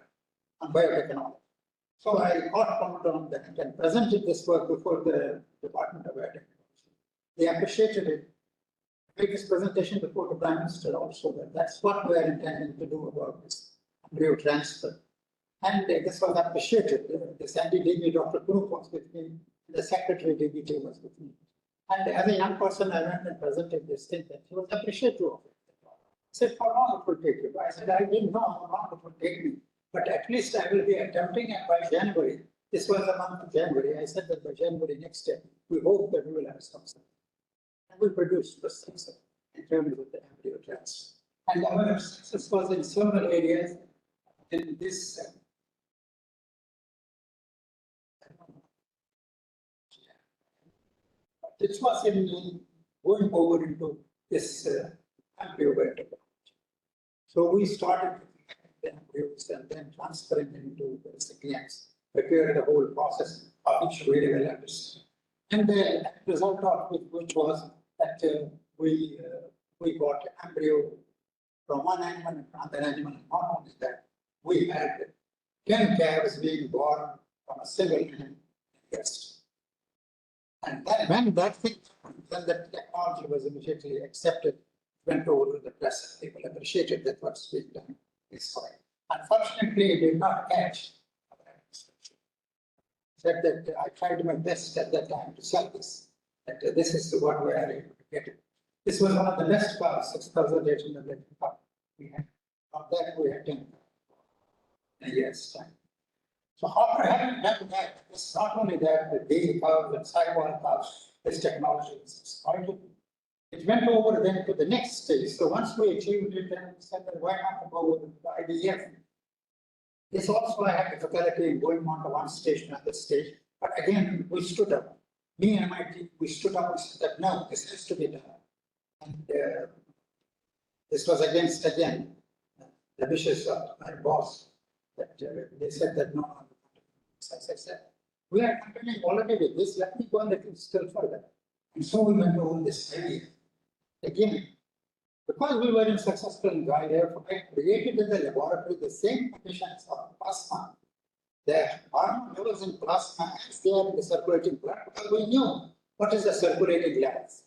on biotechnology. So I got promoted on that and presented this work before the Department of Biotechnology. They appreciated it. I made this presentation before the Prime Minister also, that that's what we are intending to do about this embryo transfer. And this was appreciated. The Sandy DB, Dr. Kurup was with me, the Secretary DBT was with me. And as a young person, I went and presented this thing that he was appreciative of it. He said, how long it will take you? I said, I didn't know how long it would take me, but at least I will be attempting, and by January, this was the month of January, I said that by January next year, we hope that we will have something. And we produced this success in terms of the embryo transfer. And our success was in several areas in this. This was in going over into this embryo biotechnology. So we started the embryos and then transferring them into the recipients, prepared the whole process of which we developed. And the result of which was that we got embryo from one animal and from another animal. Not only that, we had 10 calves being born from a single breast. And then when that thing, then the technology was immediately accepted, went over to the press, people appreciated that what's being done is fine. Unfortunately, it did not catch. Said that I tried my best at that time to sell this, that this is what we are able to get it. This was one of the best cars, 6,800 we had. From that we had 10 in a year's time. So after having done that, it's not only that the day cars and sidewalk cars, this technology is exploited. It went over then to the next stage. So once we achieved it, then we said that why not go with the IDF? This also I had difficulty in going on to one stage, another stage. But again, we stood up. Me and my team, we stood up and said that no, this has to be done. And this was against, again, the wishes of my boss. That they said that no. As I said, we are continuing already with this, let me go a little still further. And so we went over this idea. Again, because we were in successful in IDF, I created in the laboratory the same conditions of plasma. The hormone levels in plasma as they are in the circulating blood, because we knew what is the circulating levels.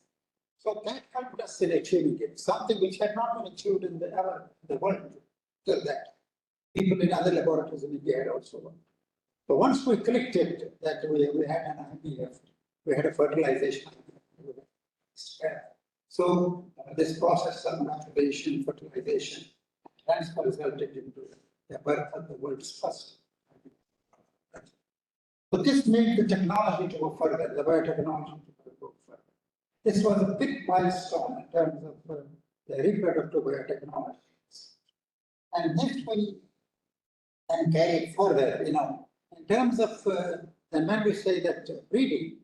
So that helped us in achieving it, something which had not been achieved in the world till that. People in other laboratories in India had also worked. So once we clicked it, that we had an IDF, we had a fertilization. So this process of maturation, fertilization, transfer resulted into the birth of the world's first. So this made the technology to go further, the biotechnology to go further. This was a big milestone in terms of the reproductive biotechnology. And this we then carry further, in terms of, and when we say that breeding,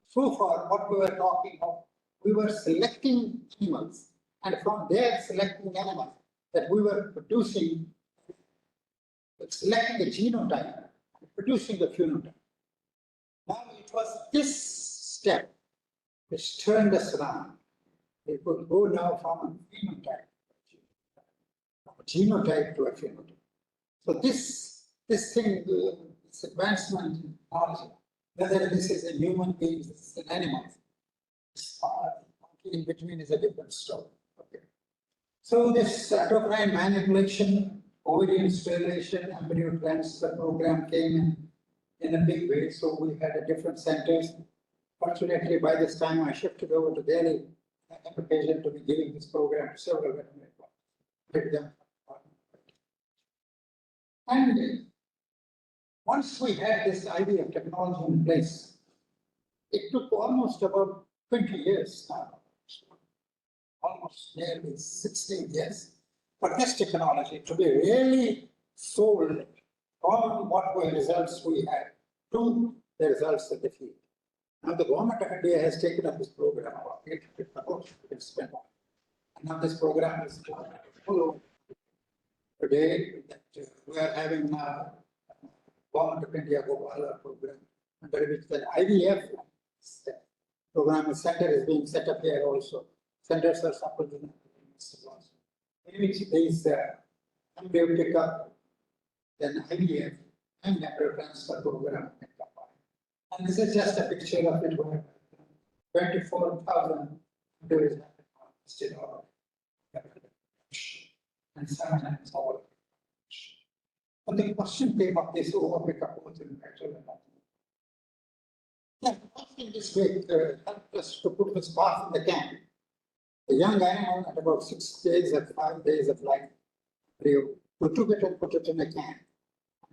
so far what we were talking of, we were selecting animals, and from there selecting animals that we were producing, selecting the genotype, producing the phenotype. Now it was this step which turned us around. We could go now from a phenotype, from a genotype to a phenotype. So this thing, this advancement in technology, whether this is a human being, this is an animal, in between is a different story. Okay. So this endocrine manipulation, ovarian stimulation, embryo transfer program came in a big way. So we had different centers. Fortunately, by this time I shifted over to Delhi, I had occasion to be giving this program to several veterinary. And once we had this idea of technology in place, it took almost about 20 years now, almost nearly 16 years, for this technology to be really sold from what were results we had to the results of the field. Now the government of India has taken up this program about 800 crores to spend on. And now this program is full over. Today, we are having Government of India Gopala program, under which the IVF program center is being set up here also. Centers are supporting in which these embryo pickup, then IVF and embryo transfer program. And this is just a picture of it where 24,000 embryos still and 7 and so on. But the question came up, this over pickup was in actual. Yeah, in this way helped us to put the spark in the can. The young animal at about 6 days or 5 days of life, we took it and put it in a can.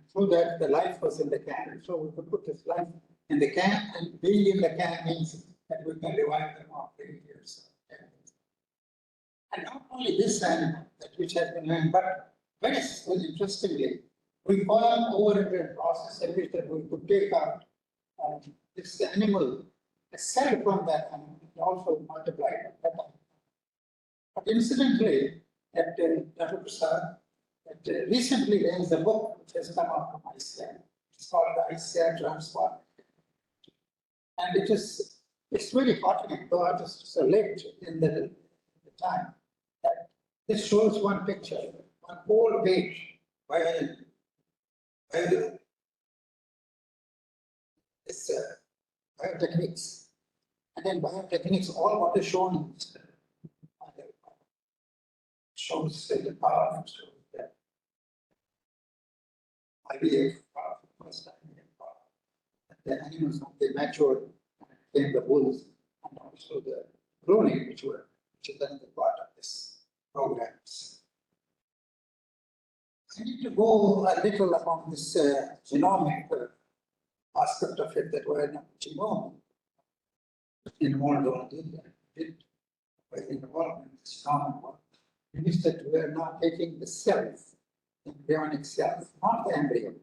So that the life was in the can. So we could put this life in the can, and being in the can means that we can revive them after 8 years. And not only this animal, that which has been learned, but very interestingly, we found over a process in which that we could take out this animal, a cell from that animal, and also multiply it. But incidentally, that Dr. Prasad, that recently there is a book which has come out from ICR. It's called the ICR Transport. And it's very heartening, though artists are late in the time. That this shows one picture, one whole page, where this biotechniques And then biotechniques, all what is shown in this, shows the power of that IVF, first IVF, the animals, they matured, then the bulls, and also the cloning, which is another part of this programs. I need to go a little along this genomic aspect of it that we're not genome involved on it involved in this genome work. It is that we are not taking the cells, embryonic cells, not the embryo,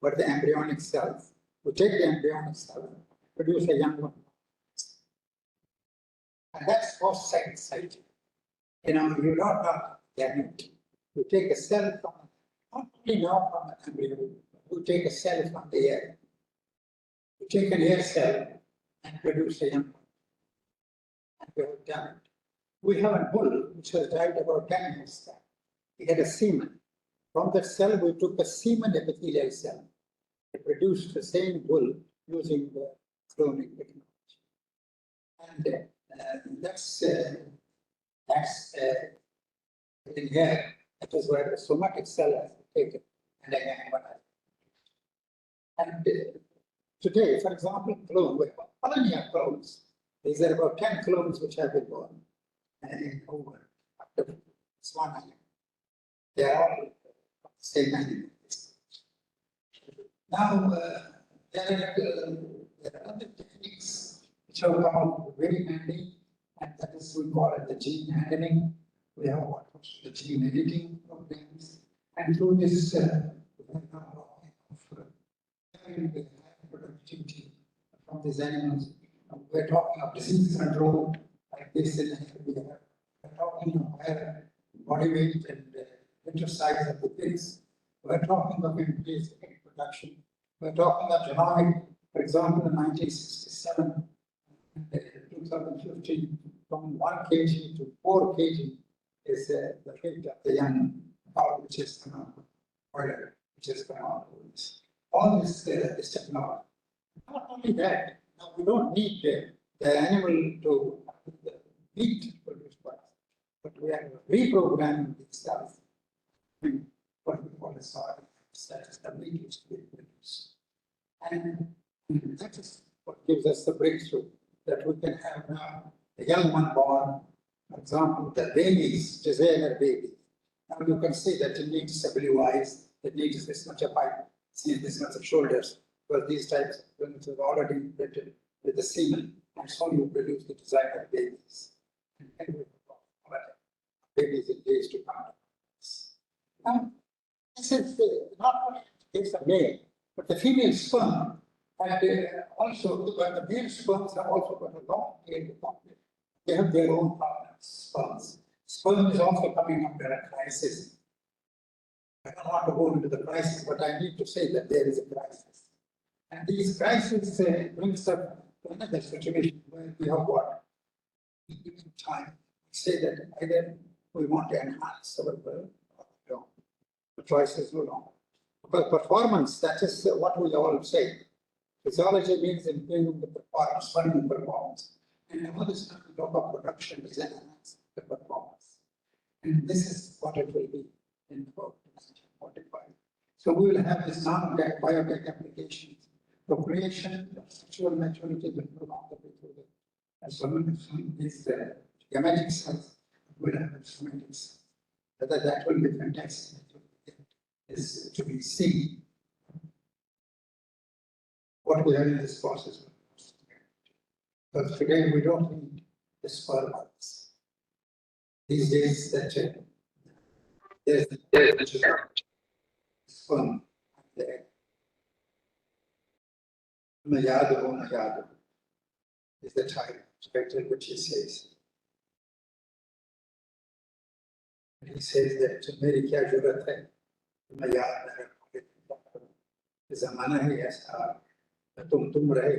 but the embryonic cells. We take the embryonic cell, produce a young one. And that's most exciting. You know, you don't know you take a cell from, not only now from an embryo, you take a cell from the air. You take an air cell and produce a young one. And we have done it. We have a bull which has died about 10 years back. He had a semen. From that cell, we took a semen epithelial cell. It produced the same bull using the cloning technology. And that's in here. That is where the somatic cell has been taken. And again, and today, for example, clone, we have a colony of clones. These are about 10 clones which have been born in over after this one animal. They are all the same animal. Now, there are other techniques which have come out very handy, and that is we call it the gene handling. We have what the gene editing programs, and through this, having the productivity from these animals. We're talking of disease control like this, and we're talking of higher body weight and exercise of the pigs. We're talking of increased egg production. We're talking of genomic, for example, in 1967 and 2015, from 1 kg to 4 kg is the weight of the young cow, which is broiler, which is all this technology. Not only that, now we don't need the animal to the meat produced by us, but we are reprogramming these cells. What we call the soil, that is the meat which we produce. And that is what gives us the breakthrough that we can have now a young one born, for example, the babies, designer babies. Now you can see that it needs a blue eyes, it needs this much of height, see this much of shoulders, because these types of things are already imprinted with the semen, and so you produce the designer babies. And babies in days to come. Now, this is not only it's a male, but the female sperm, and also, but the male sperms have also got a long tail to complete. They have their own partners, sperms. Sperm is also coming under a crisis. I don't want to go into the crisis, but I need to say that there is a crisis. And these crises brings up to another situation where we have what? Given time, we say that either we want to enhance our birth or we don't. The choice is no longer. But performance, that is what we all say. Physiology means improving the performance, running performance. And all this time we talk about production is enhancing the performance. And this is what it will be in 2045. So we will have this non-biotech applications. Procreation, sexual maturity will no longer be through the these gametic cells will have somatic cells. Whether that will be fantastic is to be seen. What we have in this process. But today we don't need the sperm. These days that there's the sperm there. Mayado is the type expected which he says. And he says that मेरी क्या जरूरत है मैं याद न रखूं ज़माना है ऐसा तुम रहे.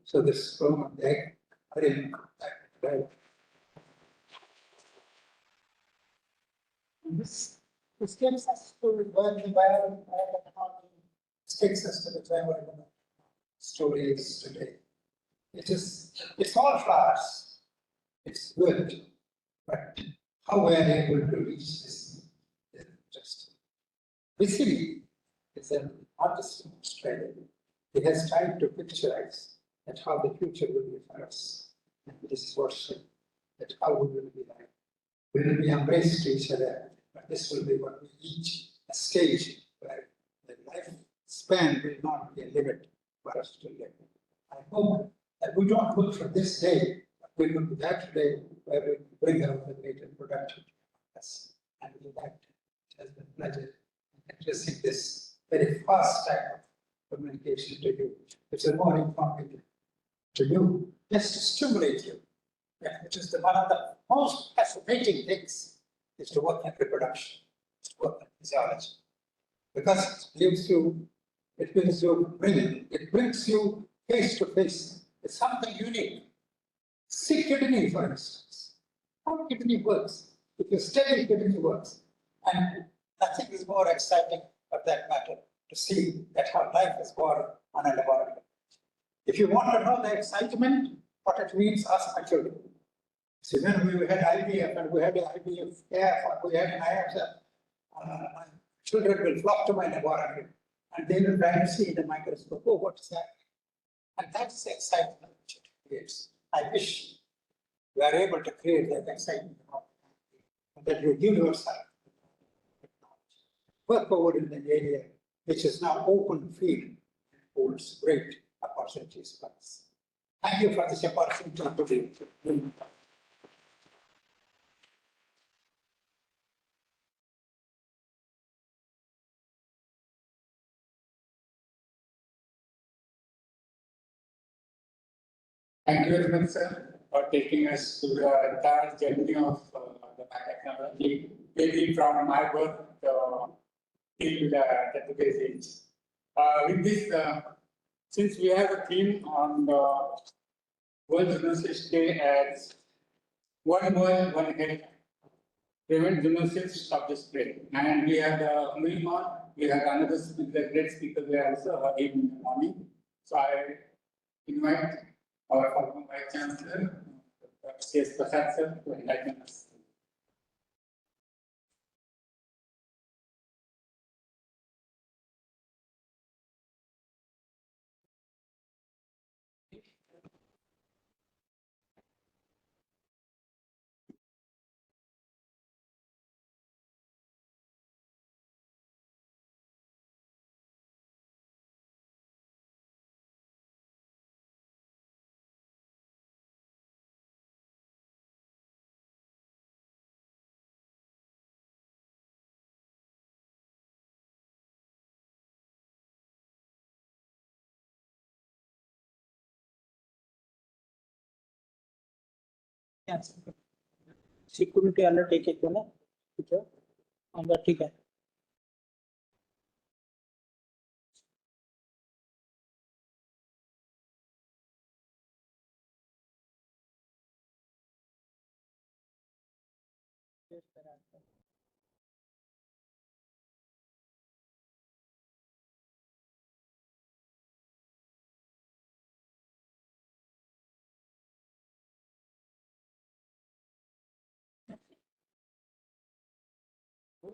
So the sperm and egg are in contact. This gets us to where the biotechnology takes us to the time stories today. It's all flowers. It's good, but how we are able to reach this is interesting. Basically, is an artist in Australia. He has tried to picturize that how the future will be for us. And this version, that how we will be like. We will be embraced to each other, but this will be what we reach a stage where the lifespan will not be a limit for us to live. I hope that we don't look for this day, but we look for that day where we bring out the greater productivity of us. And with that, it has been a pleasure addressing this very fast type of communication to you, which is more informative to you, just to stimulate you. Yeah, which is one of the most fascinating things is to work in reproduction, to work in physiology. Because it brings you face to face with something unique. See kidney, for instance. How kidney works. If you study kidney works, and nothing is more exciting for that matter to see that how life is born on a laboratory. If you want to know the excitement, what it means, ask my children. See, when we had IVF and we had IVF care, we had an IVF, children will flock to my laboratory and they will try to see in the microscope, oh, what is that? And that's the excitement which it creates. I wish we are able to create that excitement that you give yourself. Work forward in an area which is now open field and holds great opportunities for us. Thank you for this opportunity to be. Thank you very much, sir, for taking us to the entire journey of the biotechnology, maybe from my work till the today's age. With this, since we have a theme on the World Zoonosis Day as One World, One Health, Prevent Zoonosis of the Spread. And we have moving on, we have another speaker, great speaker there also in the morning. So I invite our former Vice Chancellor, C.S. Prasad sir, to enlighten us. Security alert एक ना ठीक है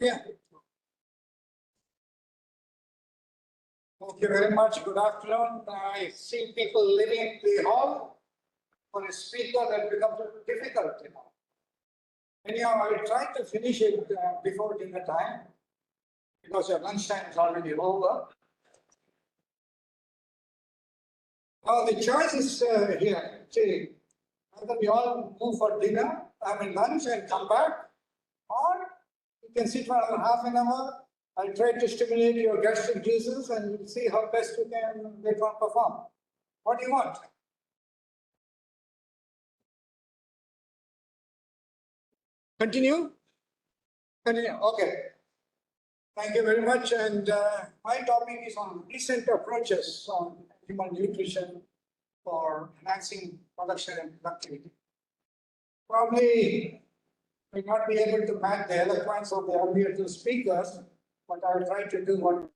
Yeah. Thank you very much. Good afternoon. I see people leaving the hall. For a speaker, that becomes difficult, you know. Anyhow, I will try to finish it before dinner time because your lunchtime is already over. Well, the choice is here. See, either we all move for dinner, lunch and come back, or you can sit for half an hour. I'll try to stimulate your gastric juices and we'll see how best you can later on perform. What do you want? Continue? Continue, okay. Thank you very much. And my topic is on recent approaches on animal nutrition for enhancing production and productivity. Probably may not be able to match the eloquence of the earlier two speakers, but I will try to do what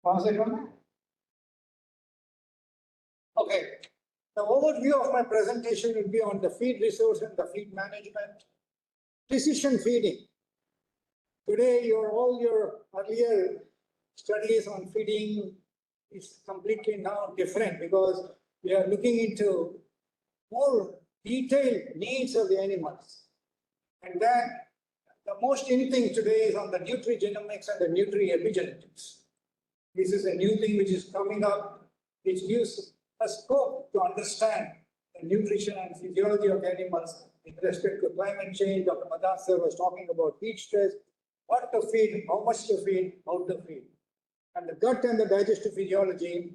Concentrate on that. Okay, the overview of my presentation will be on the feed resource and the feed management. Precision feeding. Today, all your earlier studies on feeding is completely now different because we are looking into more detailed needs of the animals. And then the most in thing today is on the nutrigenomics and the nutri-epigenetics. This is a new thing which is coming up, which gives a scope to understand the nutrition and physiology of animals with respect to climate change. Dr. Madan sir was talking about heat stress, what to feed, how much to feed, how to feed. And the gut and the digestive physiology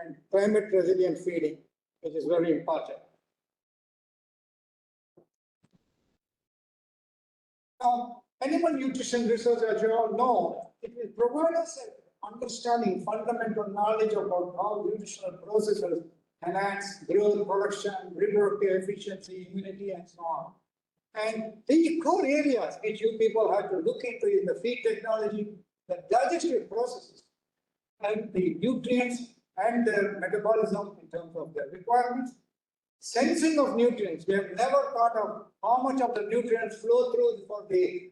and climate resilient feeding, which is very important. Now, animal nutrition research, as you all know, it will provide us an understanding, fundamental knowledge about how nutritional processes enhance growth, production, reproductive efficiency, immunity, and so on. And the core areas which you people have to look into is the feed technology, the digestive processes, and the nutrients and their metabolism in terms of their requirements. Sensing of nutrients, we have never thought of how much of the nutrients flow through for the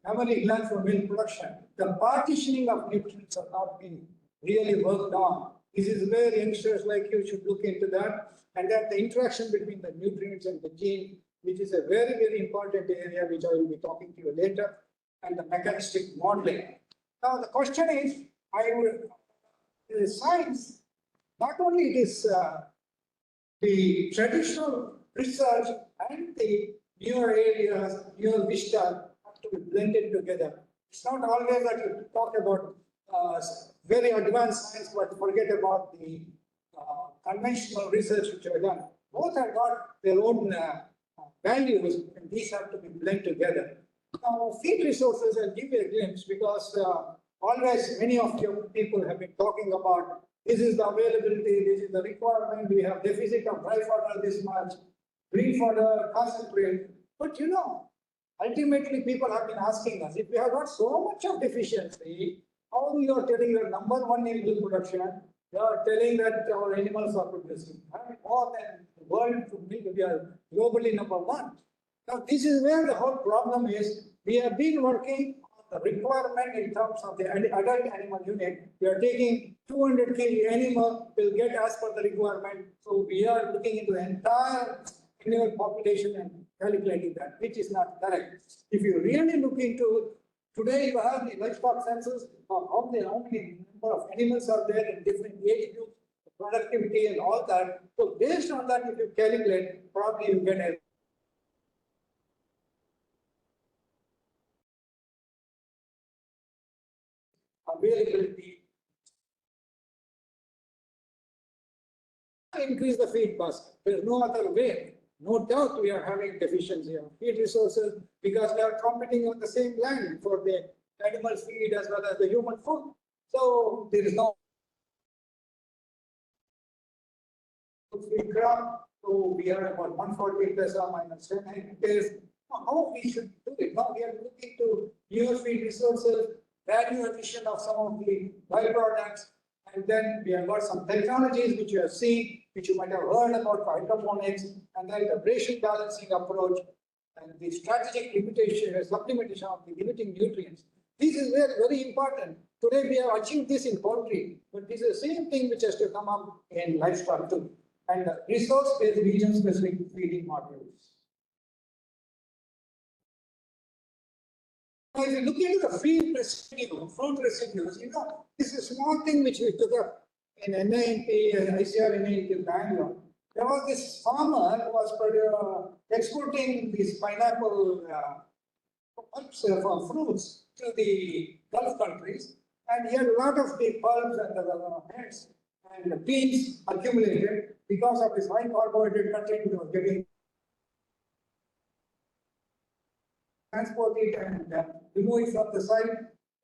mammary glands for milk production. The partitioning of nutrients are not being really worked on. This is where youngsters like you should look into that. And then the interaction between the nutrients and the gene, which is a very, very important area, which I will be talking to you later, and the mechanistic modeling. Now, the question is, science, not only it is the traditional research and the newer areas, newer vista have to be blended together. It's not always that you talk about very advanced science, but forget about the conventional research which are done. Both have got their own values, and these have to be blended together. Now, feed resources, I'll give you a glimpse because always many of you people have been talking about this is the availability, this is the requirement, we have deficit of dry fodder this much, green fodder, concentrate. But you know, ultimately people have been asking us, if we have got so much of deficiency, how you are telling you're number one in milk production, you are telling that our animals are producing more than the world to milk, we are globally number one. Now this is where the whole problem is. We have been working the requirement in terms of the adult animal unit. We are taking 200 kg animal will get as per the requirement. So we are looking into the entire animal population and calculating that, which is not correct. If you really look into today, you have the livestock census of how many number of animals are there in different age groups, productivity and all that. So based on that, if you calculate, probably you get a availability, increase the feed basket. There is no other way. No doubt we are having deficiency of feed resources because we are competing on the same land for the animal feed as well as the human food. So there is no feed crop. So we are about 140 plus or minus 10 hectares. How we should do it? Now we are looking to newer feed resources, value addition of some of the byproducts, and then we have got some technologies which you have seen, which you might have heard about for hydroponics, and then the ration balancing approach, and the strategic limitation, supplementation of the limiting nutrients. This is very important. Today we have achieved this in poultry, but this is the same thing which has to come up in livestock too, and resource-based region-specific feeding modules. If you look into the feed residue, fruit residues, you know, this is a small thing which we took up in NINP, ICR NINP Bangalore. There was this farmer who was exporting these pineapple pulps for fruits to the Gulf countries, and he had a lot of the pulps and the heads and the peels accumulated because of his high carbohydrate content he was getting. Transport it and remove it from the site.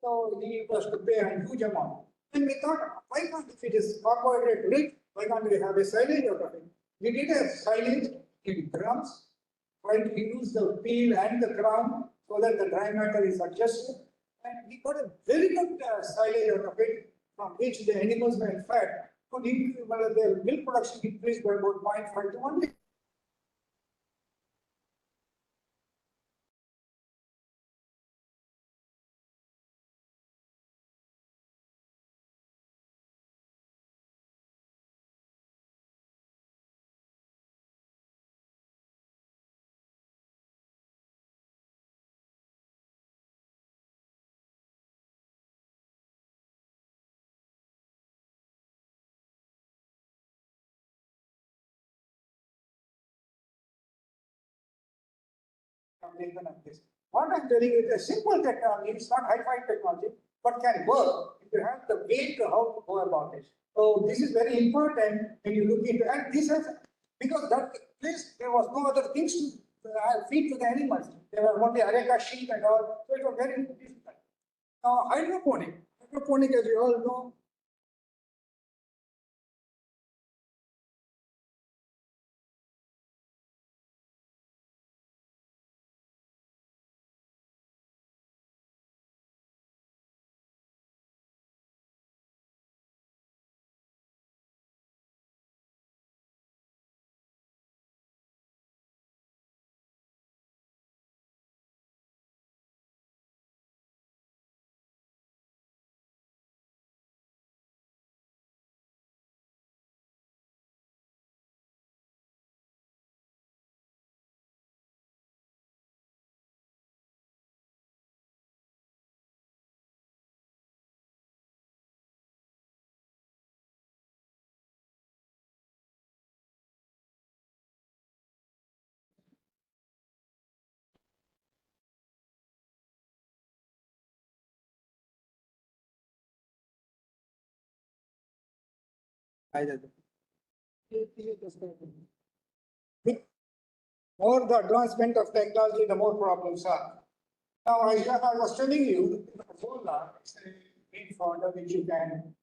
So he was to pay a huge amount. And we thought, why not, if it is carbohydrate rich, why can't we have a silage out of it? We did a silage in drums, trying to use the peel and the crown so that the dry matter is adjusted. And we got a very good silage out of it which the animals were fed, could increase, their milk production increased by about 0.5 to 1 liter. What I'm telling you is a simple technology, it's not high-fi technology, but can work if you have the way to how to go about it. So this is very important when you look into, and this has, because that place, there was no other things to feed to the animals. There were only areca sheep and all, so it was very difficult. Now, hydroponic, as you all know, more the advancement of technology, the more problems are. Now, as I was telling you, solar is a big fodder which you can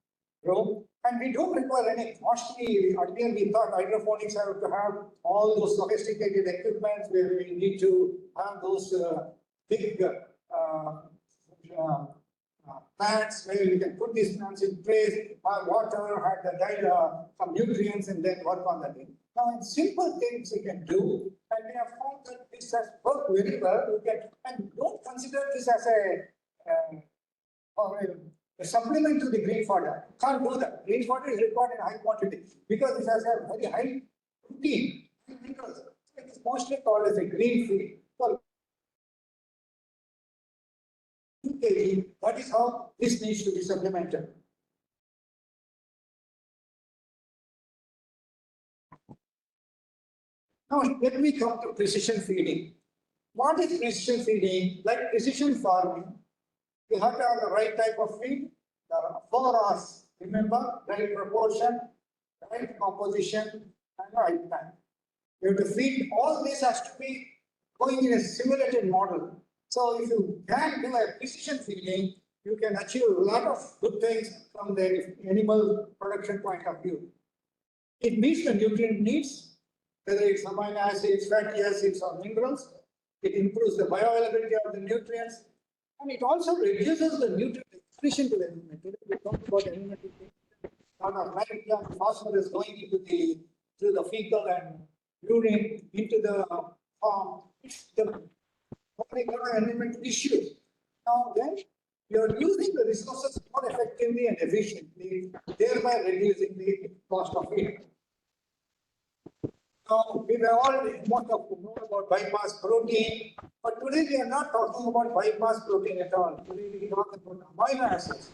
grow, and we don't require any costly. Earlier, we thought hydroponics have to have all those sophisticated equipment where we need to have those big plants where you can put these plants in place, have water, have the some nutrients, and then work on the thing. Now, in simple things you can do, and we have found that this has worked very well. You can, and don't consider this as a supplement to the green fodder. Can't do that. Green fodder is required in high quantity because this has a very high protein. Because it is mostly called as a green feed. So, 2 kg, that is how this needs to be supplemented. Now, let me come to precision feeding. What is precision feeding? Like precision farming, you have to have the right type of feed, the 4 R's, remember, right proportion, right composition, and right time. You have to feed, all this has to be going in a simulated model. So if you can do a precision feeding, you can achieve a lot of good things from the animal production point of view. It meets the nutrient needs, whether it's amino acids, fatty acids, or minerals. It improves the bioavailability of the nutrients, and it also reduces the nutrient excretion to the environment. We talk about environmental things. Lot of nitrogen, phosphorus going into through the fecal and urine into the farm. It's the environmental issues. Now then, you're using the resources more effectively and efficiently, thereby reducing the cost of it. Now, we were all most of you know about bypass protein, but today we are not talking about bypass protein at all. Today we talk about amino acids.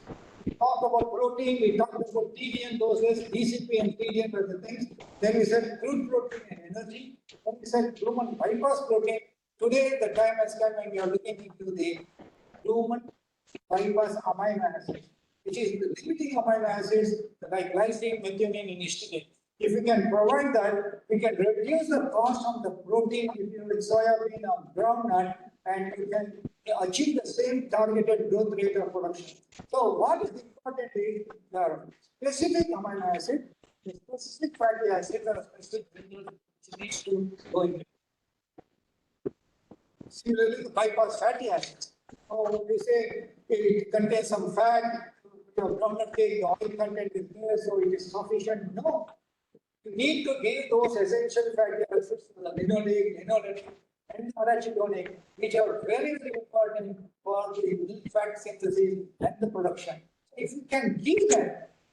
We talk about protein, we talked about TDN doses, DCP and TDN were the things. Then we said crude protein and energy. Then we said human bypass protein. Today the time has come when we are looking into the human bypass amino acids, which is the limiting amino acids like glycine, methionine, and histidine. If we can provide that, we can reduce the cost of the protein if you with soybean or groundnut, and you can achieve the same targeted growth rate of production. So what is important is the specific amino acid, the specific fatty acid, or specific mineral which needs to go in. Similarly, the bypass fatty acids. Oh, we say it contains some fat, groundnut cake, the oil content is there, so it is sufficient. No. You need to give those essential fatty acids, linoleic, and arachidonic, which are very, very important for the milk fat synthesis and the production. If you can give them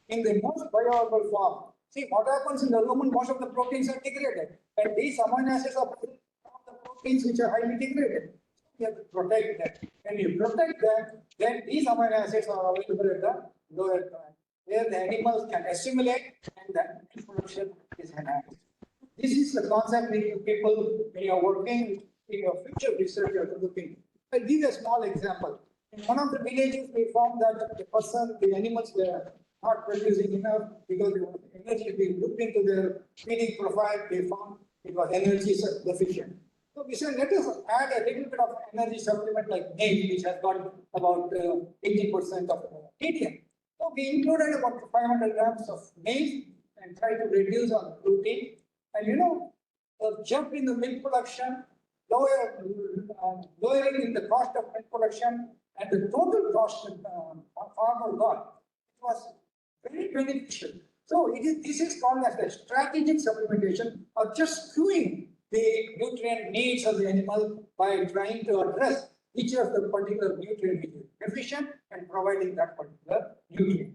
in the most bioavailable form, see what happens in the rumen, most of the proteins are degraded, and these amino acids are some of the proteins which are highly degraded. You have to protect them. When you protect them, then these amino acids are available at the lower plant, where the animals can assimilate and the production is enhanced. This is the concept that you people, when you are working in your future research, you are looking. I'll give you a small example. In one of the villages, we found that the animals were not producing enough because there was energy. We looked into their feeding profile, they found it was energy deficient. So we said, let us add a little bit of energy supplement like maize, which has got about 80% of protein. So we included about 500 grams of maize and tried to reduce on protein. And the jump in the milk production, lowering in the cost of milk production, and the total cost farmer got, it was very beneficial. So this is called as the strategic supplementation, or just skewing the nutrient needs of the animal by trying to address each of the particular nutrient which is deficient and providing that particular nutrient.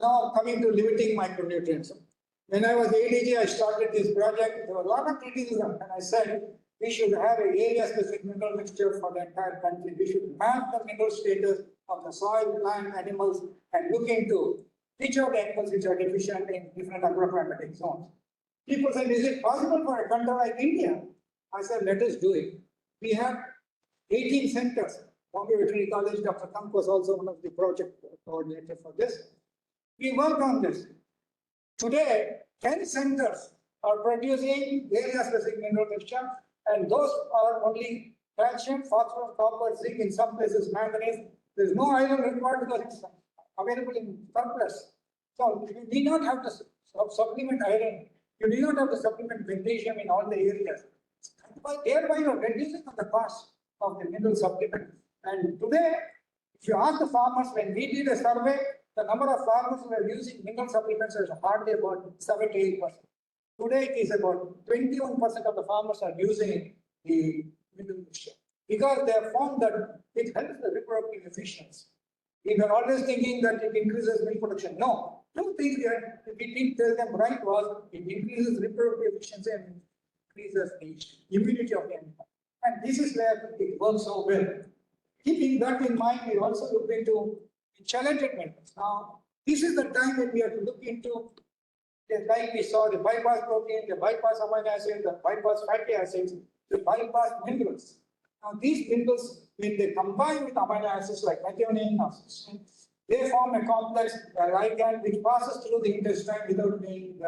Now coming to limiting micronutrients. When I was ADG, I started this project. There was a lot of criticism, and I said we should have an area-specific mineral mixture for the entire country. We should map the mineral status of the soil, plant, animals, and look into which of the animals which are deficient in different agroclimatic zones. People said, is it possible for a country like India? I said, let us do it. We have 18 centers. Bombay Veterinary College, Dr. Kank was also one of the project coordinators for this. We worked on this. Today, 10 centers are producing area-specific mineral mixture, and those are only calcium, phosphorus, copper, zinc, in some places manganese. There is no iron required because it's available in surplus. So you need not have to supplement iron. You need not have to supplement magnesium in all the areas. Thereby, you are reducing the cost of the mineral supplement. And today, if you ask the farmers, when we did a survey, the number of farmers who are using mineral supplements is hardly about 7 to 8%. Today, it is about 21% of the farmers are using the mineral mixture because they have found that it helps the reproductive efficiency. We were always thinking that it increases milk production. No, two things we didn't tell them right was it increases reproductive efficiency and increases the immunity of the animal. And this is where it works so well. Keeping that in mind, we also looked into challenging methods. Now, this is the time when we have to look into, like we saw, the bypass protein, the bypass amino acid, the bypass fatty acids, the bypass minerals. Now, these minerals, when they combine with amino acids like methionine or cysteine, they form a complex ligand which passes through the intestine without being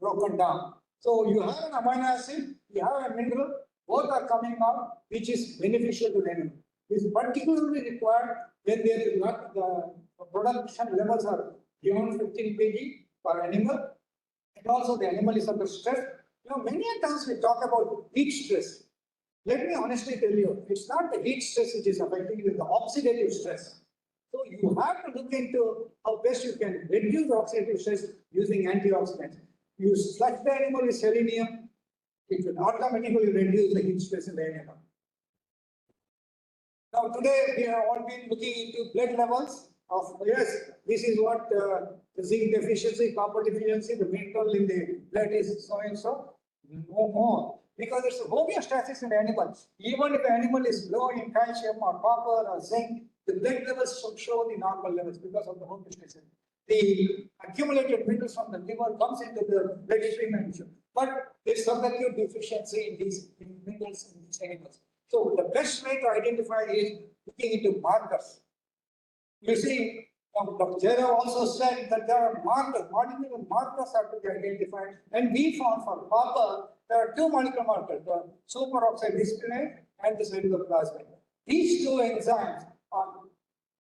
broken down. So you have an amino acid, you have a mineral, both are coming out, which is beneficial to the animal. This is particularly required when there is not the production levels are beyond 15 kg per animal, and also the animal is under stress. Many times we talk about heat stress. Let me honestly tell you, it's not the heat stress which is affecting, it is the oxidative stress. So you have to look into how best you can reduce the oxidative stress using antioxidants. You flush the animal with selenium, it will automatically reduce the heat stress in the animal. Now today we have all been looking into blood levels of, yes, this is what the zinc deficiency, copper deficiency, the mineral in the blood is so and so. No more. Because it's a homeostasis in the animal. Even if the animal is low in calcium or copper or zinc, the blood levels should show the normal levels because of the homeostasis. The accumulated minerals from the liver comes into the bloodstream, but there's some acute deficiency in these minerals in these animals. So the best way to identify is looking into markers. You see, Dr. Jera also said that there are markers, molecular markers have to be identified, and we found for copper there are two molecular markers, the superoxide disciplinate and the celluloplasmin. These two enzymes are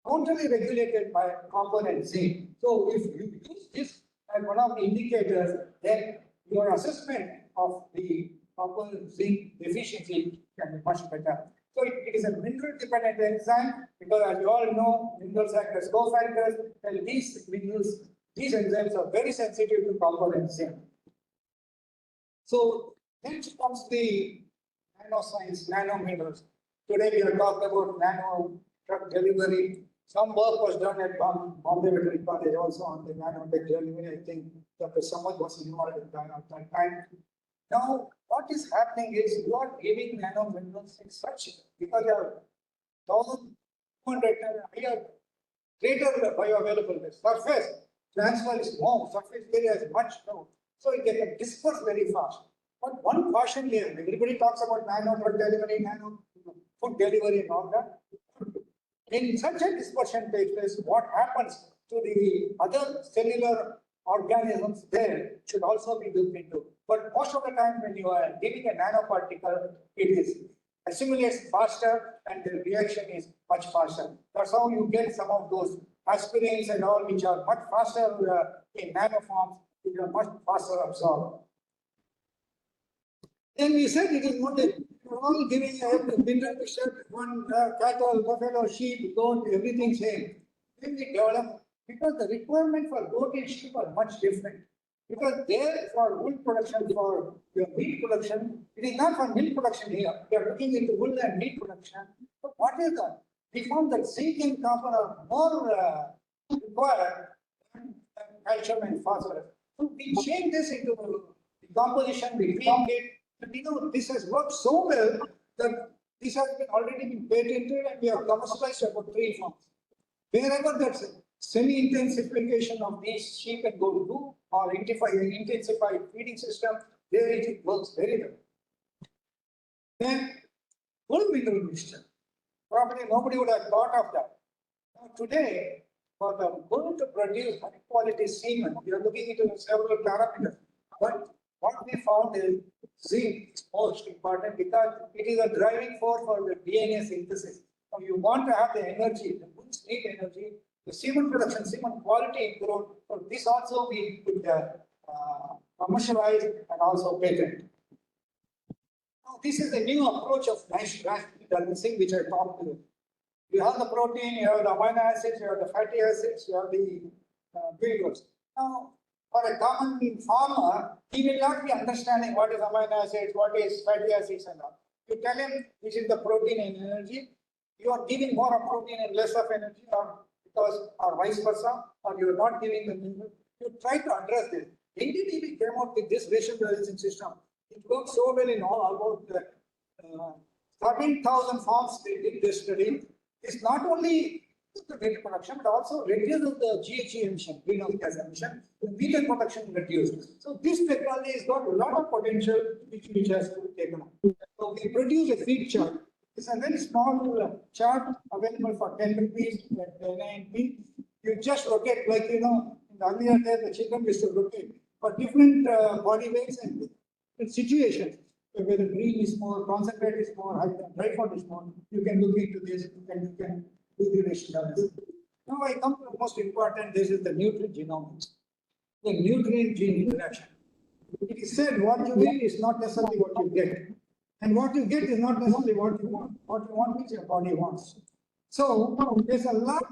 totally regulated by copper and zinc. So if you use this as one of the indicators, then your assessment of the copper zinc deficiency can be much better. So it is a mineral dependent enzyme because as you all know, minerals act as cofactors, and these minerals, these enzymes are very sensitive to copper and zinc. So next comes the nanoscience, nanominerals. Today we are talking about nano drug delivery. Some work was done at Bombay Veterinary College also on the nanotech delivery. I think Dr. Samad was involved in that at that time. Now, what is happening is you are giving nanominerals in such, because you have 1,200 higher, greater bioavailable surface transfer is more, surface area is much more. So they can disperse very fast. But one caution here, everybody talks about nano drug delivery, nano food delivery and all that. In such a dispersion takes place, what happens to the other cellular organisms there should also be looked into. But most of the time when you are giving a nanoparticle, it assimilates faster and the reaction is much faster. That's how you get some of those aspirins and all which are much faster in nanoforms, which are much faster absorbed. Then we said it is not a, you're all giving a mineral mixture, one cattle, buffalo, sheep, goat, everything same. Then we develop, because the requirement for goat and sheep are much different. Because there for wool production, for your meat production, it is not for milk production here. We are looking into wool and meat production. But what is that? We found that zinc and copper are more required than calcium and phosphorus. So we change this into the composition, we tweak it. But you know, this has worked so well that this has been already been patented and we have commercialized about 3 forms. Wherever that's semi-intensification of these sheep and goat do or intensified feeding system, there it works very well. Then full mineral mixture. Probably nobody would have thought of that. Now today, for the bull to produce high quality semen, we are looking into several parameters. But what we found is zinc is most important because it is a driving force for the DNA synthesis. So you want to have the energy, the bulls need energy, the semen production, semen quality improved. So this also we could commercialize and also patent. Now this is a new approach of balancing which I talked to you. You have the protein, you have the amino acids, you have the fatty acids, you have the builders. Now, for a common farmer, he will not be understanding what is amino acids, what is fatty acids and all. You tell him which is the protein and energy, you are giving more of protein and less of energy, or vice versa, or you are not giving the mineral. You try to address this. NDDB came out with this ration balancing system. It works so well in all about 13,000 farms they did this study. It's not only the meat production, but also reduces the GHG emission, greenhouse gas emission, the meat production reduced. So this technology has got a lot of potential which has to be taken up. So we produce a feed chart. It's a very small chart available for 10 rupees at 9p. You just rotate, like you know, in the earlier days the children used to rotate for different body weights and different situations. Where the green is more, concentrate is more, dry fat is more, you can look into this and you can do the ratio analysis. Now I come to the most important, this is the nutrient genomics. The nutrient gene interaction. It is said what you eat is not necessarily what you get. And what you get is not necessarily what you want. What you want means your body wants. So there's a lot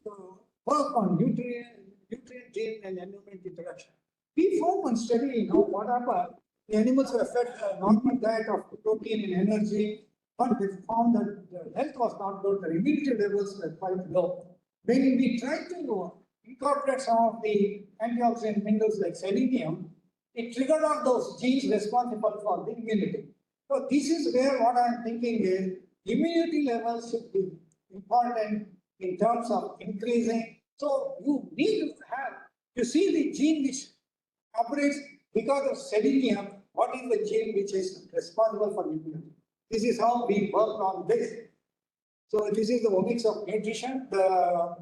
of work on nutrient gene and environment interaction. We found one study, you know, what happened. The animals were fed a normal diet of protein and energy, but we found that the health was not good, the immunity levels were quite low. When we tried to incorporate some of the antioxidant minerals like selenium, it triggered on those genes responsible for the immunity. So this is where what I'm thinking is immunity levels should be important in terms of increasing. So you need to have, you see the gene which operates because of selenium, what is the gene which is responsible for immunity? This is how we work on this. So this is the omics of nutrition, the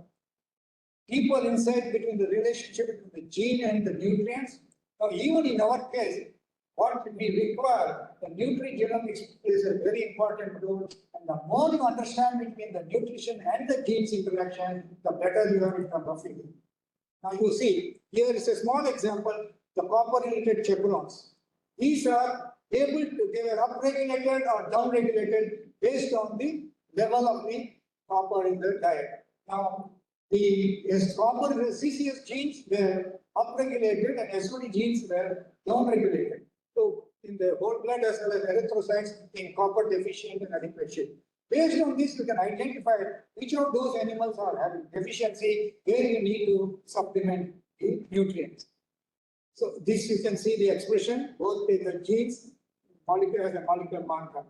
deeper insight between the relationship between the gene and the nutrients. Now even in our case, what we require, the nutrigenomics is a very important role. And the more you understand between the nutrition and the genes interaction, the better you are in terms of it. Now you see, here is a small example, the copper-related chaperones. These are they were upregulated or downregulated based on the level of the copper in the diet. Now, the copper CCS genes were upregulated and SOD genes were downregulated. So, in the whole blood as well as erythrocytes in copper deficient and adequate. Based on this, you can identify which of those animals are having deficiency, where you need to supplement the nutrients. So this you can see the expression, both in the genes, molecule as a molecular marker.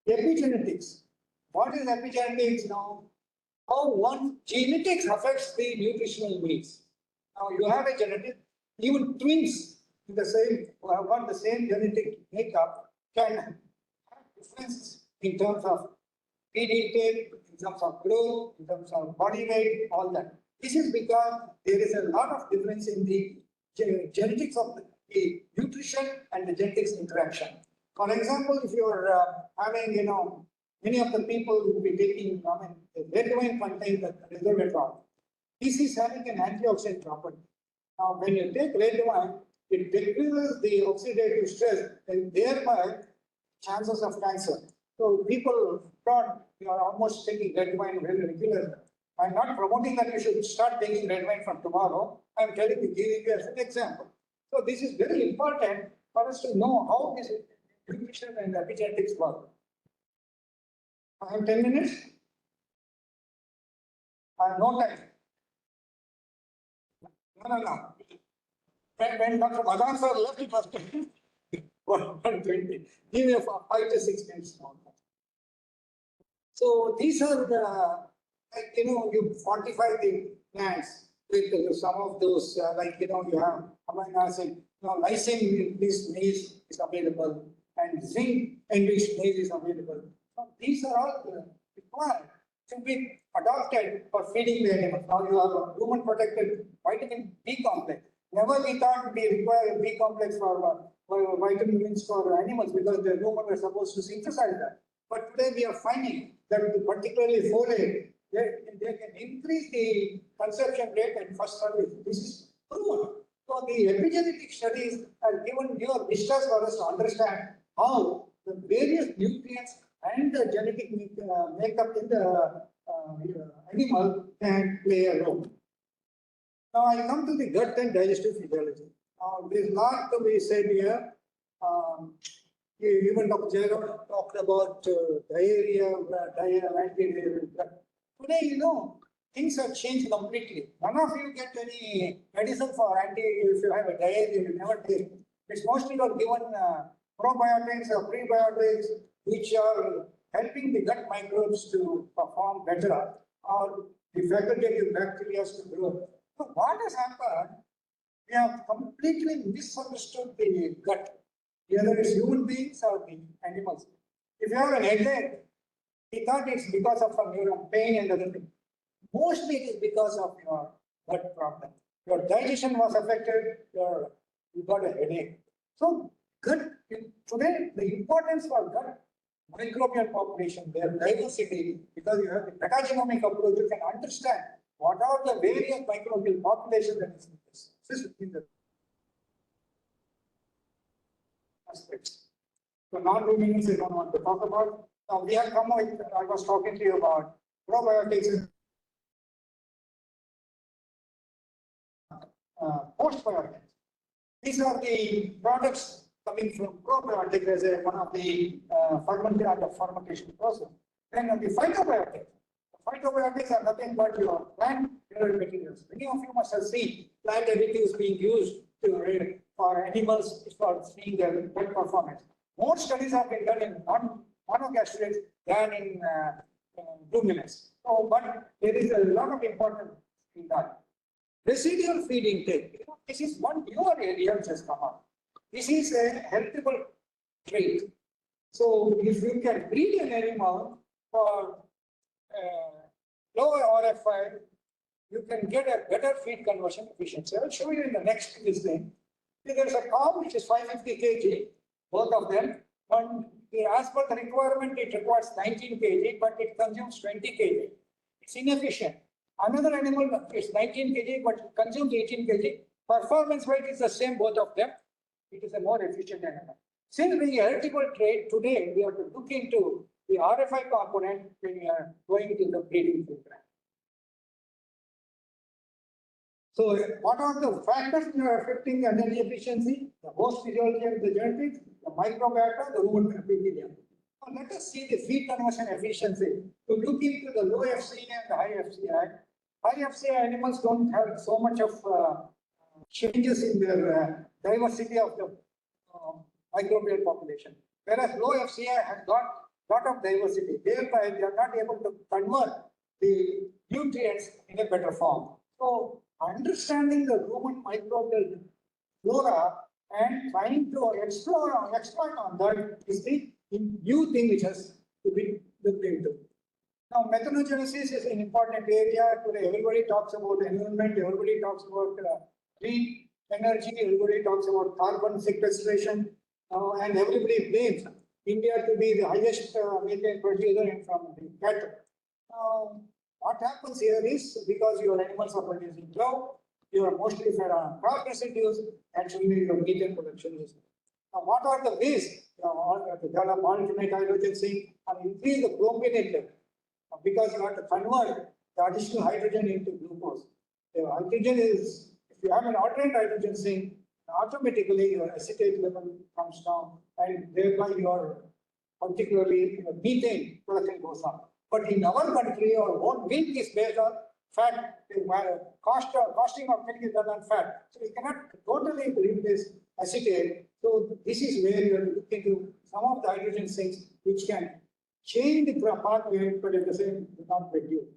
Epigenetics. What is epigenetics now? How one genetics affects the nutritional needs. Now you have a genetic, even twins in the same, who have got the same genetic makeup can have differences in terms of feed intake, in terms of growth, in terms of body weight, all that. This is because there is a lot of difference in the genetics of the nutrition and the genetics interaction. For example, if you're having, many of the people who will be taking, red wine contains the resveratrol. This is having an antioxidant property. Now, when you take red wine, it decreases the oxidative stress and thereby chances of cancer. So people thought you are almost taking red wine very regularly. I'm not promoting that you should start taking red wine from tomorrow. I'm telling you, giving you as an example. So this is very important for us to know how this nutrition and epigenetics work. I have 10 minutes. I have no time. No. When Dr. Madan sir left, it was 120. Give me 5 to 6 minutes more. So these are the, you fortify the plants with some of those, you have amino acid. Now, lysine enriched maize is available, and zinc enriched maize is available. So these are all required to be adopted for feeding the animals. Now you have a human protected vitamin B complex. Never we thought we require a B complex for vitamins for animals because the human were supposed to synthesize that. But today we are finding that particularly folate, they can increase the consumption rate and first service. This is proven. So the epigenetic studies have given you a vistas for us to understand how the various nutrients and the genetic makeup in the animal can play a role. Now I come to the gut and digestive physiology. There is a lot to be said here. Even Dr. Jairaj talked about diarrhea, anti-diarrhea. Today, things have changed completely. None of you get any medicine for if you have a diarrhea, you never take. It's mostly you're given probiotics or prebiotics, which are helping the gut microbes to perform better, or the facultative bacteria to grow. So what has happened? We have completely misunderstood the gut. Whether it's human beings or the animals. If you have an headache, we thought it's because of your pain and other things. Mostly it is because of your gut problem. Your digestion was affected, you got a headache. So gut, today the importance for gut microbial population, their diversity, because you have the metagenomic approach, you can understand what are the various microbial populations that is in the aspects. So non-ruminants we don't want to talk about. Now we have come with, I was talking to you about probiotics, postbiotics. These are the products coming from probiotics as one of the fermentation process. Then the phytobiotics. The phytobiotics are nothing but your plant mineral materials. Many of you must have seen plant additives being used for animals for seeing their gut performance. More studies have been done in monogastrics than in ruminants. So, but there is a lot of importance in that. Residual feed intake. This is one newer area which has come up. This is a heritable trait. So, if you can breed an animal for low RFI, you can get a better feed conversion efficiency. I will show you in the next thing. There is a cow which is 550 kg, both of them. But as per the requirement, it requires 19 kg, but it consumes 20 kg. It's inefficient. Another animal is 19 kg, but consumes 18 kg. Performance-wise, it's the same, both of them. It is a more efficient animal. Since being heritable trait today, we have to look into the RFI component when we are going to the breeding program. So what are the factors that are affecting energy efficiency? The host physiology and the genetics, the microbiota, the rumen epithelium. Now let us see the feed conversion efficiency. To look into the low FCI and the high FCI. High FCI animals don't have so much of changes in their diversity of the microbial population. Whereas low FCI has got lot of diversity. Thereby, they are not able to convert the nutrients in a better form. So, understanding the human microbial flora and trying to exploit on that is the new thing which has to be looked into. Now, methanogenesis is an important area. Today, everybody talks about environment, everybody talks about green energy, everybody talks about carbon sequestration, and everybody blames India to be the highest methane producer from the cattle. What happens here is because your animals are producing cow, you are mostly fed on crop residues, actually your methane production is. Now, what are the ways to develop alternate hydrogen sink and increase the propionate level? Because you have to convert the additional hydrogen into glucose. The hydrogen is, if you have an alternate hydrogen sink, automatically your acetate level comes down, and thereby your particularly methane production goes up. But in our country, our own milk is based on fat. Costing of milk is done on fat, so we cannot totally replace acetate. So this is where you have to look into some of the hydrogen sinks which can change the pathway, but at the same time not reduce.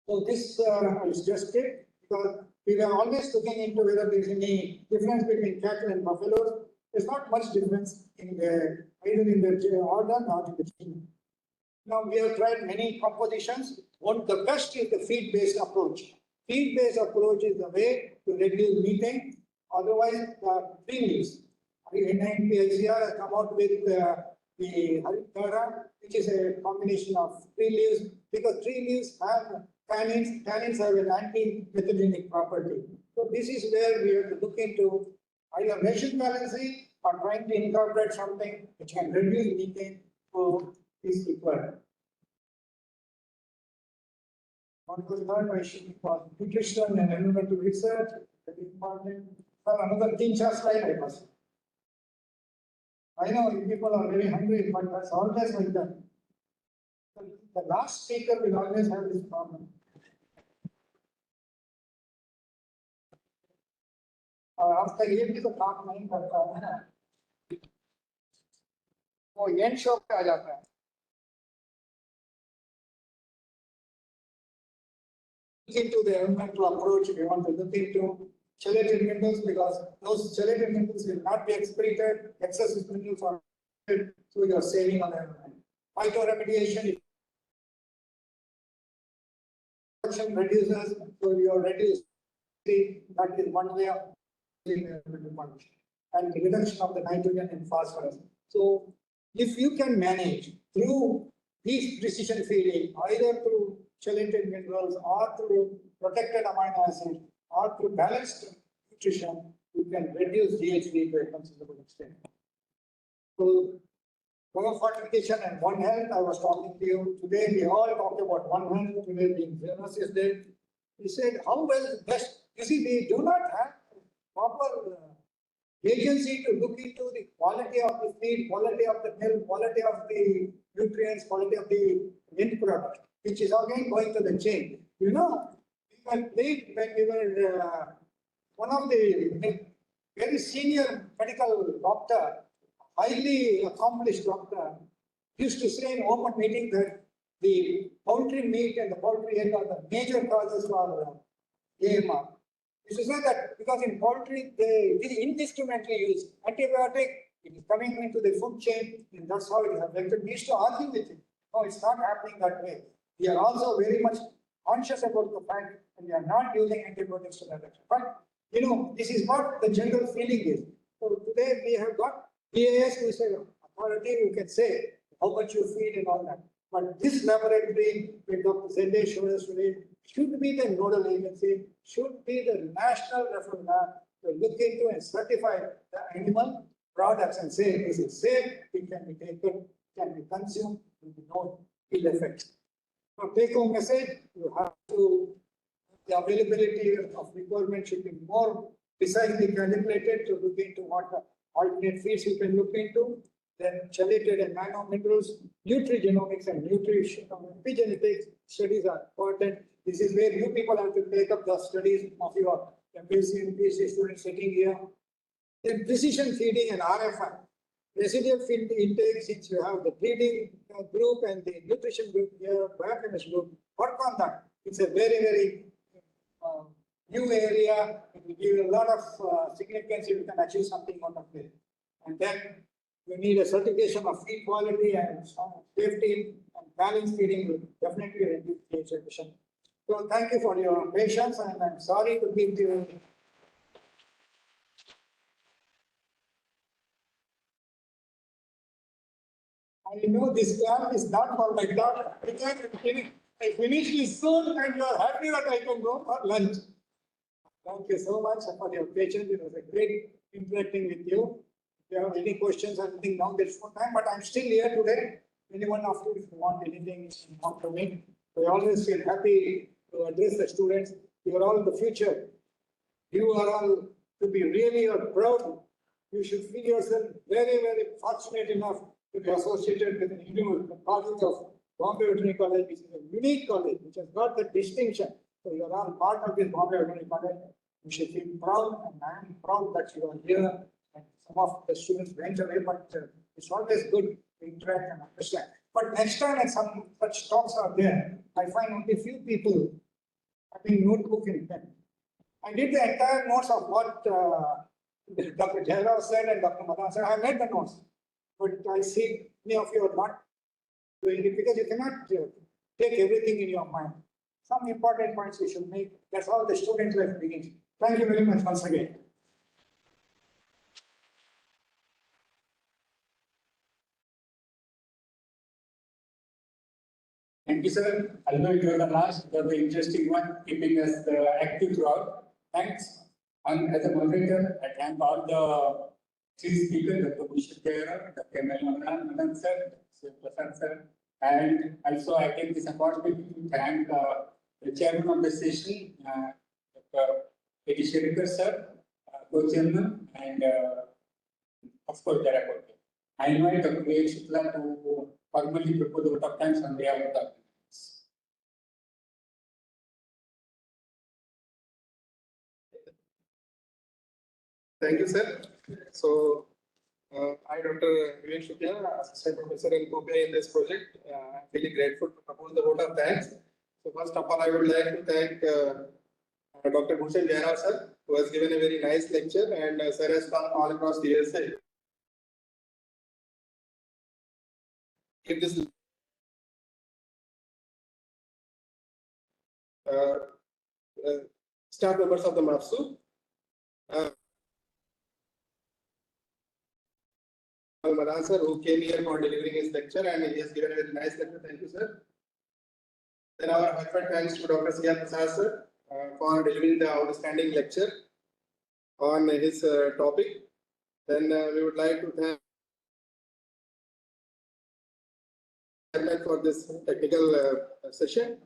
So this is just it, because we are always looking into whether there is any difference between cattle and buffaloes. There's not much difference in the either in the order or in the gene. Now we have tried many compositions. The best is the feed-based approach. Feed-based approach is the way to reduce methane. Otherwise, tree leaves. NIPICR has come out with the Haritara, which is a combination of tree leaves, because tree leaves have tannins. Tannins have an anti-methylenic property. So this is where we have to look into either ration balancing or trying to incorporate something which can reduce methane to is required. What was third question was nutrition and environmental research. Very important. Another thing just like I was. I know people are very hungry, but that's always like that. The last speaker will always have this problem. After ये भी तो काम नहीं करता है ना, वो and show पे आ जाता है. Into the environmental approach, we want to look into chelated minerals, because those chelated minerals will not be excreted. Excess minerals are excreted, so you are saving on the environment. Phytoremediation reduces, so you are reducing. That is one way of and the reduction of the nitrogen and phosphorus. So, if you can manage through these precision feeding, either through chelated minerals or through protected amino acids or through balanced nutrition, you can reduce GHG to a considerable extent. So, biofortification and One Health, I was talking to you today. We all talked about One Health today being Jonas' day. He said, how well is best? You see, we do not have proper agency to look into the quality of the feed, quality of the milk, quality of the nutrients, quality of the end product, which is again going to the chain. You know, we were played when we were one of the very senior medical doctor, highly accomplished doctor, used to say in open meeting that the poultry meat and the poultry egg are the major causes for AMR. This is not that because in poultry they indiscriminately use antibiotic, it is coming into the food chain, and that's how it is affected. We used to argue with it. No, it's not happening that way. We are also very much conscious about the fact that we are not using antibiotics to that extent. But you know, this is what the general feeling is. So today we have got PAS, who is an authority who can say how much you feed and all that. But this laboratory, with Dr. Zende showed us today, should be the nodal agency, should be the national reference lab to look into and certify the animal products and say this is safe, it can be taken, can be consumed, with no ill effects. For take home message, you have to, the availability of requirement should be more precisely calibrated to look into what the alternate feeds we can look into. Then chelated and nanominerals, nutrigenomics and nutrition, epigenetics studies are important. This is where you people have to take up the studies of your MPhD and PhD students sitting here. Then precision feeding and RFI. Residual feed intake, since you have the breeding group and the nutrition group here, biochemistry group, work on that. It's a very, very new area. It will give you a lot of significance if you can achieve something out of it. And then you need a certification of feed quality and safety, and balanced feeding will definitely reduce emission. So thank you for your patience, and I'm sorry to give you. I know this class is not for my daughter. I finish this soon, and you are happy that I can go for lunch. Thank you so much for your patience. It was a great interacting with you. If you have any questions or anything, now there's no time, but I'm still here today. Anyone of you, if you want anything, talk to me. I always feel happy to address the students. You are all the future. You are all to be really proud. You should feel yourself very, very fortunate enough to be associated with the college of Bombay Veterinary College, which is a unique college, which has got the distinction. So you are all part of this Bombay Veterinary College. You should feel proud, and I am proud that you are here. And some of the students went away, but it's always good to interact and understand. But next time, when some such talks are there, I find only few people having notebook in pen. I did the entire notes of what Dr. Jairaj said and Dr. Madan said. I made the notes, but I see many of you are not doing it because you cannot take everything in your mind. Some important points you should make. That's how the student life begins. Thank you very much once again. Thank you, sir. Although you were the last, you were the interesting one, keeping us active throughout. Thanks. And as a moderator, I thank all the three speakers, Dr. Bhushan Jaira, Dr. Madan sir, Dr. Prasad sir, and also I take this opportunity to thank the chairman of the session, Dr. Edi Sherikar sir, co-chairman, and of course, the rapporteur. I invite Dr. V. Shukla to formally propose the vote of thanks on behalf of the. Thank you, sir. So, I, Dr. Vivek Shukla, Assistant Professor in Kobe in this project, I'm really grateful to propose the vote of thanks. So, first of all, I would like to thank Dr. Bhushan Jaira, sir, who has given a very nice lecture, and sir has come all across the USA. Give this staff members of the MAPSU. Madan sir, who came here for delivering his lecture, and he has given a very nice lecture. Thank you, sir. Then our heartfelt thanks to Dr. C. R. Prasad sir for delivering the outstanding lecture on his topic. Then we would like to thank for this technical session.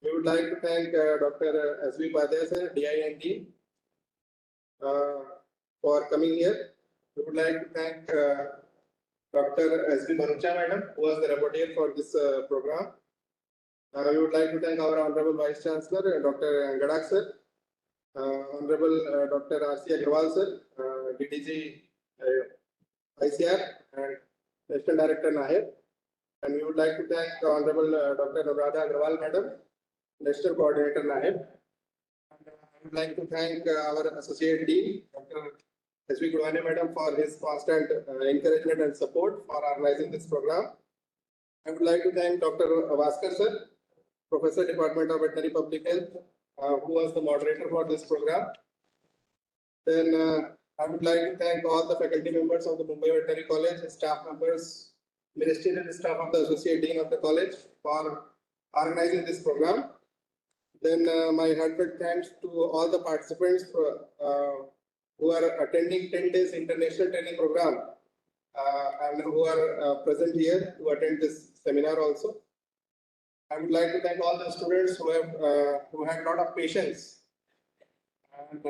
We would like to thank Dr. S.V. Padaya sir, DIND, for coming here. We would like to thank Dr. S.B. Bhanucha madam, who was the rapporteur for this program. We would like to thank our Honorable Vice Chancellor, Dr. Gadak sir, Honorable Dr. R.C. Agrawal sir, DDG ICR, and National Director Nahir. And we would like to thank Honorable Dr. Radha Agrawal madam, National Coordinator Nahir. And I would like to thank our Associate Dean, Dr. S.V. Gudwane madam, for his constant encouragement and support for organizing this program. I would like to thank Dr. Vaskar sir, Professor, Department of Veterinary Public Health, who was the moderator for this program. Then I would like to thank all the faculty members of the Mumbai Veterinary College, staff members, ministerial staff of the Associate Dean of the college for organizing this program. Then my heartfelt thanks to all the participants who are attending 10 days international training program and who are present here to attend this seminar also. I would like to thank all the students who had a lot of patience and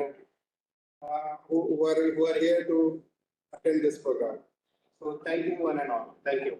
who are here to attend this program. So thank you one and all. Thank you.